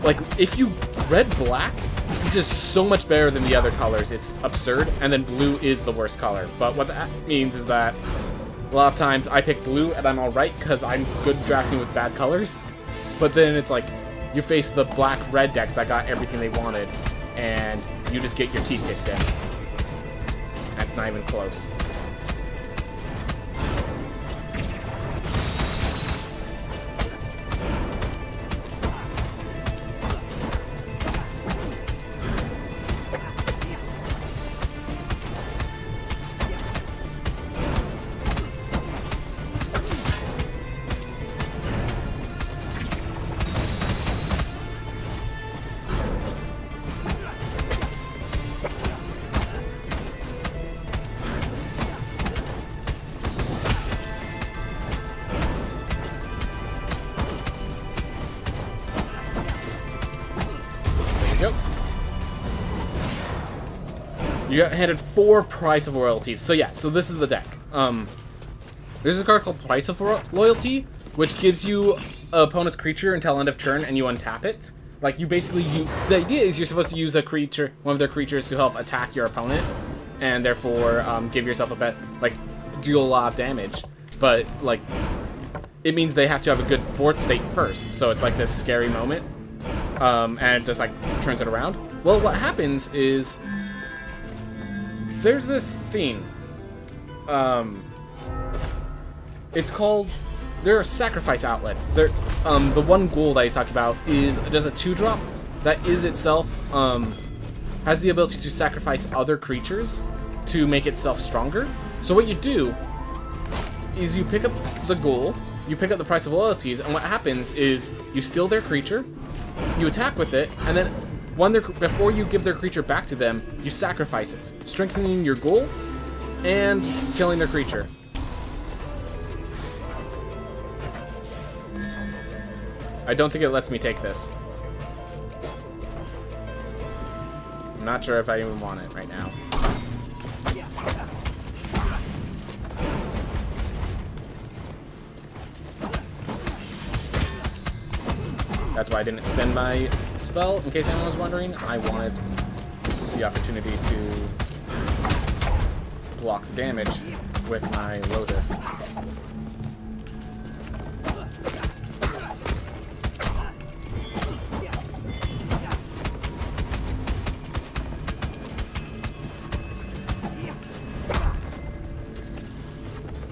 Like, if you red-black, it's just so much better than the other colors. It's absurd, and then blue is the worst color. But what that means is that a lot of times I pick blue, and I'm alright, because I'm good drafting with bad colors. But then it's like, you face the black-red decks that got everything they wanted, and you just get your teeth kicked in. That's not even close. You got handed 4 Price of Loyalties. So yeah, so this is the deck. There's a card called Price of Loyalty, which gives you an opponent's creature until end of turn, and you untap it. Like, you basically, the idea is you're supposed to use a creature, one of their creatures, to help attack your opponent, and therefore give yourself a bet, like, deal a lot of damage. But, like, it means they have to have a good board state first, so it's like this scary moment, and it just, like, turns it around. Well, what happens is there's this thing. It's called. There are sacrifice outlets. There, the one ghoul that he's talking about does a 2-drop that is itself has the ability to sacrifice other creatures to make itself stronger. So what you do is you pick up the ghoul, you pick up the Price of Loyalties, and what happens is you steal their creature, you attack with it, and then before you give their creature back to them, you sacrifice it, strengthening your ghoul and killing their creature. I don't think it lets me take this. I'm not sure if I even want it right now. That's why I didn't spend my spell, in case anyone was wondering. I wanted the opportunity to block the damage with my Lotus.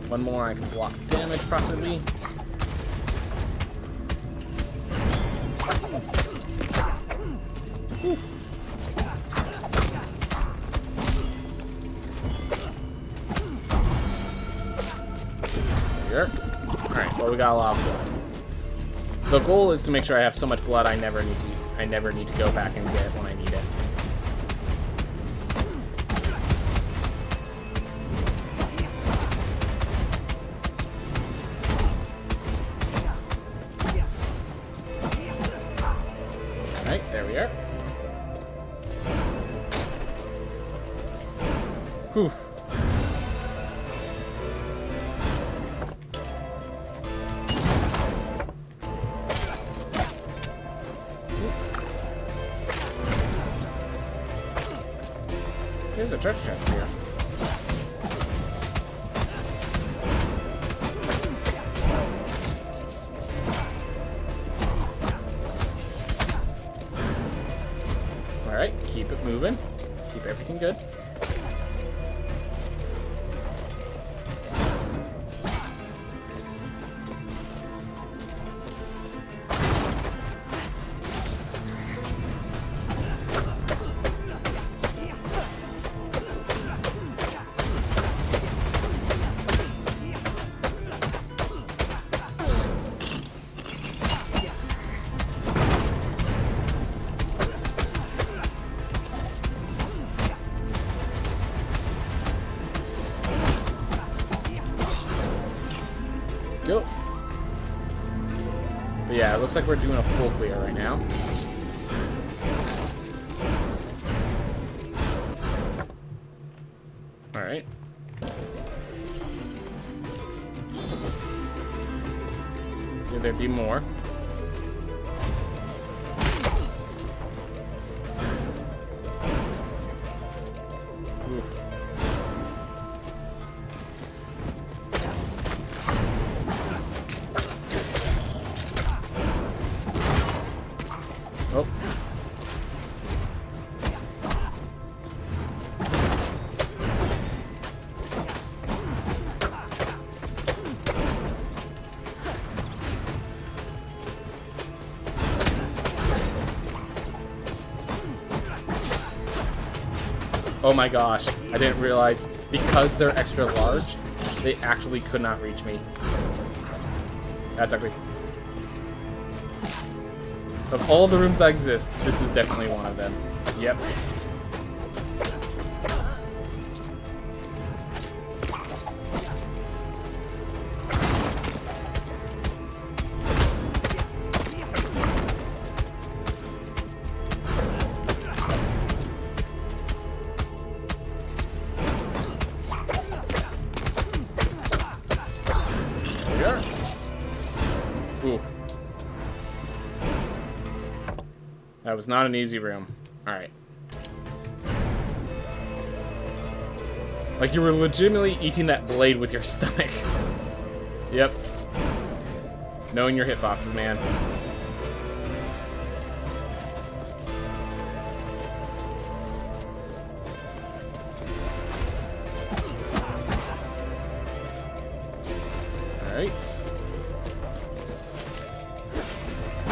One more, I can block damage properly. Alright, well, we got a lot of blood. The goal is to make sure I have so much blood I never need to go back and get it when I need it. Alright, there we are. Whew. There's a treasure chest here. Alright, keep it moving. Keep everything good. looks like we're doing a full clear right now. Alright. Could there be more? Oof. Oh. Oh my gosh, I didn't realize, because they're extra large, they actually could not reach me. That's ugly. Of all the rooms that exist, this is definitely one of them. Yep. Ooh. That was not an easy room. Alright. Like you were legitimately eating that blade with your stomach. Yep. Knowing your hitboxes, man. Alright.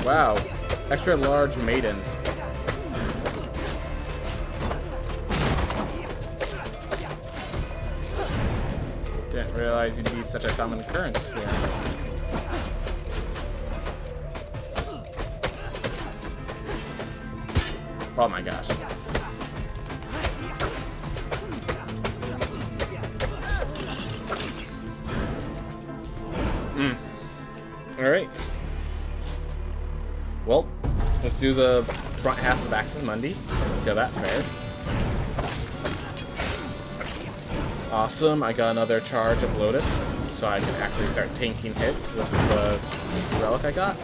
Wow. Extra large maidens. Didn't realize you'd be such a common occurrence here. Oh my gosh. Alright. Well, let's do the front half of Axis Mundi. See how that fares. Awesome, I got another charge of Lotus, so I can actually start tanking hits with the relic I got,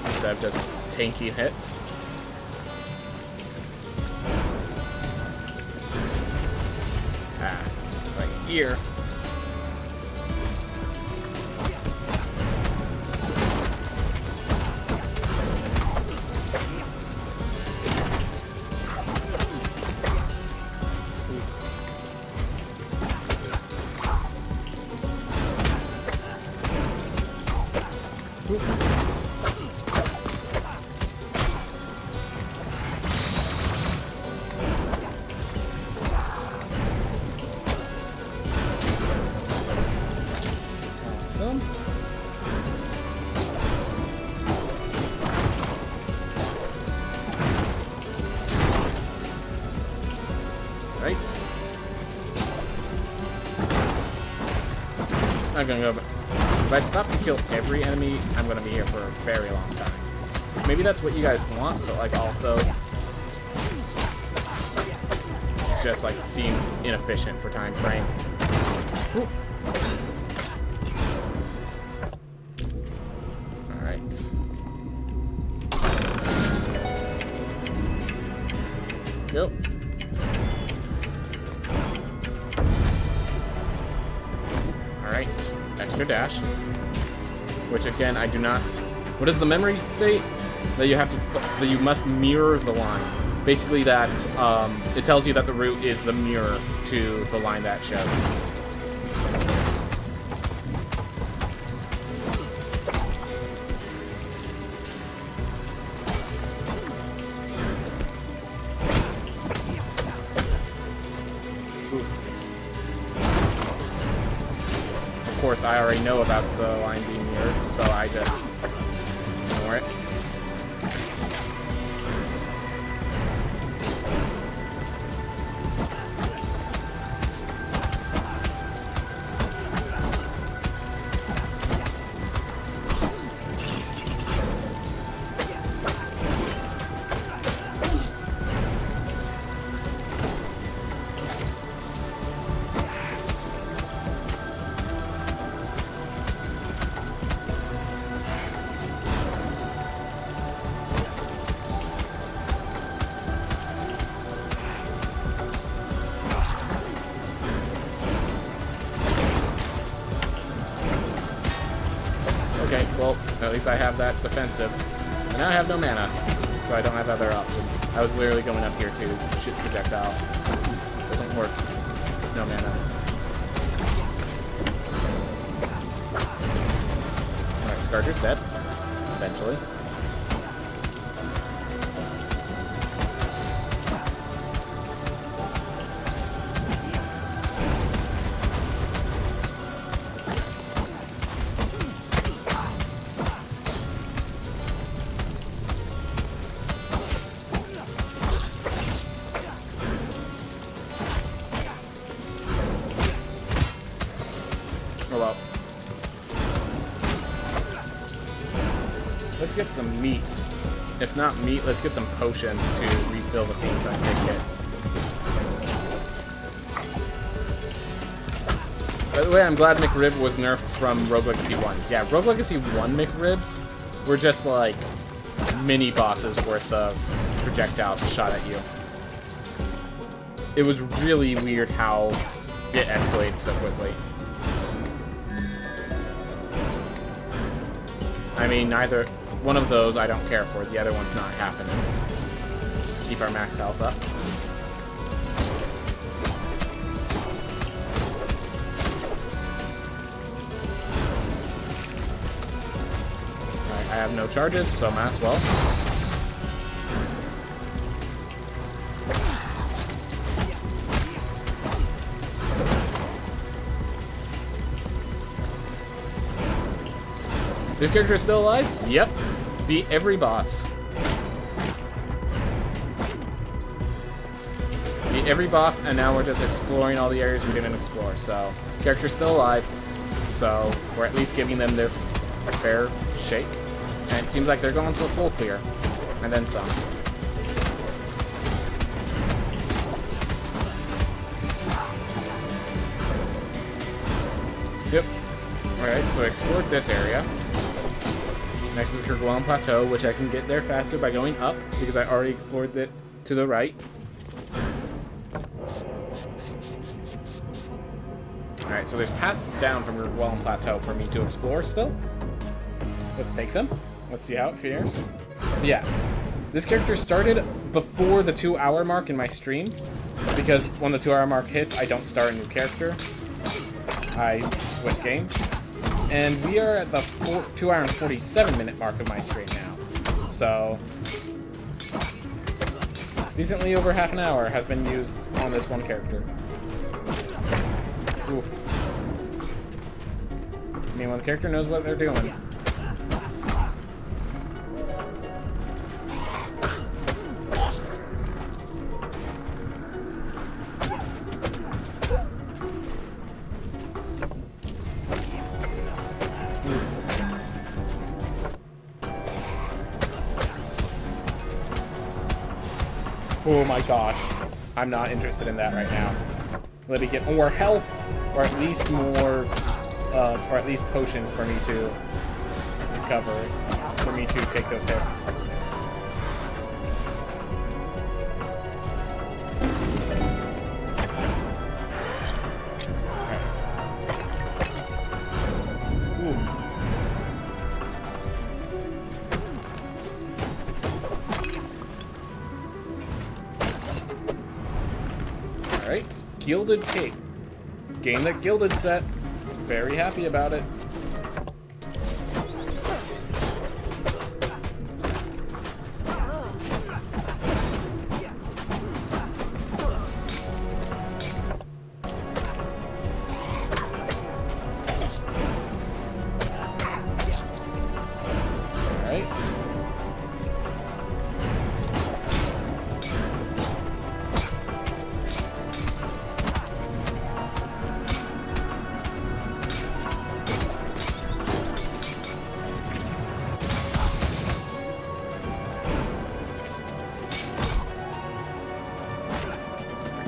instead of just tanking hits. Ah, right here. Awesome. Right. I'm gonna go. If I stop to kill every enemy, I'm gonna be here for a very long time. Maybe that's what you guys want, but like also, it just like seems inefficient for time frame. Ooh. All right. Go. All right. Extra dash, which again I do not. What does the memory say? That you have to, that you must mirror the line. Basically, that it tells you that the route is the mirror to the line that shows. Of course, I already know about the line being mirrored, so I just ignore it. at least I have that defensive. And now I have no mana, so I don't have other options. I was literally going up here to shoot projectile. Doesn't work. No mana. Alright, Scourger's dead. Eventually. Let's get some meat. If not meat, let's get some potions to refill the things on big hits. By the way, I'm glad McRib was nerfed from Rogue Legacy 1. Yeah, Rogue Legacy 1 McRibs were just like mini bosses worth of projectiles shot at you. It was really weird how it escalated so quickly. I mean, neither one of those I don't care for. The other one's not happening. Just keep our max health up. Alright, I have no charges, so might as well. This character is still alive? Yep. Beat every boss. Beat every boss, and now we're just exploring all the areas we didn't explore. So, character's still alive. So, we're at least giving them their fair shake. And it seems like they're going for a full clear. And then some. Yep. Alright, so I explored this area. Next is Kerguelen Plateau, which I can get there faster by going up, because I already explored it to the right. Alright, so there's paths down from Kerguelen Plateau for me to explore still. Let's take them. Let's see how it fares. Yeah. This character started before the 2-hour mark in my stream, because when the 2-hour mark hits, I don't start a new character. I switch game. And we are at the 2-hour and 47-minute mark of my stream now. So, decently over half an hour has been used on this one character. Ooh. I mean, when the character knows what they're doing. Oh my gosh. I'm not interested in that right now. Let me get more health, or at least more, or at least potions for me to cover, for me to take those hits. Alright, Gilded Cape. Gain that Gilded set. Very happy about it. Alright.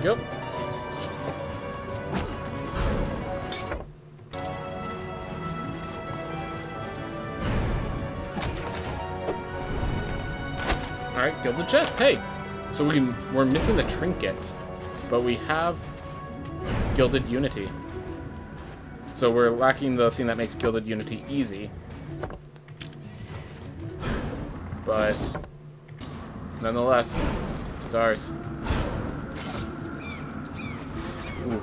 Yep. Alright, Gilded Chest, hey! So we're missing the trinkets, but we have Gilded Unity. So we're lacking the thing that makes Gilded Unity easy. but nonetheless, it's ours. Ooh.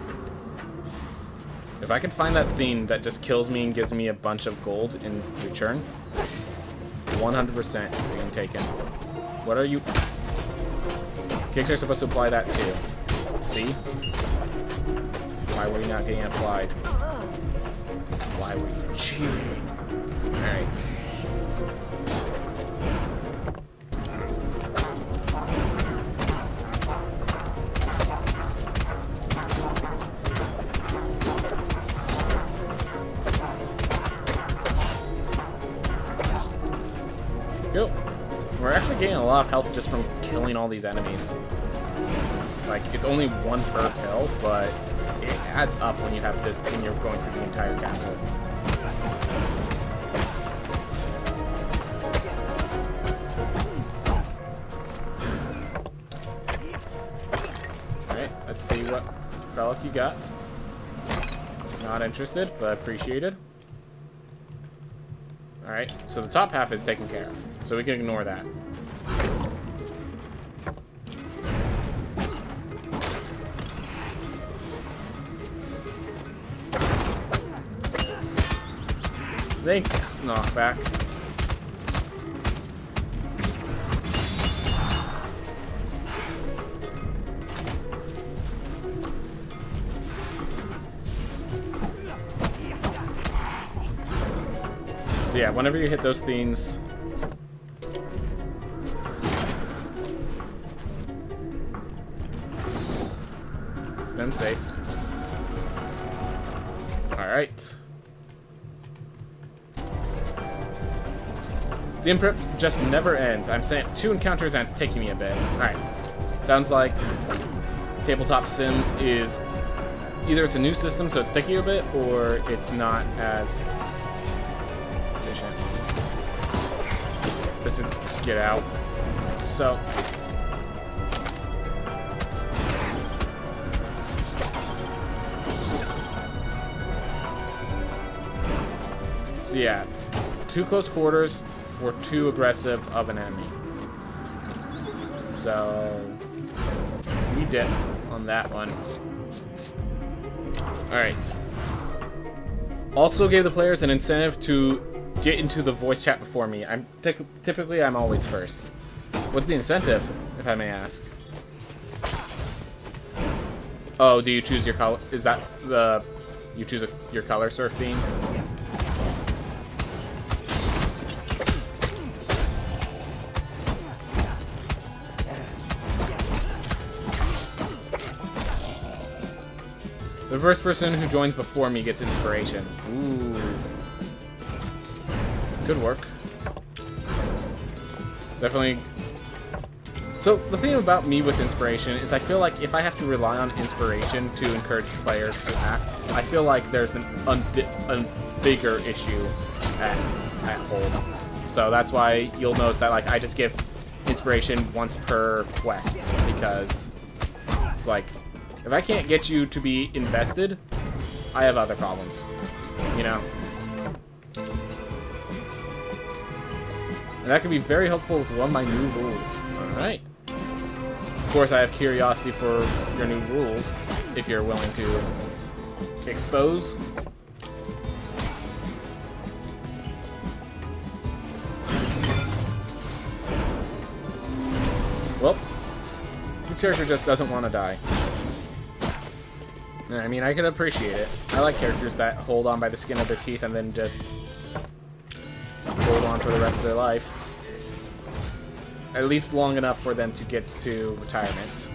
If I can find that theme that just kills me and gives me a bunch of gold in return, 100% being taken. What are you? Kicks are supposed to apply that too. See? Why were you not getting applied? Why were you cheating? Alright. Go. We're actually getting a lot of health just from killing all these enemies. Like, it's only 1 per kill, but it adds up when you have this, when you're going through the entire castle. Alright, let's see what relic you got. Not interested, but appreciated. Alright, so the top half is taken care of, so we can ignore that. Thanks, knockback. So yeah, whenever you hit those things, spin safe. Alright. The imprint just never ends. I'm saying 2 encounters and it's taking me a bit. Alright. Sounds like tabletop sim is either it's a new system so it's taking you a bit, or it's not as efficient. Let's just get out. So yeah, 2 close quarters for 2 aggressive of an enemy. So we did on that one. Alright. Also gave the players an incentive to get into the voice chat before me. Typically I'm always first. What's the incentive, if I may ask? Oh, do you choose your color? Is that the you choose your color surf theme? The first person who joins before me gets inspiration. Ooh. Good work. Definitely. So, the thing about me with inspiration is I feel like if I have to rely on inspiration to encourage players to act, I feel like there's a bigger issue at hold. So that's why you'll notice that like I just give inspiration once per quest, because it's like, if I can't get you to be invested, I have other problems, you know? And that can be very helpful with one of my new rules. Alright. Of course, I have curiosity for your new rules, if you're willing to expose. Well, this character just doesn't want to die. I mean, I can appreciate it. I like characters that hold on by the skin of their teeth and then just hold on for the rest of their life. At least long enough for them to get to retirement.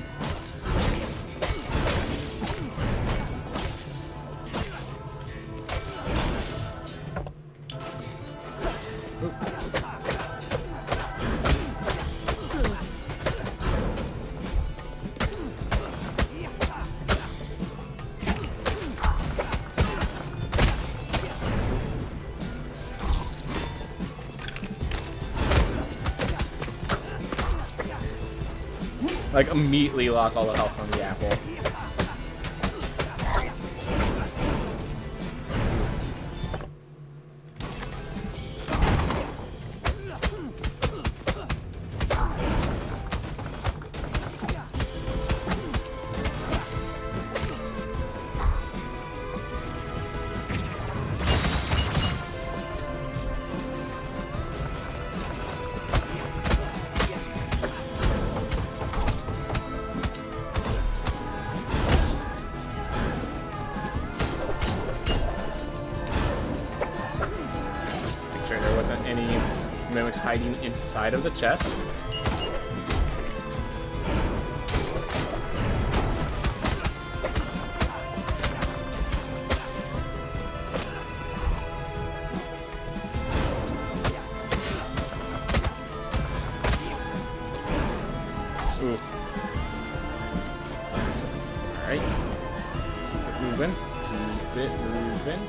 Like, immediately lost all the health from the apple. hiding inside of the chest. Ooh. Alright. Keep it moving. Keep it moving.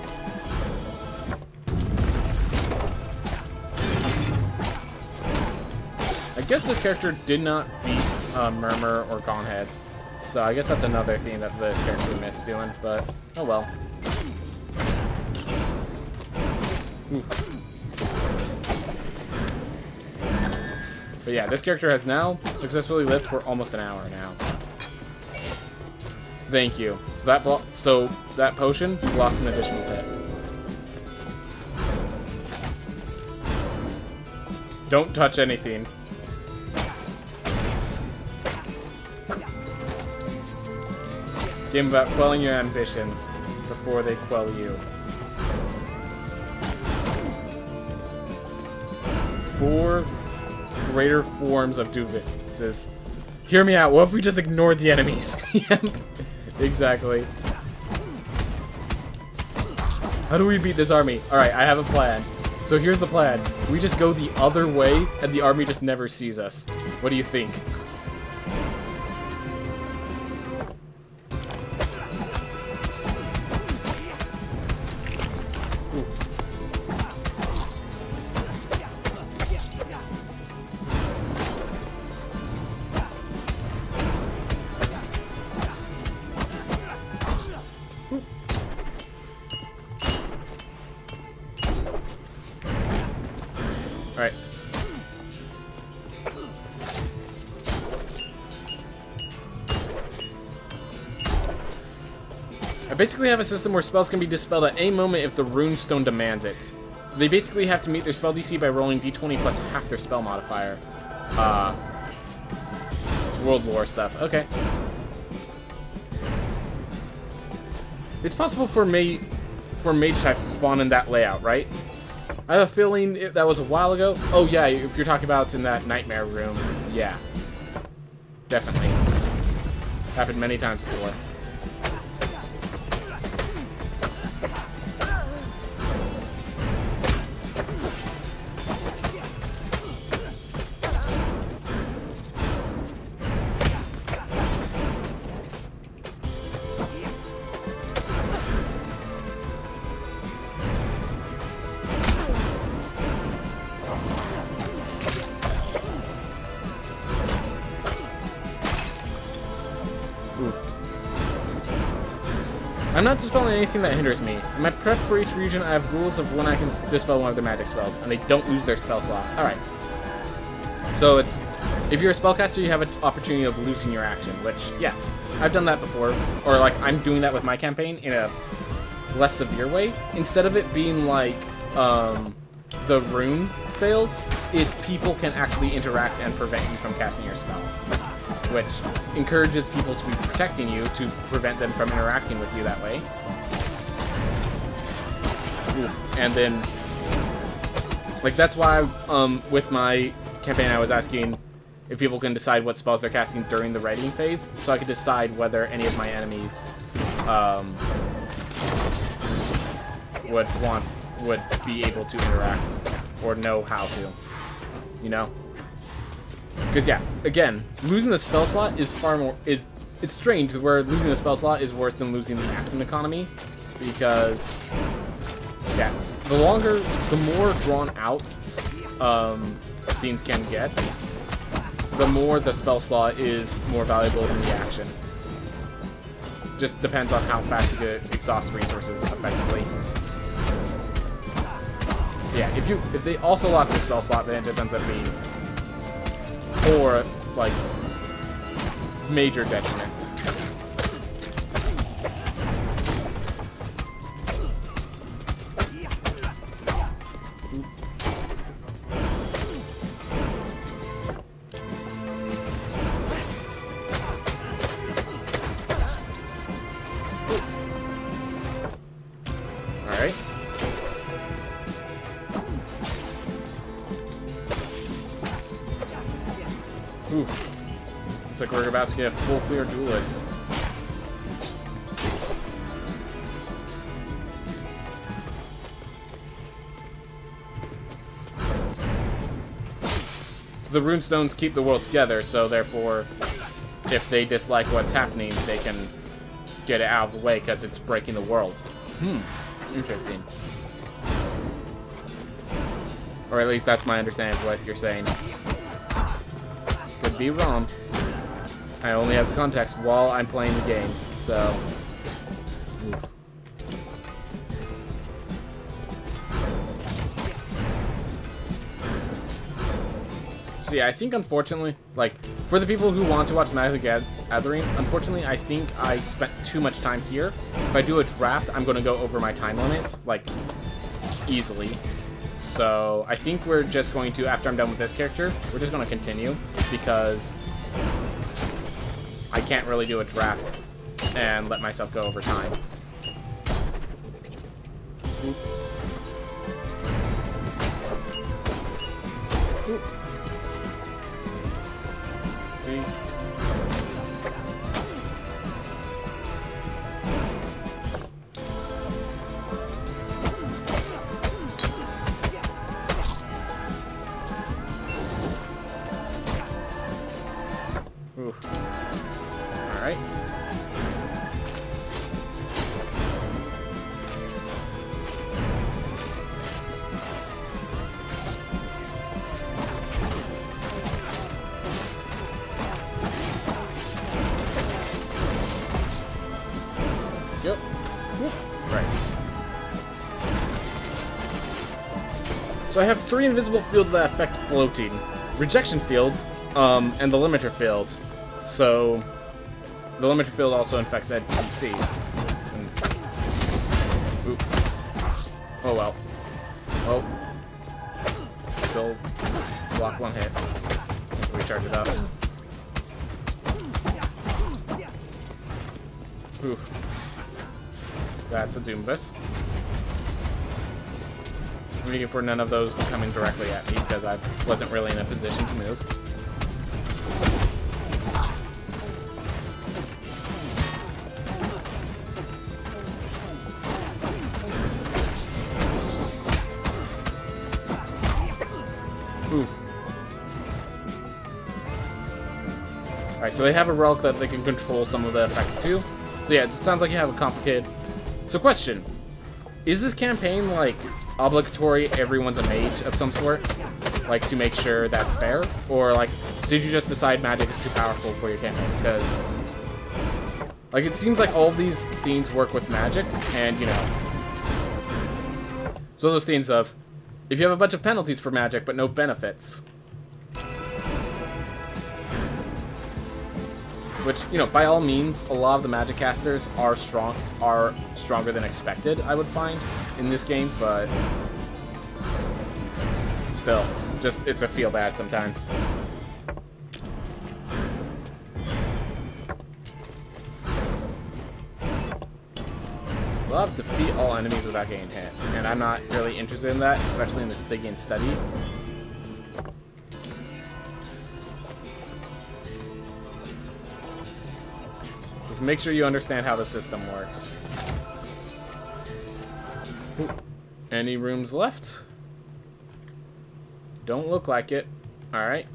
I guess this character did not beat Murmur or Gauntheads. So I guess that's another thing that this character missed doing, but oh well. Ooh. But yeah, this character has now successfully lived for almost an hour now. Thank you. So that potion blocks an additional hit. Don't touch anything. Game about quelling your ambitions before they quell you. 4 greater forms of Duvis. Hear me out. What if we just ignored the enemies? Yep. Exactly. How do we beat this army? Alright, I have a plan. So here's the plan. We just go the other way, and the army just never sees us. What do you think? Alright. I basically have a system where spells can be dispelled at any moment if the runestone demands it. They basically have to meet their spell DC by rolling d20 plus half their spell modifier. It's World War stuff. Okay. It's possible for mage types to spawn in that layout, right? I have a feeling that was a while ago. Oh yeah, if you're talking about in that nightmare room, yeah. Definitely. Happened many times before. I'm not dispelling anything that hinders me. In my prep for each region, I have rules of when I can dispel one of their magic spells, and they don't lose their spell slot. Alright. So it's... if you're a spellcaster, you have an opportunity of losing your action, which, yeah, I've done that before. Or, like, I'm doing that with my campaign in a less severe way. Instead of it being like, the rune fails, it's people can actually interact and prevent you from casting your spell. Which encourages people to be protecting you to prevent them from interacting with you that way. Ooh. And then, like, that's why, with my campaign, I was asking if people can decide what spells they're casting during the writing phase, so I could decide whether any of my enemies, would be able to interact or know how to, you know? Because, yeah, again, losing the spell slot is far more... it's strange, where losing the spell slot is worse than losing the action economy. Because, yeah, the more drawn out things can get, the more the spell slot is more valuable than the action. Just depends on how fast you can exhaust resources effectively. Yeah, if they also lost the spell slot, then it just ends up being... or, like, major detriment. Alright. we're about to get a full clear duelist. The runestones keep the world together, so therefore, if they dislike what's happening, they can get it out of the way because it's breaking the world. Interesting. Or at least that's my understanding of what you're saying. Could be wrong. I only have the context while I'm playing the game, so... So yeah, I think unfortunately, like, for the people who want to watch Magic the Gathering, unfortunately I think I spent too much time here. If I do a draft, I'm going to go over my time limit, like, easily. So I think we're just going to, after I'm done with this character, we're just going to continue, because I can't really do a draft and let myself go over time. Oop. Oop. See? Oof. All right. Yep. Right. So I have 3 invisible fields that affect floating. Rejection field, and the limiter field. So, the limiter field also affects NPCs. Oop. Oh well. Oh. Still block 1 hit. Recharge it up. Oof. That's a Doomvis. I'm waiting for none of those coming directly at me because I wasn't really in a position to move. Ooh. Alright, so they have a relic that they can control some of the effects too. So yeah, it sounds like you have a complicated... So question, is this campaign, like, obligatory everyone's a mage of some sort? Like, to make sure that's fair? Or, like, did you just decide magic is too powerful for your campaign? Because, like, it seems like all of these themes work with magic, and, you know... So those themes of, if you have a bunch of penalties for magic, but no benefits... Which, you know, by all means, a lot of the magic casters are stronger than expected, I would find, in this game, but still, just, it's a feel bad sometimes. We'll have to defeat all enemies without getting hit, and I'm not really interested in that, especially in the Stygian study. Just make sure you understand how the system works. Ooh. Any rooms left? Don't look like it. Alright.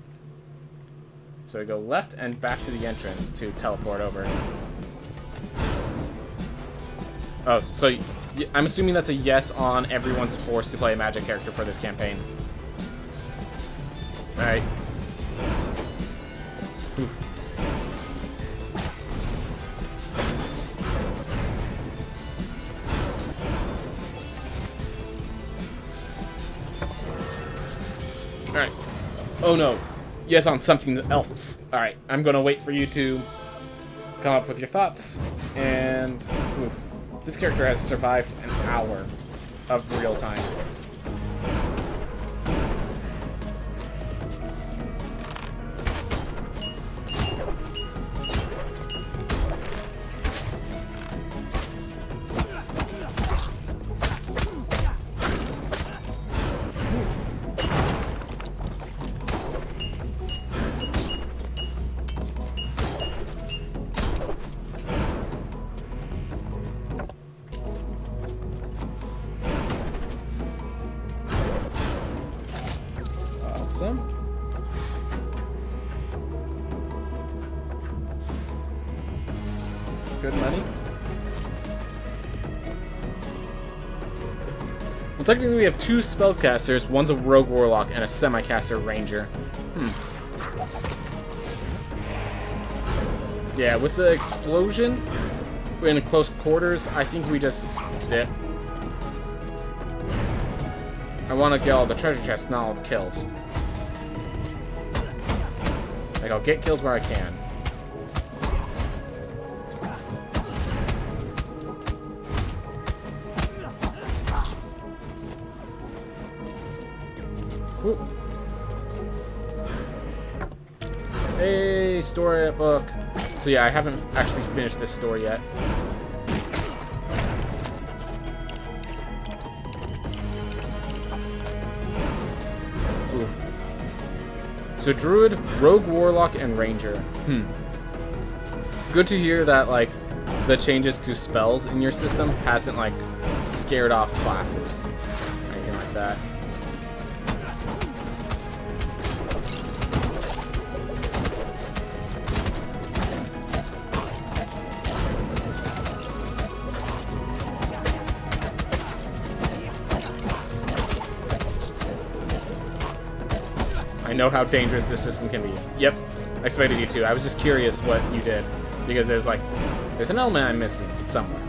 So we go left and back to the entrance to teleport over. Oh, so I'm assuming that's a yes on everyone's forced to play a magic character for this campaign. Alright. Alright. Oh no. Yes on something else. Alright, I'm gonna wait for you to come up with your thoughts. And oof, this character has survived an hour of real time. good money. Well, technically we have 2 spellcasters. One's a rogue warlock and a semi-caster ranger. Yeah, with the explosion in close quarters, I think we just dip. I want to get all the treasure chests, not all the kills. Like, I'll get kills where I can. Whoop. Hey, story book. So yeah, I haven't actually finished this story yet. Ooh. So Druid, Rogue, Warlock, and Ranger. Good to hear that, like, the changes to spells in your system hasn't, like, scared off classes. Anything like that. I know how dangerous this system can be. Yep, I expected you to. I was just curious what you did. Because there's like, there's an element I'm missing somewhere.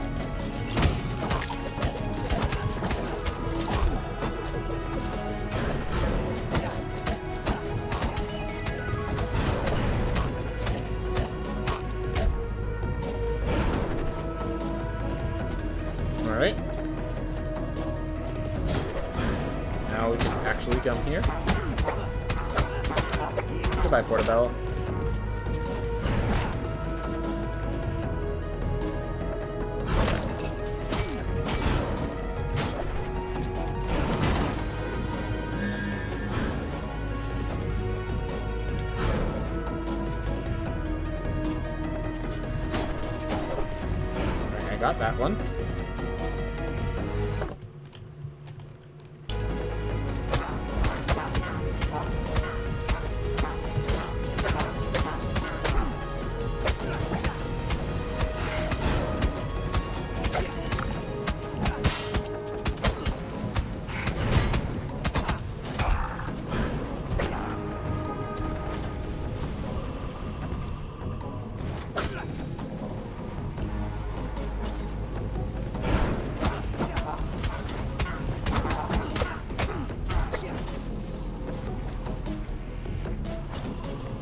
Alright. Now we can actually come here. Goodbye, Portobello. I got that one.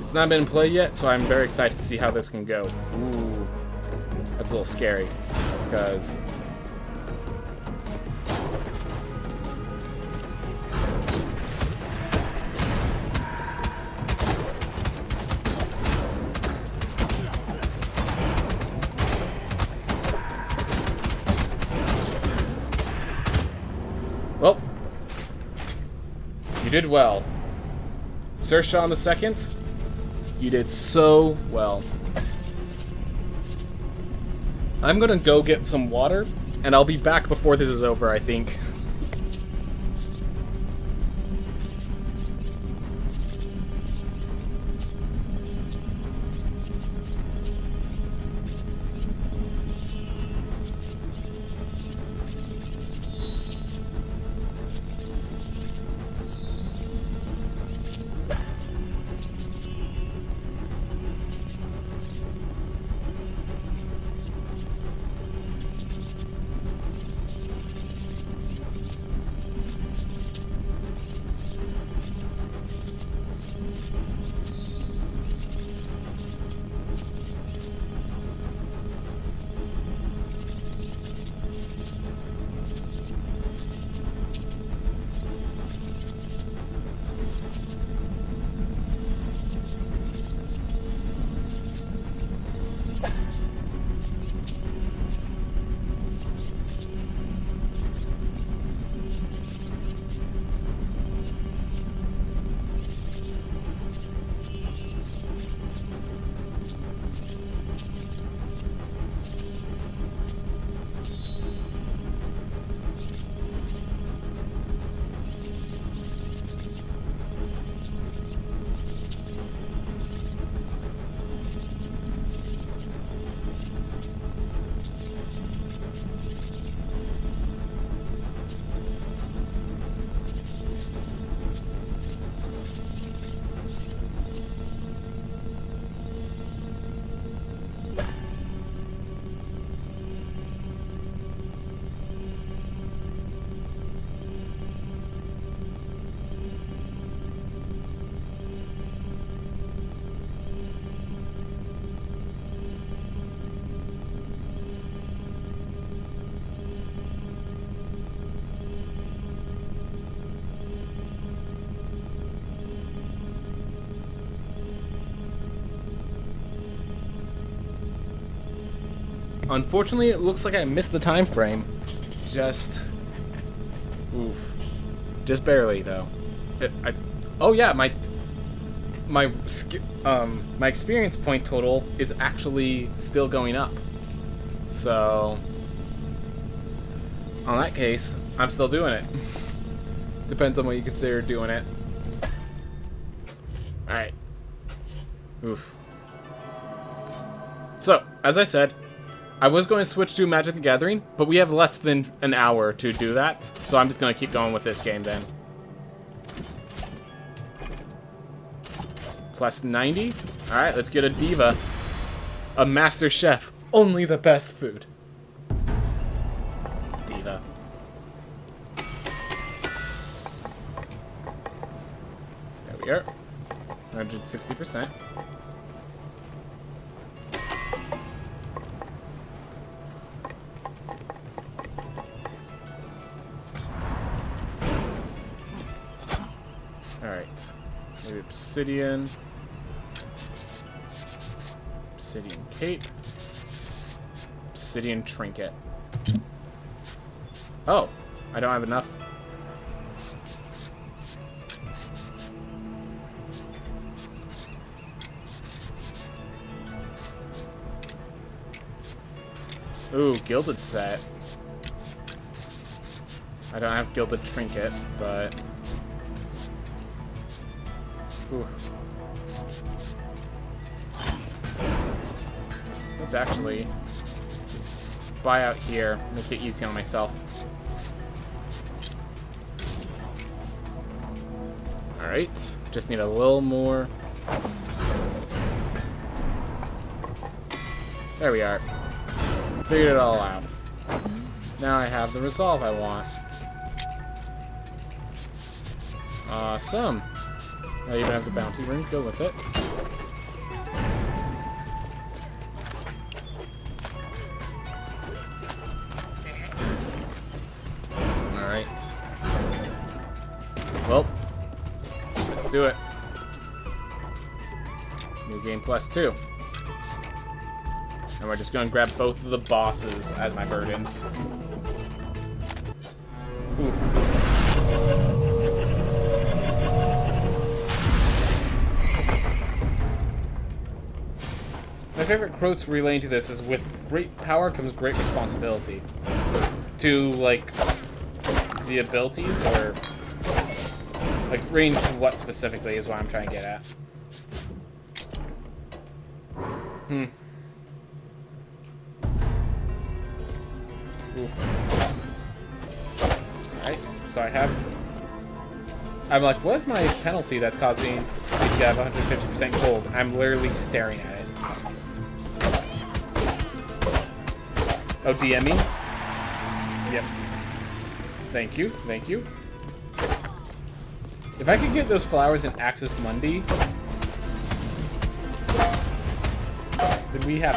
It's not been in play yet, so I'm very excited to see how this can go. Ooh, that's a little scary, because... Well, you did well. Sir Sean II, you did so well. I'm gonna go get some water, and I'll be back before this is over, I think. Unfortunately, it looks like I missed the time frame. Just... Oof. Just barely, though. Oh yeah, my experience point total is actually still going up. So, on that case, I'm still doing it. Depends on what you consider doing it. Alright. Oof. So, as I said, I was going to switch to Magic the Gathering, but we have less than an hour to do that, so I'm just going to keep going with this game then. Plus 90. Alright, let's get a diva. A master chef. Only the best food. Diva. There we are. 160%. Alright. Maybe obsidian. Obsidian cape. Obsidian trinket. Oh, I don't have enough. Ooh, gilded set. I don't have gilded trinket, but... Ooh. Let's actually buy out here, make it easy on myself. Alright, just need a little more. There we are. Figured it all out. Now I have the resolve I want. Awesome. I even have the bounty ring, go with it. Alright. Well, let's do it. New game +2. And we're just gonna grab both of the bosses as my burdens. Ooh. My favorite quotes relating to this is, with great power comes great responsibility. To, like, the abilities, or... like, range what specifically is what I'm trying to get at. Alright, so I have... I'm like, what is my penalty that's causing me to have 150% gold? I'm literally staring at it. Oh, DM me? Yep. Thank you, thank you. If I could get those flowers in Axis Mundi, then we have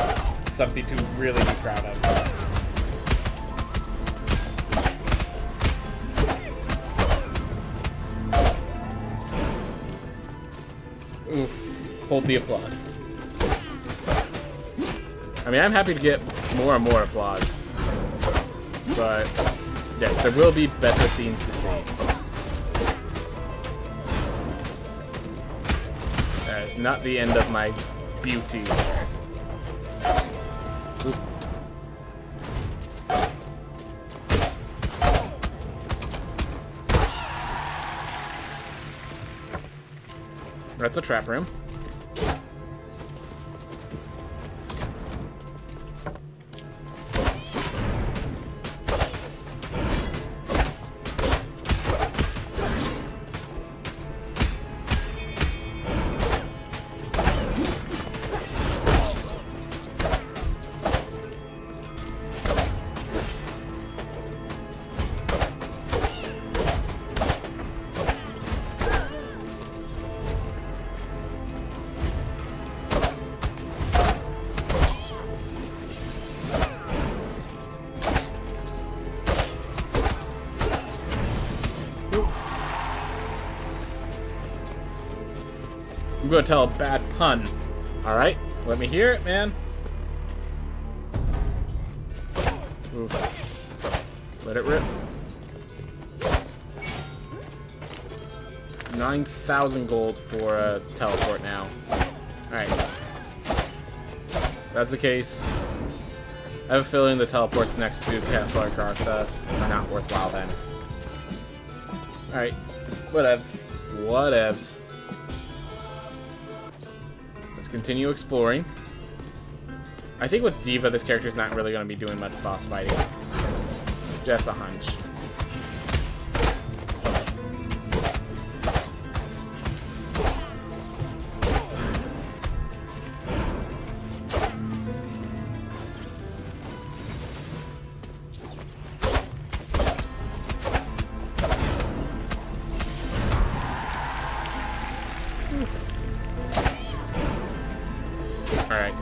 something to really be proud of. Ooh, hold the applause. I mean, I'm happy to get more and more applause. But, yes, there will be better things to see. That is not the end of my beauty. Oop. That's a trap room. I'm gonna tell a bad pun. Alright, let me hear it, man. Oof. Let it rip. 9,000 gold for a teleport now. Alright. That's the case. I have a feeling the teleports next to Castle Arcartha are not worthwhile then. Alright. Whatevs. Whatevs. Let's continue exploring. I think with Diva, this character is not really going to be doing much boss fighting. Just a hunch. Alright.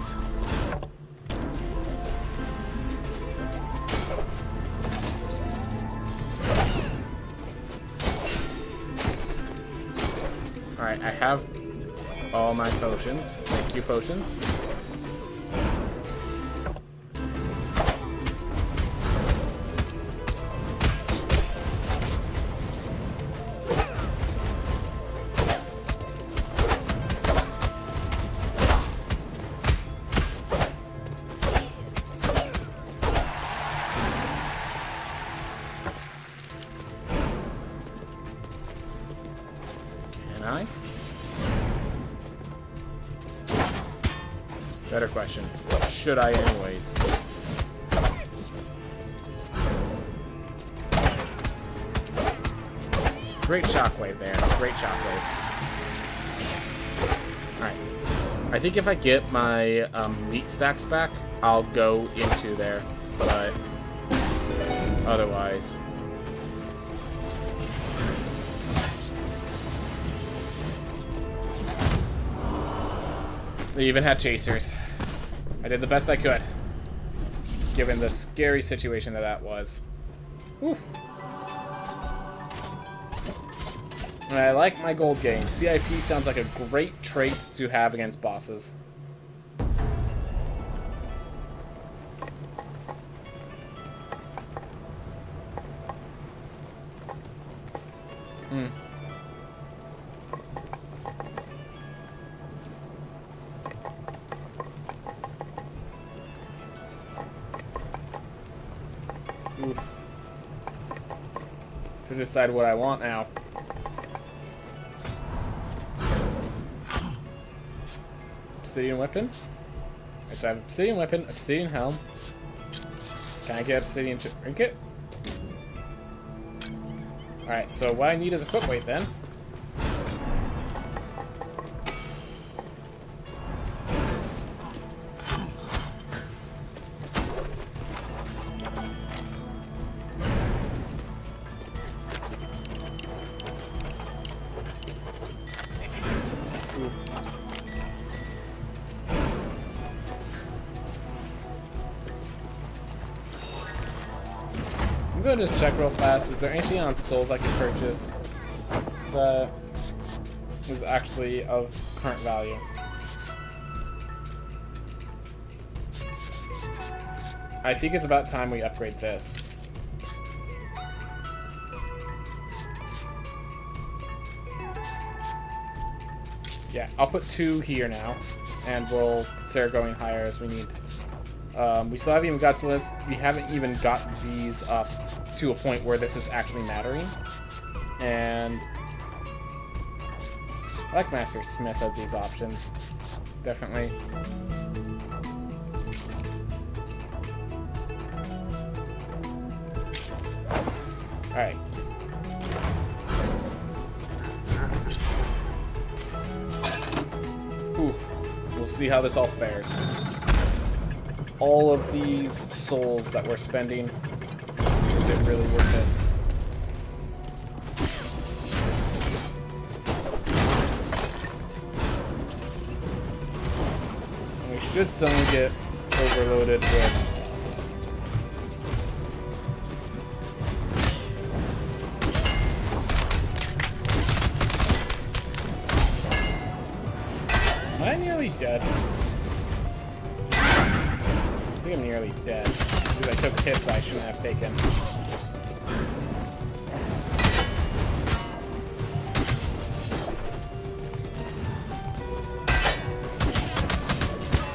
Alright, I have all my potions. Thank you, potions. Can I? Better question. Should I anyways? Great shockwave there. Great shockwave. Alright. I think if I get my meat stacks back, I'll go into there. But otherwise... They even had chasers. I did the best I could, given the scary situation that was. Whew. And I like my gold gain. CIP sounds like a great trait to have against bosses. Ooh. To decide what I want now. Obsidian weapon. Right, so I have obsidian weapon, obsidian helm. Can I get obsidian trinket? Alright, so what I need is a quick weight then. I'm gonna just check real fast. Is there anything on Souls I can purchase that is actually of current value? I think it's about time we upgrade this. Yeah, I'll put 2 here now, and we'll consider going higher as we need. We still haven't even got to this. We haven't even got these up to a point where this is actually mattering. And I like Master Smith of these options. Definitely. Alright. Ooh. We'll see how this all fares. All of these souls that we're spending, is it really worth it? And we should suddenly get overloaded with Am I nearly dead? I think I'm nearly dead. Because I took hits that I shouldn't have taken.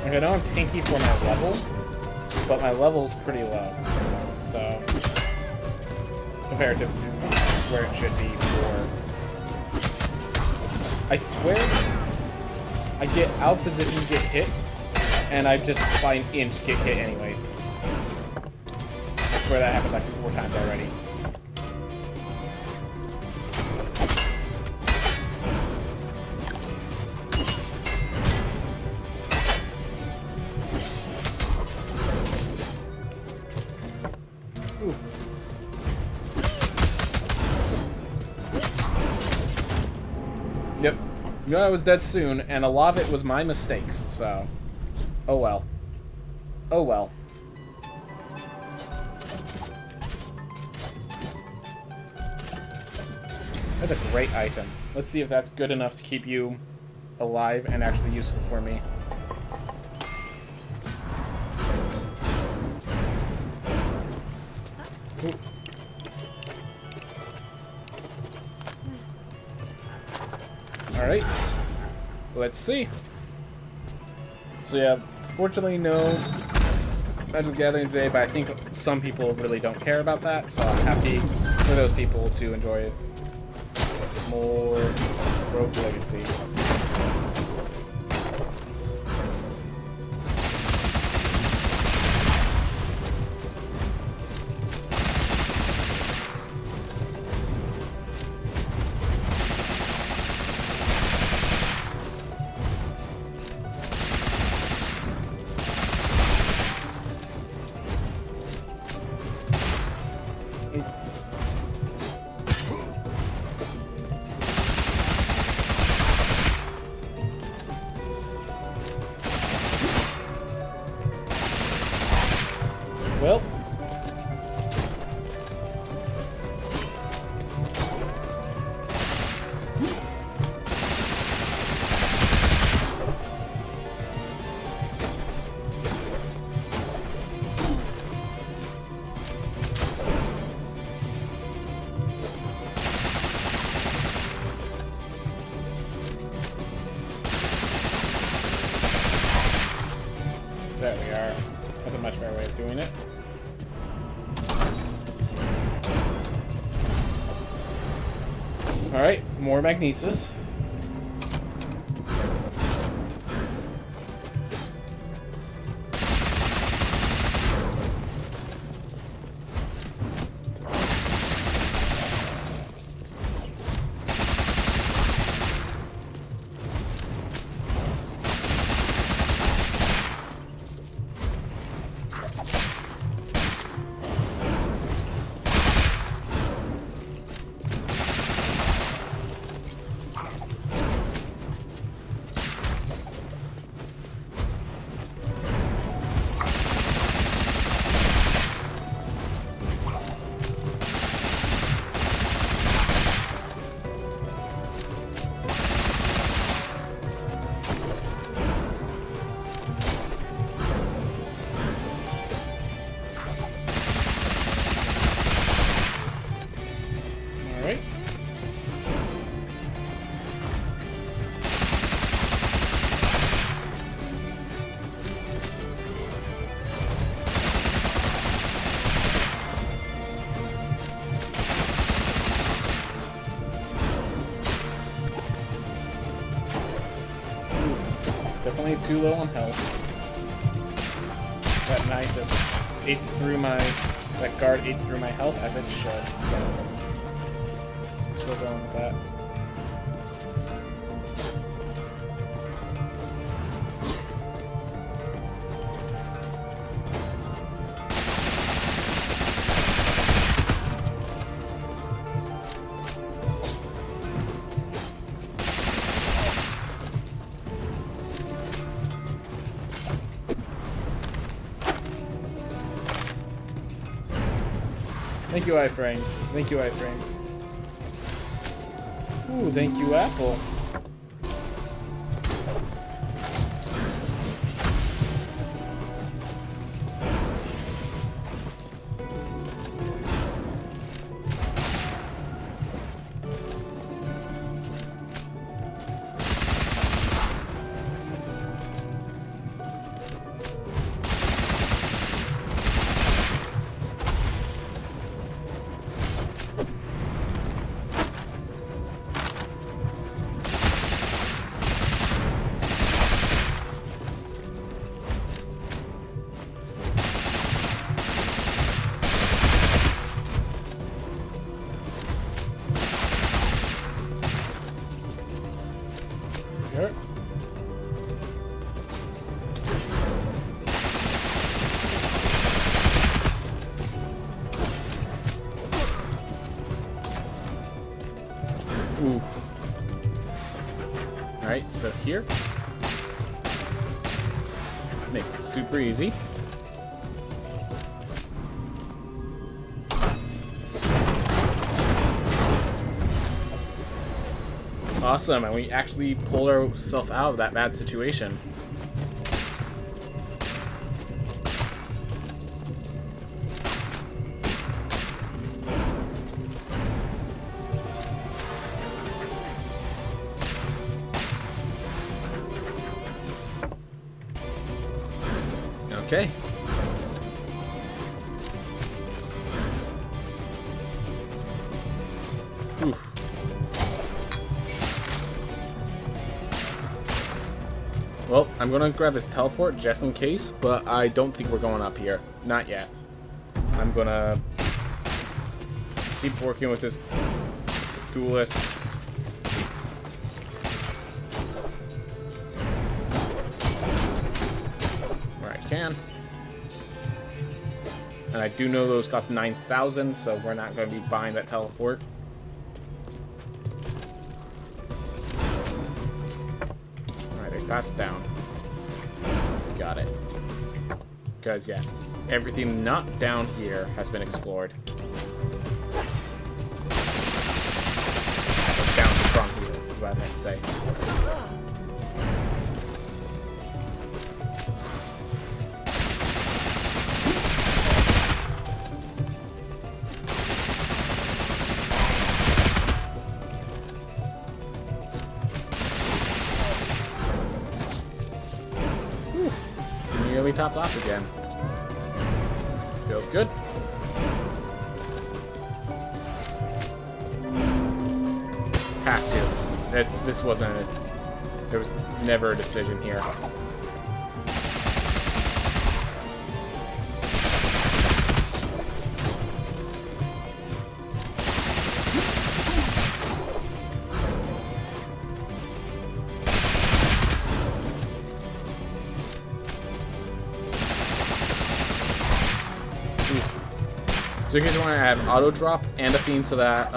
Like, I know I'm tanky for my level, but my level's pretty low. So, compared to where it should be for... I swear, I get out of position to get hit, and I just by an inch get hit anyways. I swear that happened like 4 times already. Ooh. Yep. Knew I was dead soon, and a lot of it was my mistakes, so... Oh well. Oh well. That's a great item. Let's see if that's good enough to keep you alive and actually useful for me. Ooh. Alright. Let's see. So yeah, fortunately no Magic Gathering today, but I think some people really don't care about that, so I'm happy for those people to enjoy it. More Rogue Legacy. Well, there we are. That's a much better way of doing it. Alright, more Magnesis. Definitely too low on health. That knight just ate through my... That guard ate through my health as it should, so... Still going with that. Thank you, iframes. Thank you, iframes. Ooh, thank you, Apple. out here. Makes it super easy. Awesome, and we actually pulled ourselves out of that bad situation. Okay. Oof. Well, I'm gonna grab this teleport just in case, but I don't think we're going up here. Not yet. I'm gonna keep working with this duelist. Where I can. And I do know those cost 9,000, so we're not gonna be buying that teleport. Paths down. Got it. Because, yeah, everything not down here has been explored. Down from here is what I meant to say. Nearly topped off again. Feels good. Have to. This wasn't there was never a decision here. So here's why I have auto drop and a fiend so that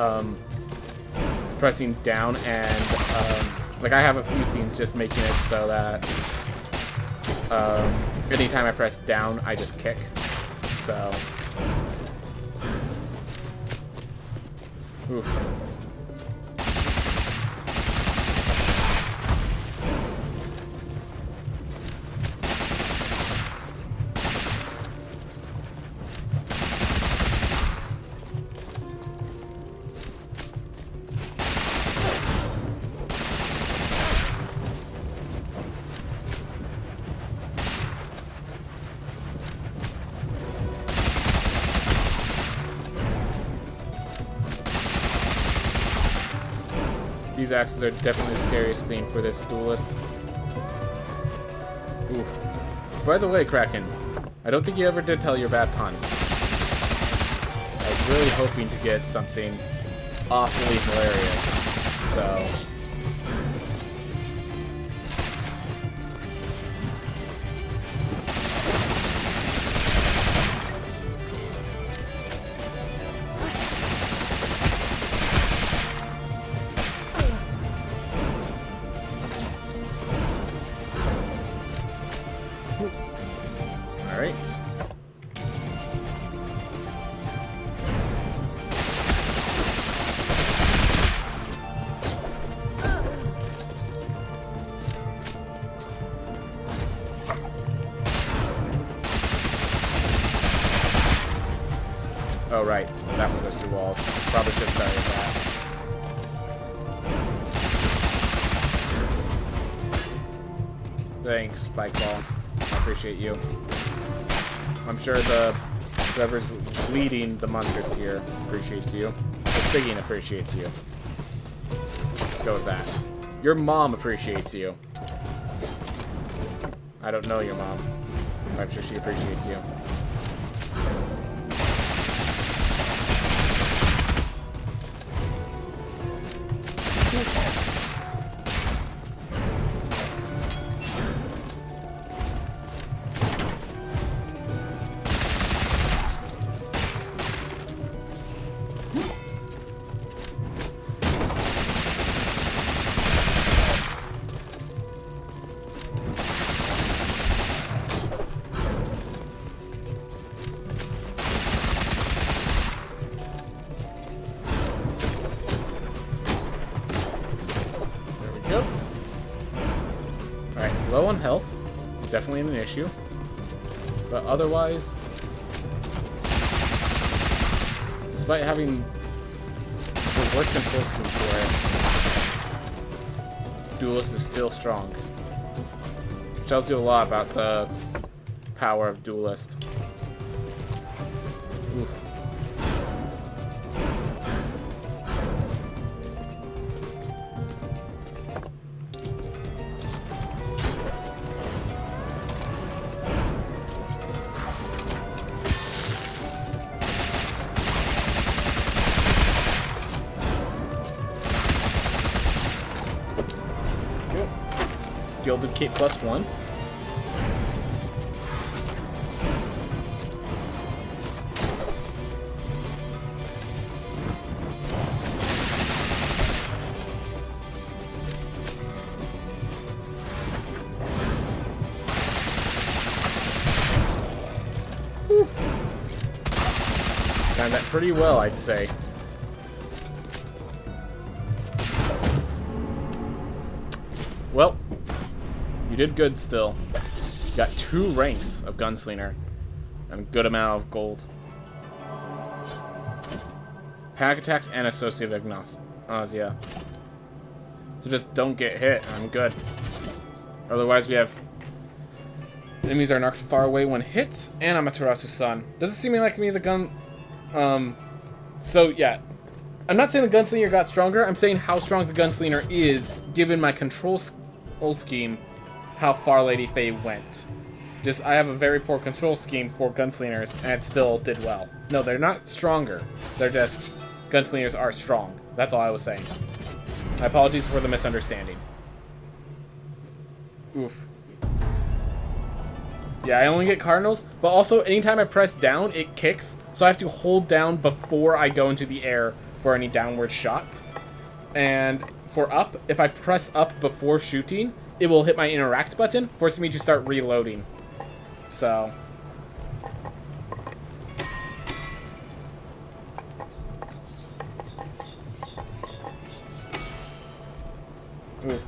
pressing down and like I have a few fiends just making it so that anytime I press down I just kick. So oof. These axes are definitely the scariest thing for this duelist. Oof. By the way, Kraken, I don't think you ever did tell your bad pun. I was really hoping to get something awfully hilarious, so... Alright. Oh, right. That one goes through walls. Probably should have started with that. Thanks, Spike Ball. I appreciate you. I'm sure whoever's leading the monsters here appreciates you. The Stiging appreciates you. Let's go with that. Your mom appreciates you. I don't know your mom. But I'm sure she appreciates you. definitely an issue. But otherwise, despite having the worst control scheme for it, Duelist is still strong. Tells you a lot about the power of Duelist. Oof. Gilded Cape +1. Done that pretty well, I'd say. Well, you did good still. You got 2 ranks of Gunslinger and a good amount of gold. Panic attacks and associative nausea. So just don't get hit and I'm good. Otherwise we have enemies are knocked far away when hit, and Amaterasu's son. Doesn't seem like me the gun. So yeah. I'm not saying the Gunslinger got stronger, I'm saying how strong the Gunslinger is, given my control scheme, how far Lady Faye went. Just, I have a very poor control scheme for Gunslingers, and it still did well. No, they're not stronger. They're just, Gunslingers are strong. That's all I was saying. My apologies for the misunderstanding. Oof. Yeah, I only get Cardinals, but also anytime I press down, it kicks, so I have to hold down before I go into the air for any downward shot. And for up, if I press up before shooting, it will hit my interact button, forcing me to start reloading. So ooh.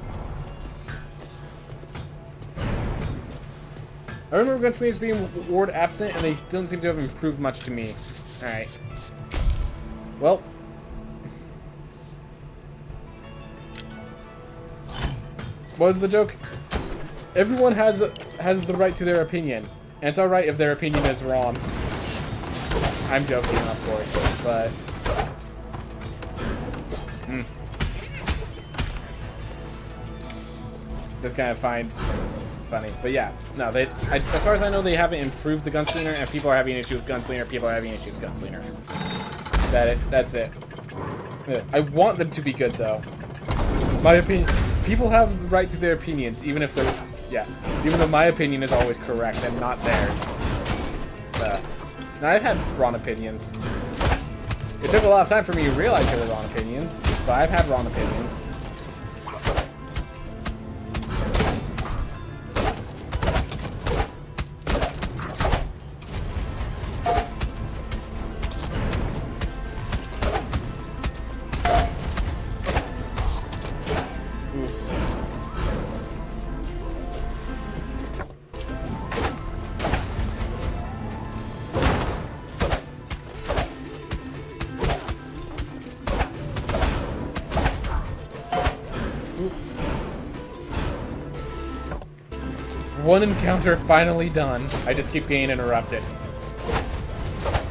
I remember Gunslingers being ward absent, and they don't seem to have improved much to me. Alright. Well. What was the joke? Everyone has the right to their opinion. And it's alright if their opinion is wrong. I'm joking, of course, but... Just kind of find funny. But yeah, no, as far as I know, they haven't improved the Gunslinger, and people are having an issue with Gunslinger, people are having an issue with Gunslinger. That's it. I want them to be good, though. My opinion... People have the right to their opinions, even if they're... Yeah, even though my opinion is always correct and not theirs. Now, I've had wrong opinions. It took a lot of time for me to realize they were wrong opinions, but I've had wrong opinions. One encounter finally done. I just keep getting interrupted.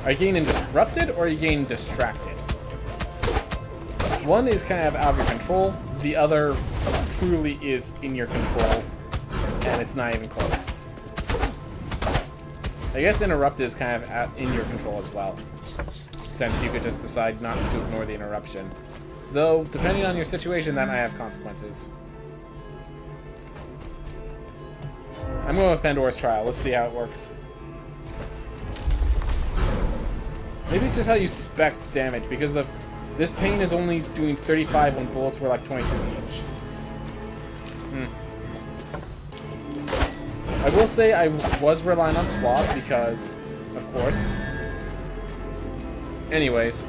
Are you getting disrupted or are you getting distracted? One is kind of out of your control. The other truly is in your control. And it's not even close. I guess interrupted is kind of in your control as well. Since you could just decide not to ignore the interruption. Though, depending on your situation, that might have consequences. I'm going with Pandora's Trial. Let's see how it works. Maybe it's just how you spec damage, because this pain is only doing 35 when bullets were like 22 each. I will say I was relying on swap because, of course. Anyways.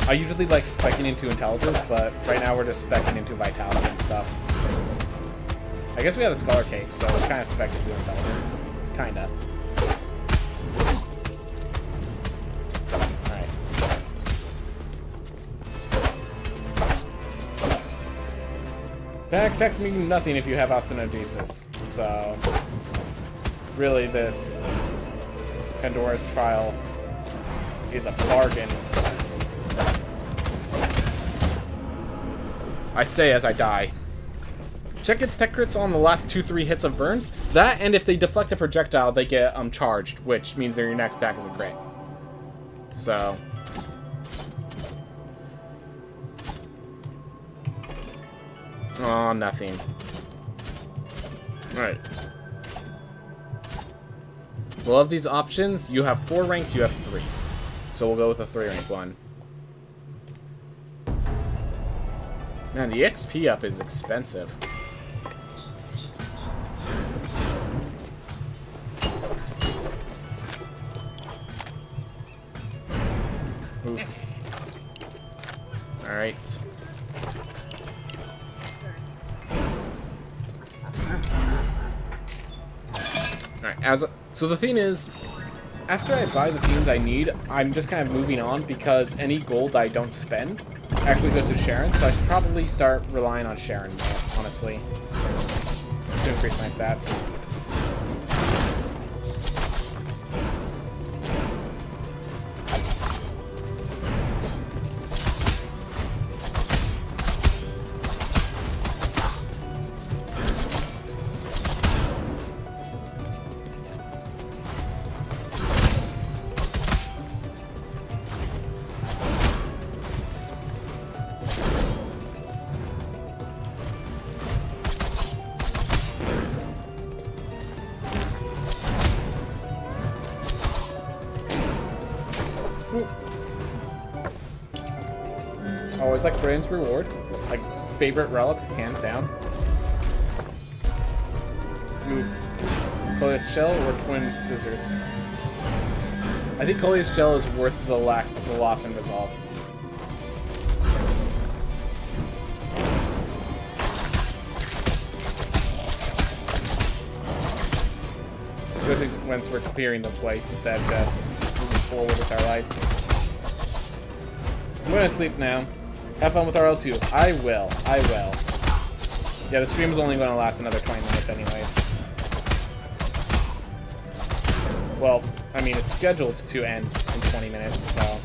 I usually like speccing into intelligence, but right now we're just speccing into vitality and stuff. I guess we have the Scholar Cape, so we're kind of specced into intelligence. Kinda. Alright. Panic attacks mean nothing if you have Ostenogenesis. So, really, this Pandora's Trial is a bargain. I say as I die. Check its tech crits on the last 2-3 hits of burn. That, and if they deflect a projectile, they get charged, which means that your next attack is a crit. So. Oh, nothing. Alright. Well, of these options, you have 4 ranks, you have 3. So we'll go with a 3-rank one. Man, the XP up is expensive. Ooh. Alright. Alright, so the thing is, after I buy the things I need, I'm just kind of moving on because any gold I don't spend actually goes to Sharon, so I should probably start relying on Sharon more, honestly, to increase my stats. Always like Friend's Reward. Like, favorite relic, hands down. Ooh. Coleus Shell or Twin Scissors? I think Coleus Shell is worth the loss and resolve. Especially once we're clearing the place instead of just moving forward with our lives. I'm gonna sleep now. Have fun with RL2. I will. I will. Yeah, the stream is only going to last another 20 minutes anyways. Well, I mean, it's scheduled to end in 20 minutes, so...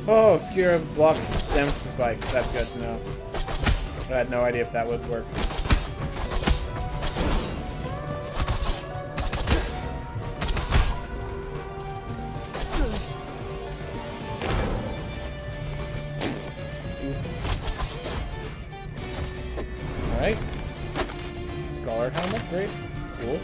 Oh, Obscura blocks damage to spikes. That's good to know. I had no idea if that would work. Alright. Scholar helmet, great. Cool.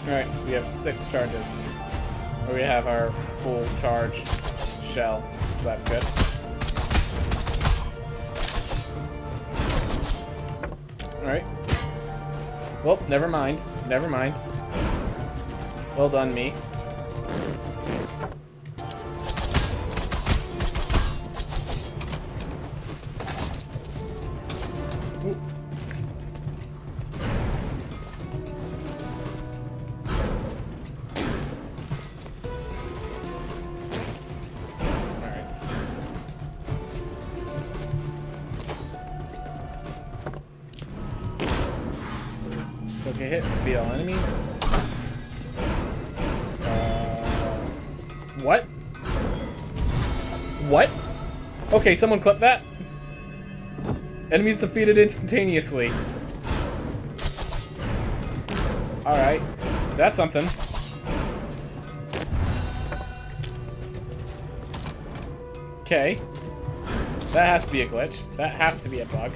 Alright, we have 6 charges. We have our full charge shell, so that's good. Alright. Well, never mind. Never mind. Well done, me. Ooh. Okay, hit feel enemies. What? What? Okay, someone clip that. Enemies defeated instantaneously. Alright. That's something. Okay. That has to be a glitch. That has to be a bug.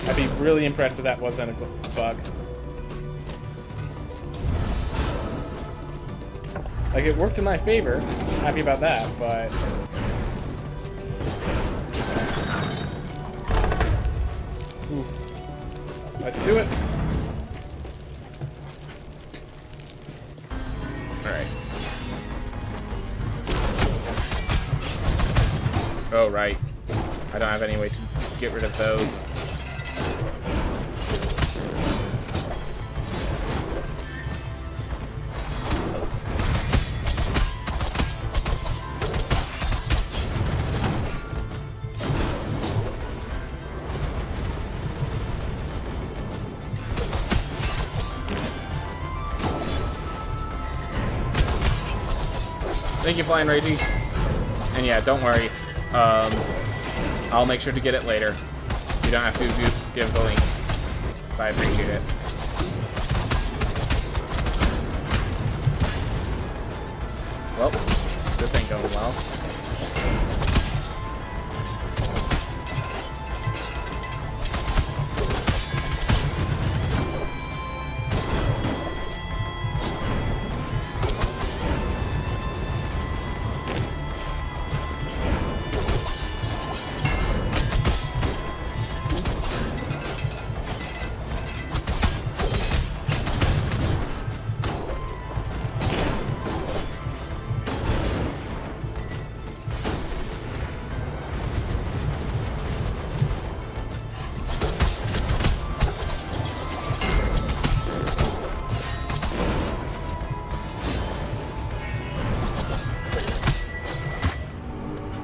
I'd be really impressed if that wasn't a bug. Like, it worked in my favor. Happy about that, but... Ooh. Let's do it. Alright. Oh, right. I don't have any way to get rid of those. Thank you, Flying Ragey. And yeah, don't worry. I'll make sure to get it later. You don't have to give the link. But I appreciate it. Well, this ain't going well.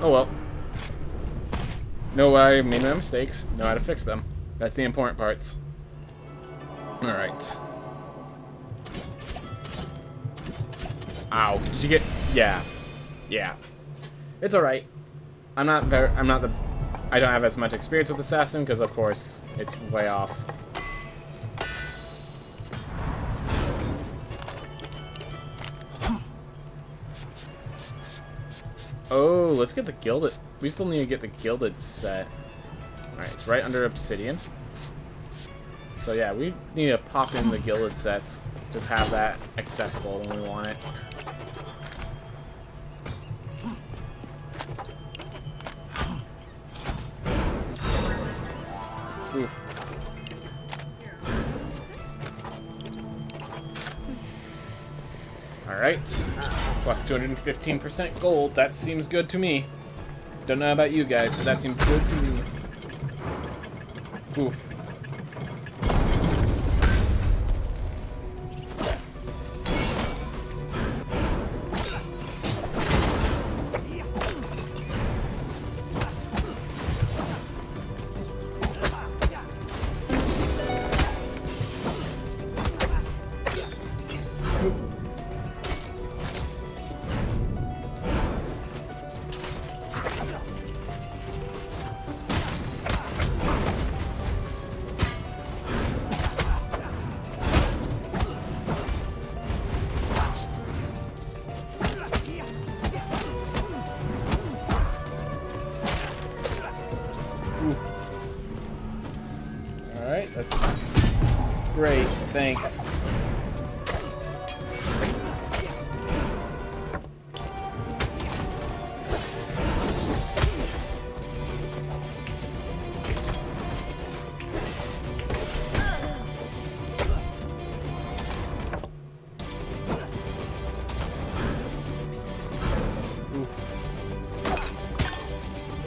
Oh well. Know where I made my mistakes, know how to fix them. That's the important parts. Alright. Ow. Did you get... Yeah. Yeah. It's alright. I don't have as much experience with Assassin, because of course, it's way off. Oh, let's get the Gilded. We still need to get the Gilded set. Alright, it's right under Obsidian. So yeah, we need to pop in the Gilded sets. Just have that accessible when we want it. Ooh. Alright. Plus 215% gold. That seems good to me. Don't know about you guys, but that seems good to me. Ooh. Alright, that's great, thanks. Ooh.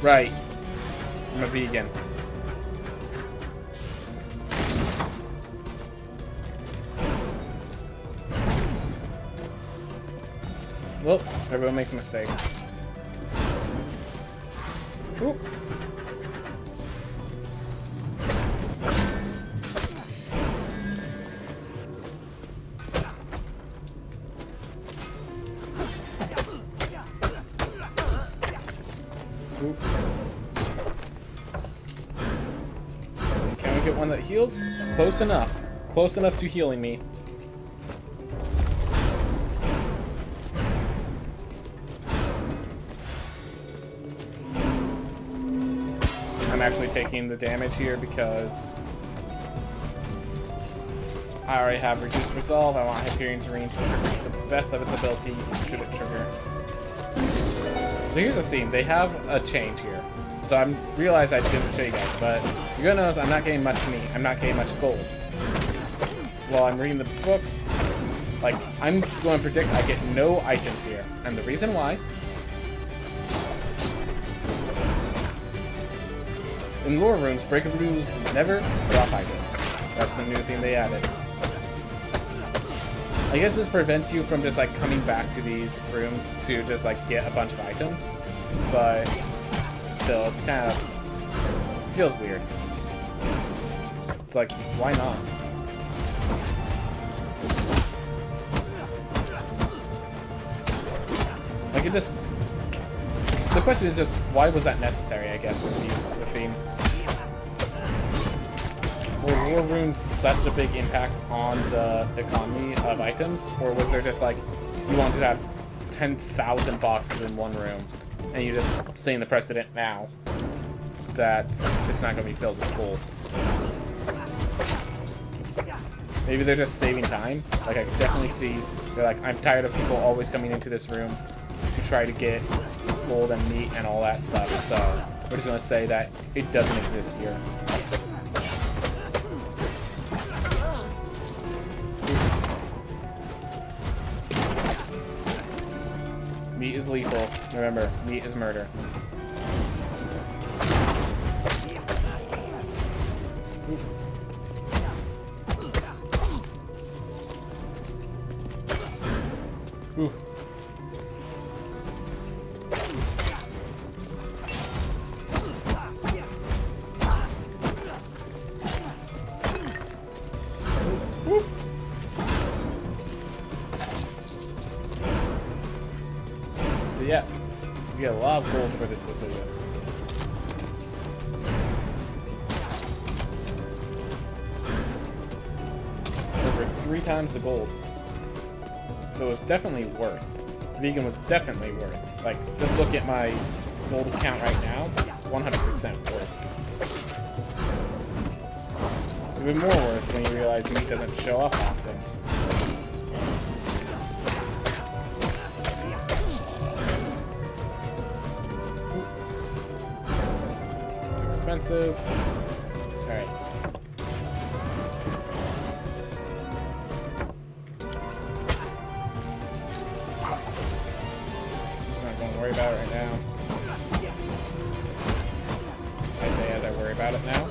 Right, I'm a vegan. Well, everyone makes mistakes. Ooh. one that heals? Close enough. Close enough to healing me. I'm actually taking the damage here because I already have reduced resolve. I want Hyperion's Ring to trigger the best of its ability should it trigger. So here's the theme. They have a change here. So I realize I didn't show you guys, but you're gonna notice I'm not getting much meat. I'm not getting much gold. While I'm reading the books, like, I'm going to predict I get no items here. And the reason why, in lore rooms, breaker rules never drop items. That's the new thing they added. I guess this prevents you from just, like, coming back to these rooms to just, like, get a bunch of items. But still, it's kind of, it feels weird. It's like, why not? Like, it just, the question is just, why was that necessary, I guess, with the theme. Were war runes such a big impact on the economy of items? Or was there just, like, you want to have 10,000 boxes in one room, and you just setting the precedent now that it's not going to be filled with gold? Maybe they're just saving time. Like, I can definitely see, they're like, I'm tired of people always coming into this room to try to get gold and meat and all that stuff, so we're just going to say that it doesn't exist here. Meat is lethal. Remember, meat is murder. Ooh. Yeah, we get a lot of gold for this decision. Over 3 times the gold. So it was definitely worth. Vegan was definitely worth. Like, just look at my gold account right now, 100% worth. Even more worth when you realize meat doesn't show up often. Expensive. Alright. Just not going to worry about it right now. I say as I worry about it now.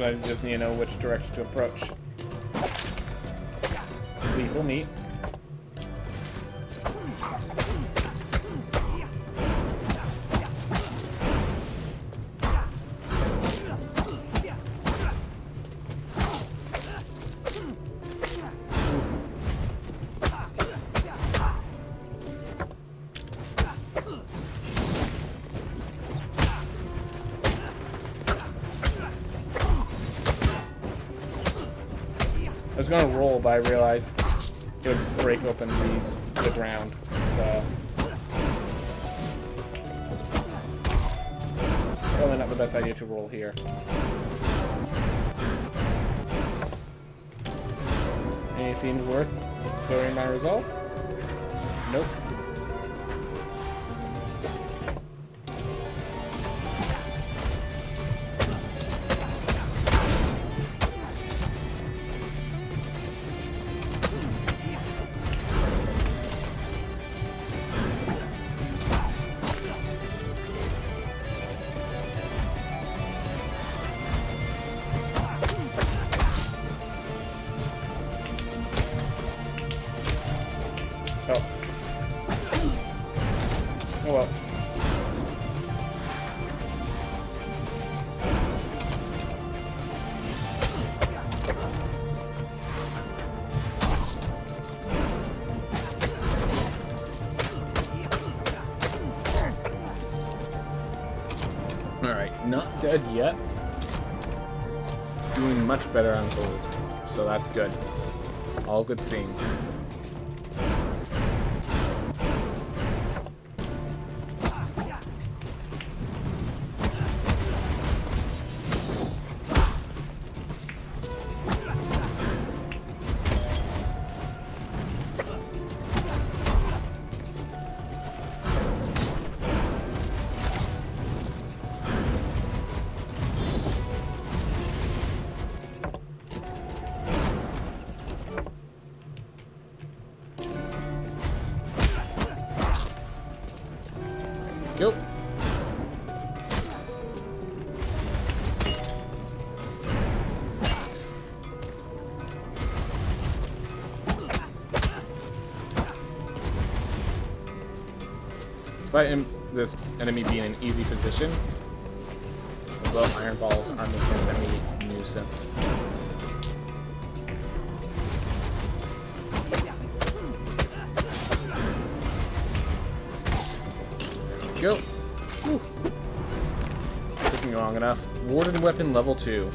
I just need to know which direction to approach. Lethal meat. I was gonna roll, but I realized it would break open the ground, so probably not the best idea to roll here. Anything worth lowering my resolve? Nope. Oh. Alright, not dead yet. Doing much better on gold, so that's good. All good things. Go. Despite this enemy being in easy position, as well, iron balls are making this enemy a nuisance. Go. Whew. Taking long enough. Warden weapon level 2.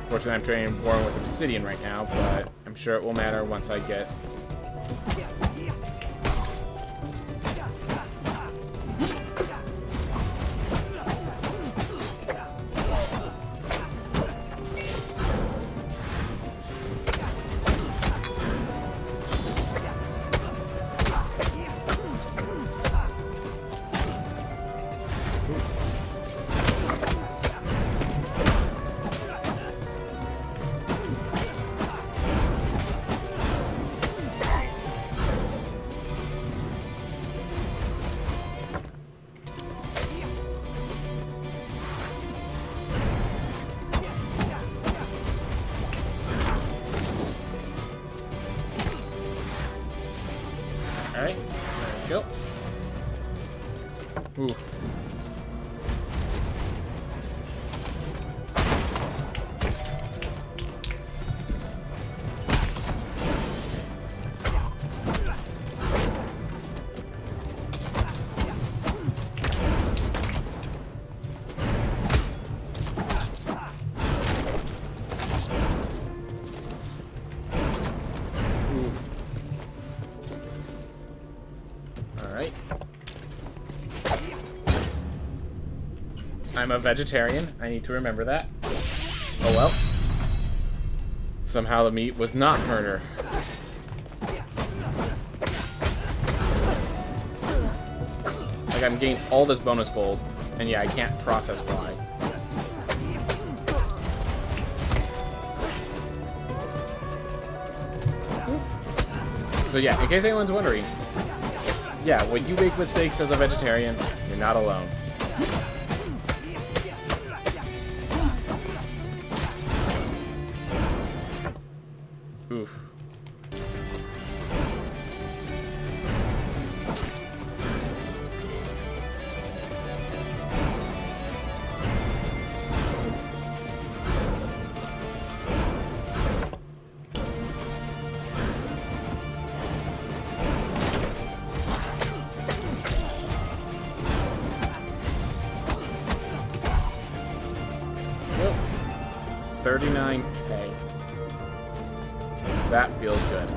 Fortunately, I'm training Warden with obsidian right now, but I'm sure it will matter once I get. Alright, there we go. Ooh. Alright. I'm a vegetarian. I need to remember that. Oh well. Somehow the meat was not murder. Like, I'm getting all this bonus gold, and yeah, I can't process why. So yeah, in case anyone's wondering, yeah, when you make mistakes as a vegetarian, you're not alone. Oof. Yep. 39K. That feels good.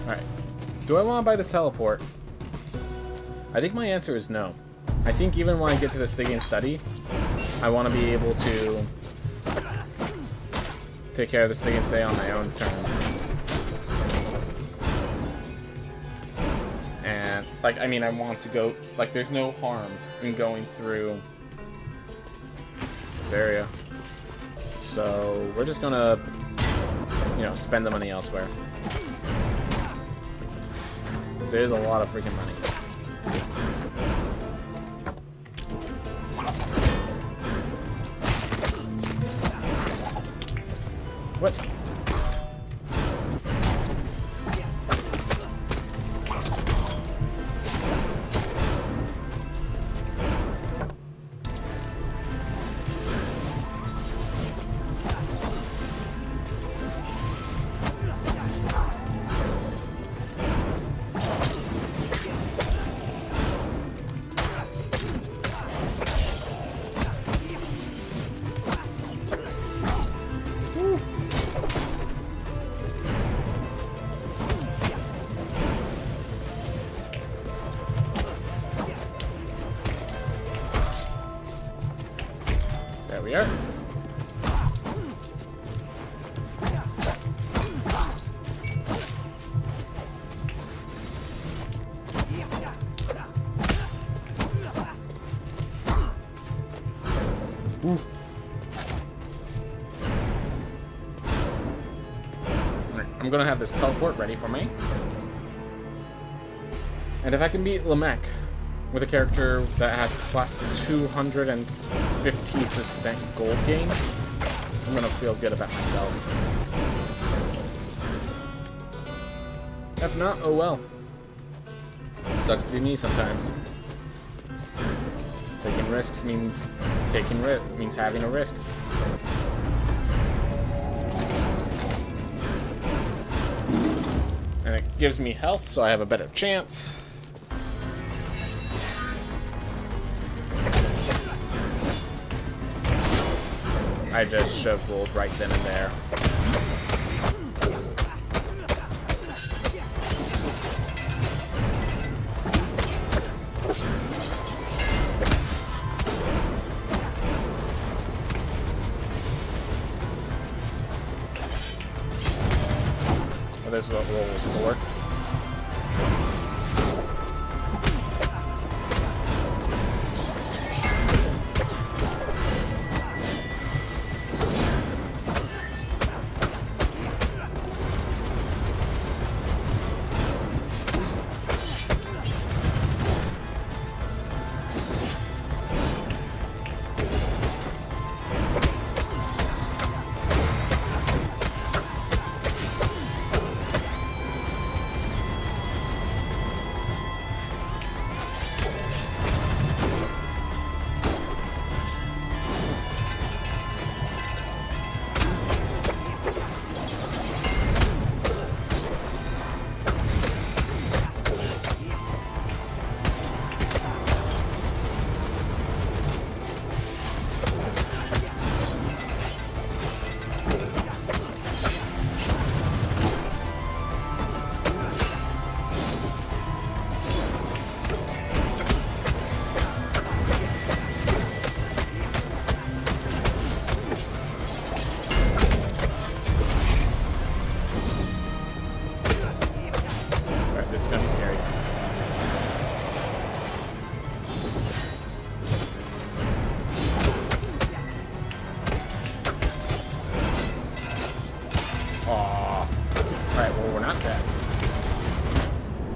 Alright. Do I want to buy this teleport? I think my answer is no. I think even when I get to the Stygian study, I want to be able to take care of the Stygian study on my own terms. And, like, I mean, I want to go, like, there's no harm in going through this area. So, we're just gonna, you know, spend the money elsewhere. This is a lot of freaking money. What? There we are. Ooh. I'm gonna have this teleport ready for me. And if I can beat Lamech with a character that has plus 215% gold gain, I'm gonna feel good about myself. If not, oh well. Sucks to be me sometimes. Taking risks means having a risk. And it gives me health, so I have a better chance. I just shoved gold right then and there. Well, this is what roll was for.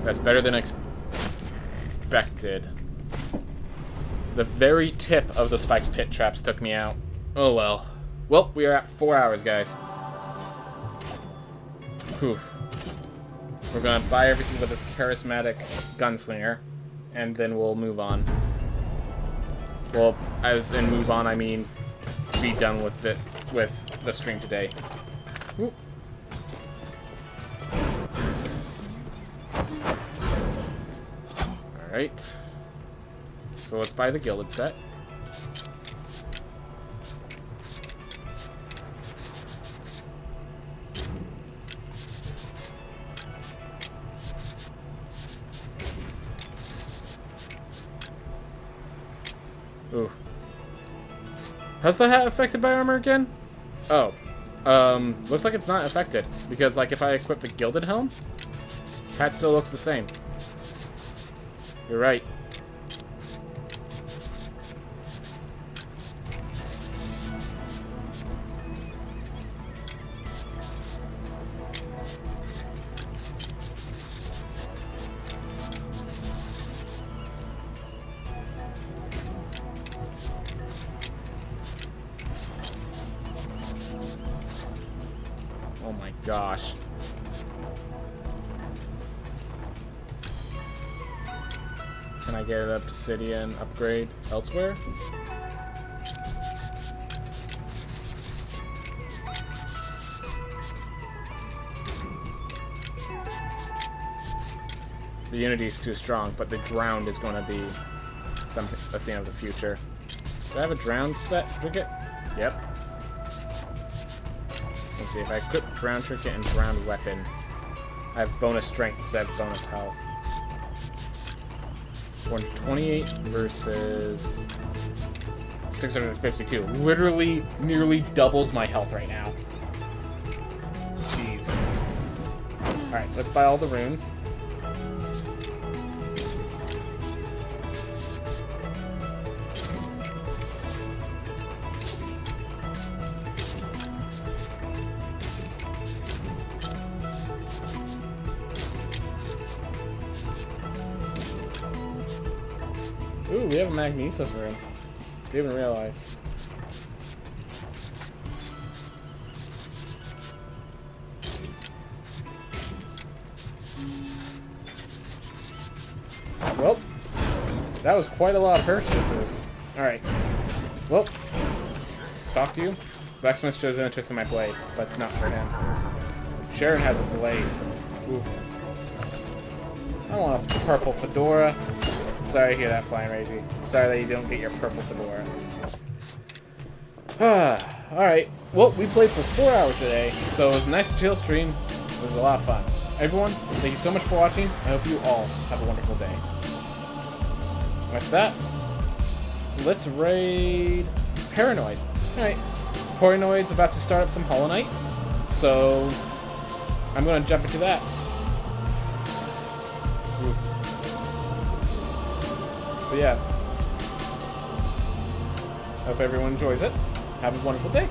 That's better than expected. The very tip of the spiked pit traps took me out. Oh well. Well, we are at 4 hours, guys. Whew. We're gonna buy everything with this charismatic gunslinger, and then we'll move on. Well, as in move on, I mean be done with it, with the stream today. Ooh. Alright. So let's buy the Gilded set. Ooh. How's the hat affected by armor again? Oh. Looks like it's not affected. Because, like, if I equip the Gilded Helm, hat still looks the same. You're right. Oh my gosh. Can I get an obsidian upgrade elsewhere? The Unity is too strong, but the ground is going to be something, a thing of the future. Do I have a drown set trinket? Yep. Let's see, if I equip drown trinket and drowned weapon, I have bonus strength instead of bonus health. 128 versus 652. Literally nearly doubles my health right now. Jeez. Alright, let's buy all the runes. Ooh, we have a Magnesis room. Didn't even realize. Well, that was quite a lot of purchases. Alright. Well, let's talk to you. Blacksmith shows an interest in my blade, but it's not for him. Sharon has a blade. Ooh. I want a purple fedora. Sorry to hear that, Flying Ragey. Sorry that you don't get your purple fedora. Alright. Well, we played for 4 hours today, so it was a nice chill stream. It was a lot of fun. Everyone, thank you so much for watching. I hope you all have a wonderful day. With that, let's raid Paranoid. Alright. Paranoid's about to start up some Hollow Knight, so I'm going to jump into that. Ooh. But yeah, hope everyone enjoys it. Have a wonderful day.